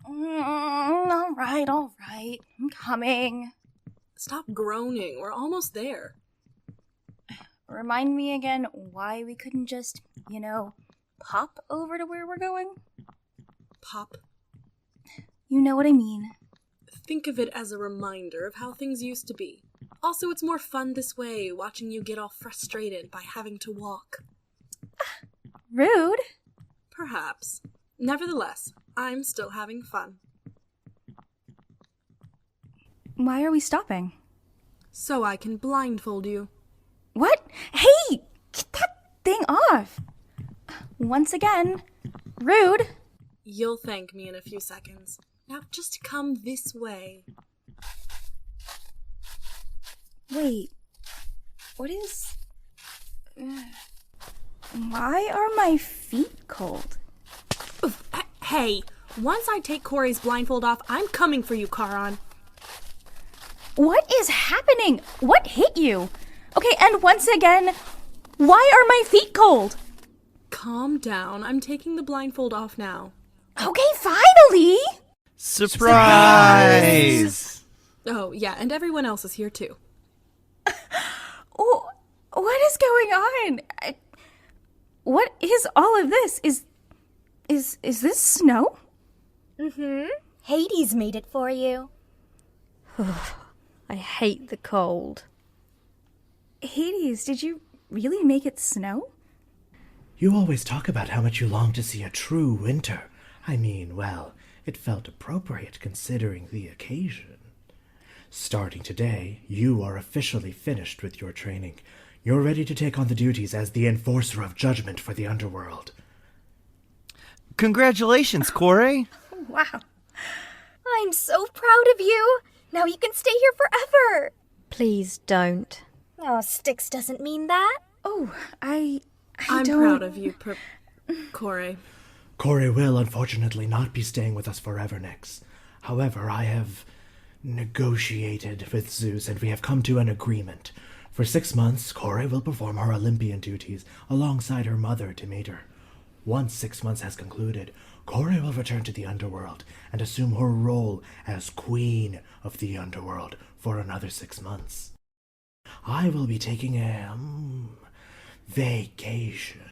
Speaker 7: All right. I'm coming.
Speaker 11: Stop groaning. We're almost there.
Speaker 7: Remind me again why we couldn't just, pop over to where we're going?
Speaker 11: Pop?
Speaker 7: You know what I mean.
Speaker 11: Think of it as a reminder of how things used to be. Also, it's more fun this way, watching you get all frustrated by having to walk.
Speaker 7: Rude.
Speaker 11: Perhaps. Nevertheless, I'm still having fun.
Speaker 7: Why are we stopping?
Speaker 11: So I can blindfold you.
Speaker 7: What? Hey! Get that thing off! Once again, rude.
Speaker 11: You'll thank me in a few seconds. Now just come this way.
Speaker 7: Wait. What is... Why are my feet cold?
Speaker 11: Hey, once I take Kore's blindfold off, I'm coming for you, Kharon.
Speaker 7: What is happening? What hit you? Okay, and once again, why are my feet cold?
Speaker 11: Calm down. I'm taking the blindfold off now.
Speaker 7: Okay, finally!
Speaker 10: Surprise!
Speaker 11: Oh, yeah, and everyone else is here too.
Speaker 7: What is going on? What is all of this? Is this snow?
Speaker 14: Mm-hmm. Hades made it for you.
Speaker 13: I hate the cold.
Speaker 7: Hades, did you really make it snow?
Speaker 9: You always talk about how much you long to see a true winter. I mean, well, it felt appropriate considering the occasion. Starting today, you are officially finished with your training. You're ready to take on the duties as the enforcer of judgment for the underworld.
Speaker 10: Congratulations, Kore.
Speaker 14: Wow. I'm so proud of you. Now you can stay here forever.
Speaker 13: Please don't.
Speaker 14: Oh, Styx doesn't mean that.
Speaker 7: Oh, I'm
Speaker 11: proud of you, Kore.
Speaker 9: Kore will unfortunately not be staying with us forever, Nyx. However, I have negotiated with Zeus and we have come to an agreement. For 6 months, Kore will perform her Olympian duties alongside her mother, Demeter. Once 6 months has concluded, Kore will return to the underworld and assume her role as queen of the underworld for another 6 months. I will be taking a vacation.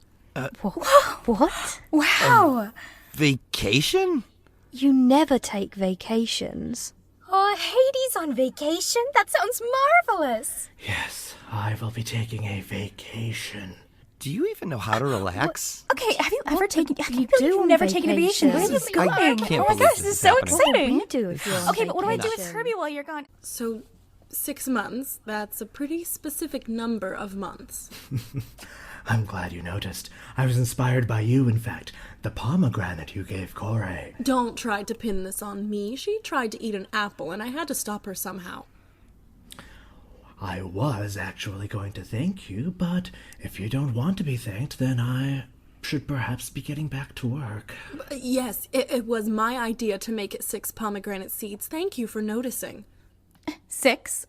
Speaker 13: What?
Speaker 7: Wow!
Speaker 10: Vacation?
Speaker 13: You never take vacations.
Speaker 14: Oh, Hades on vacation? That sounds marvelous.
Speaker 9: Yes, I will be taking a vacation.
Speaker 10: Do you even know how to relax?
Speaker 7: Okay, have you ever taken...
Speaker 13: You've
Speaker 7: never taken a vacation. Where are you going?
Speaker 10: I can't
Speaker 7: Oh my
Speaker 10: believe
Speaker 7: gosh,
Speaker 10: this
Speaker 7: this is
Speaker 10: is
Speaker 7: so
Speaker 10: happening.
Speaker 7: exciting.
Speaker 13: What do we do if you're on
Speaker 7: Okay, but what do I do with
Speaker 13: vacation?
Speaker 7: Herbie while you're gone?
Speaker 11: So, 6 months, that's a pretty specific number of months.
Speaker 9: I'm glad you noticed. I was inspired by you, in fact. The pomegranate you gave Kore.
Speaker 11: Don't try to pin this on me. She tried to eat an apple, and I had to stop her somehow.
Speaker 9: I was actually going to thank you, but if you don't want to be thanked, then I should perhaps be getting back to work.
Speaker 11: Yes, it was my idea to make it 6 pomegranate seeds. Thank you for noticing.
Speaker 7: 6?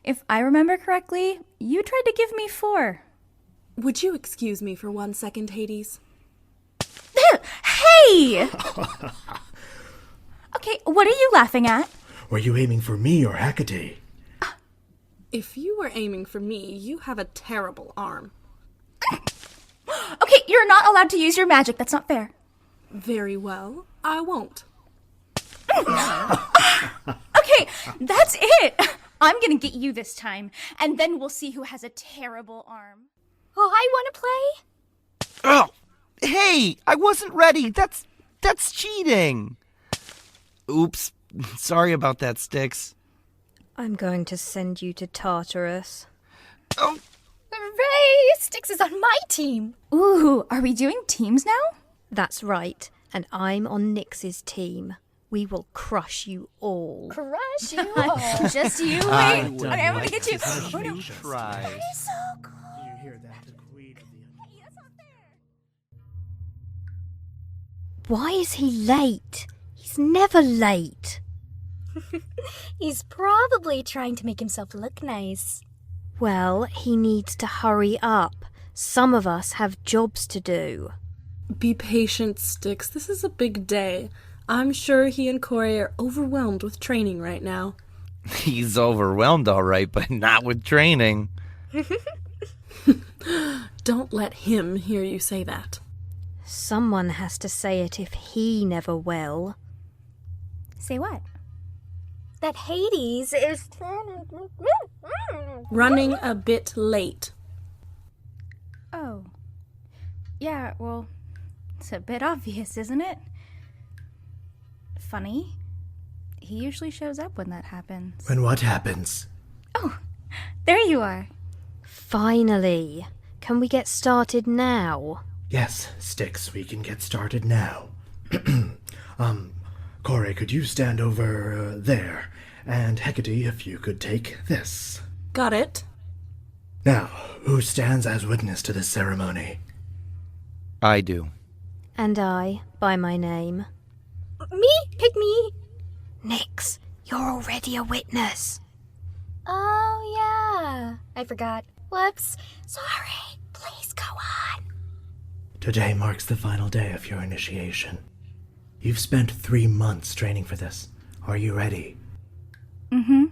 Speaker 7: If I remember correctly, you tried to give me 4.
Speaker 11: Would you excuse me for 1 second, Hades?
Speaker 7: Hey! Okay, what are you laughing at?
Speaker 9: Were you aiming for me or Hekate?
Speaker 11: If you were aiming for me, you have a terrible arm.
Speaker 7: Okay, you're not allowed to use your magic. That's not fair.
Speaker 11: Very well, I won't.
Speaker 7: Okay, that's it. I'm gonna get you this time, and then we'll see who has a terrible arm.
Speaker 14: Oh, I want to play.
Speaker 10: Oh, hey, I wasn't ready. That's cheating. Oops, sorry about that, Styx.
Speaker 13: I'm going to send you to Tartarus.
Speaker 10: Oh.
Speaker 14: Hooray! Styx is on my team.
Speaker 7: Ooh, are we doing teams now?
Speaker 13: That's right, and I'm on Nyx's team. We will crush you all.
Speaker 14: Crush you all.
Speaker 7: Just you wait.
Speaker 10: I
Speaker 7: Okay, I'm gonna get you.
Speaker 10: Oh, no. Try.
Speaker 14: That is so cool.
Speaker 9: You hear that? The queen of the...
Speaker 14: Hey, that's not fair.
Speaker 13: Why is he late? He's never late.
Speaker 14: He's probably trying to make himself look nice.
Speaker 13: Well, he needs to hurry up. Some of us have jobs to do.
Speaker 11: Be patient, Styx. This is a big day. I'm sure he and Corey are overwhelmed with training right now.
Speaker 10: He's overwhelmed, all right, but not with training.
Speaker 11: Don't let him hear you say that.
Speaker 13: Someone has to say it if he never will.
Speaker 7: Say what?
Speaker 14: That Hades is
Speaker 11: Running a bit late.
Speaker 7: Oh. Yeah, well, it's a bit obvious, isn't it? Funny. He usually shows up when that happens.
Speaker 9: When what happens?
Speaker 7: Oh, there you are.
Speaker 13: Finally. Can we get started now?
Speaker 9: Yes, Styx, we can get started now. Corey, could you stand over there? And Hekate, if you could take this.
Speaker 11: Got it.
Speaker 9: Now, who stands as witness to this ceremony?
Speaker 10: I do.
Speaker 13: And I, by my name.
Speaker 14: Me? Pick me.
Speaker 13: Nyx, you're already a witness.
Speaker 14: Oh, yeah. I forgot. Whoops. Sorry. Please go on.
Speaker 9: Today marks the final day of your initiation. You've spent 3 months training for this. Are you ready?
Speaker 7: Mm-hmm.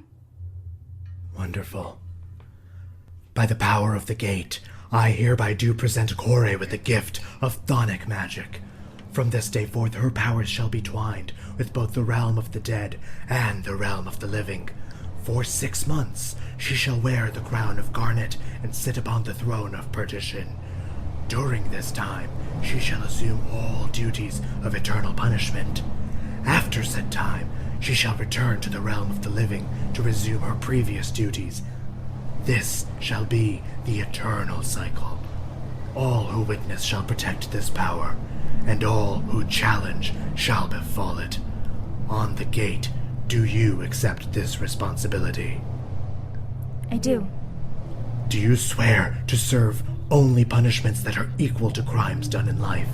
Speaker 9: Wonderful. By the power of the gate, I hereby do present Kore with the gift of Chthonic magic. From this day forth, her powers shall be twined with both the realm of the dead and the realm of the living. For 6 months, she shall wear the crown of garnet and sit upon the throne of perdition. During this time, she shall assume all duties of eternal punishment. After said time, she shall return to the realm of the living to resume her previous duties. This shall be the eternal cycle. All who witness shall protect this power, and all who challenge shall befall it. On the gate, do you accept this responsibility?
Speaker 7: I do.
Speaker 9: Do you swear to serve only punishments that are equal to crimes done in life?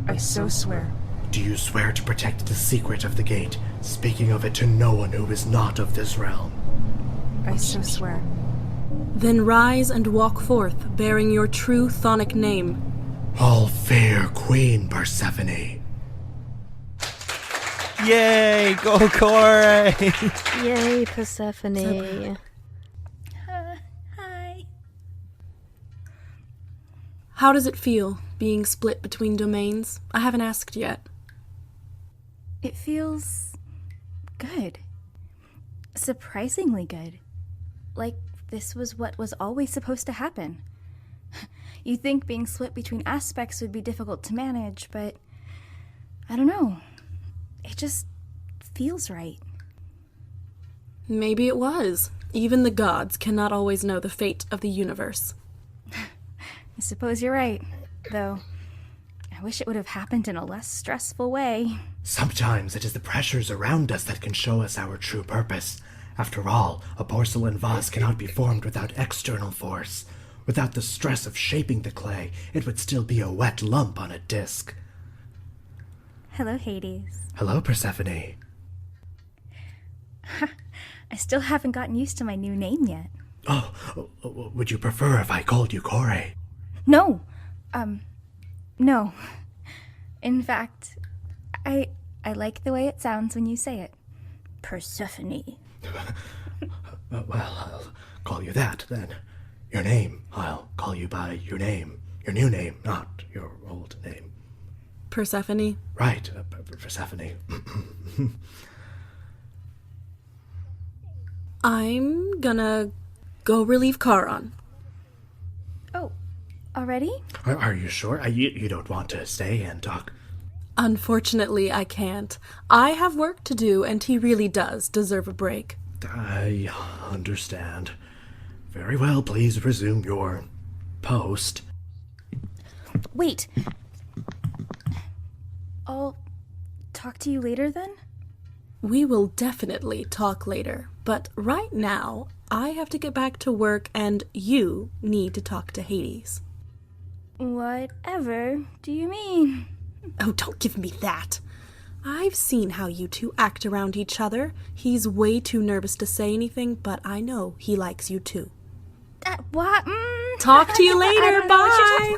Speaker 17: I so swear.
Speaker 9: Do you swear to protect the secret of the gate, speaking of it to no one who is not of this realm?
Speaker 17: I so swear.
Speaker 11: Then rise and walk forth, bearing your true Chthonic name.
Speaker 9: All fair Queen Persephone.
Speaker 10: Yay, go Corey!
Speaker 13: Yay, Persephone.
Speaker 7: Hi.
Speaker 11: How does it feel, being split between domains? I haven't asked yet.
Speaker 7: It feels good. Surprisingly good. Like this was what was always supposed to happen. You'd think being split between aspects would be difficult to manage, but I don't know. It just feels right.
Speaker 11: Maybe it was. Even the gods cannot always know the fate of the universe.
Speaker 7: I suppose you're right, though I wish it would have happened in a less stressful way.
Speaker 9: Sometimes it is the pressures around us that can show us our true purpose. After all, a porcelain vase cannot be formed without external force. Without the stress of shaping the clay, it would still be a wet lump on a disc.
Speaker 7: Hello, Hades.
Speaker 9: Hello, Persephone.
Speaker 7: I still haven't gotten used to my new name yet.
Speaker 9: Oh, would you prefer if I called you Kore?
Speaker 7: No. No. In fact, I like the way it sounds when you say it. Persephone.
Speaker 9: Well, I'll call you that, then. Your name, I'll call you by your name. Your new name, not your old name.
Speaker 11: Persephone?
Speaker 9: Right, Persephone.
Speaker 11: I'm gonna go relieve Kharon.
Speaker 7: Oh, already?
Speaker 9: Are you sure? You don't want to stay and talk?
Speaker 11: Unfortunately, I can't. I have work to do, and he really does deserve a break.
Speaker 9: I understand. Very well, please resume your post.
Speaker 7: Wait. I'll talk to you later then?
Speaker 11: We will definitely talk later, but right now, I have to get back to work and you need to talk to Hades.
Speaker 7: Whatever do you mean?
Speaker 11: Oh, don't give me that. I've seen how you two act around each other. He's way too nervous to say anything, but I know he likes you too.
Speaker 7: What?
Speaker 11: Talk to you later. Bye.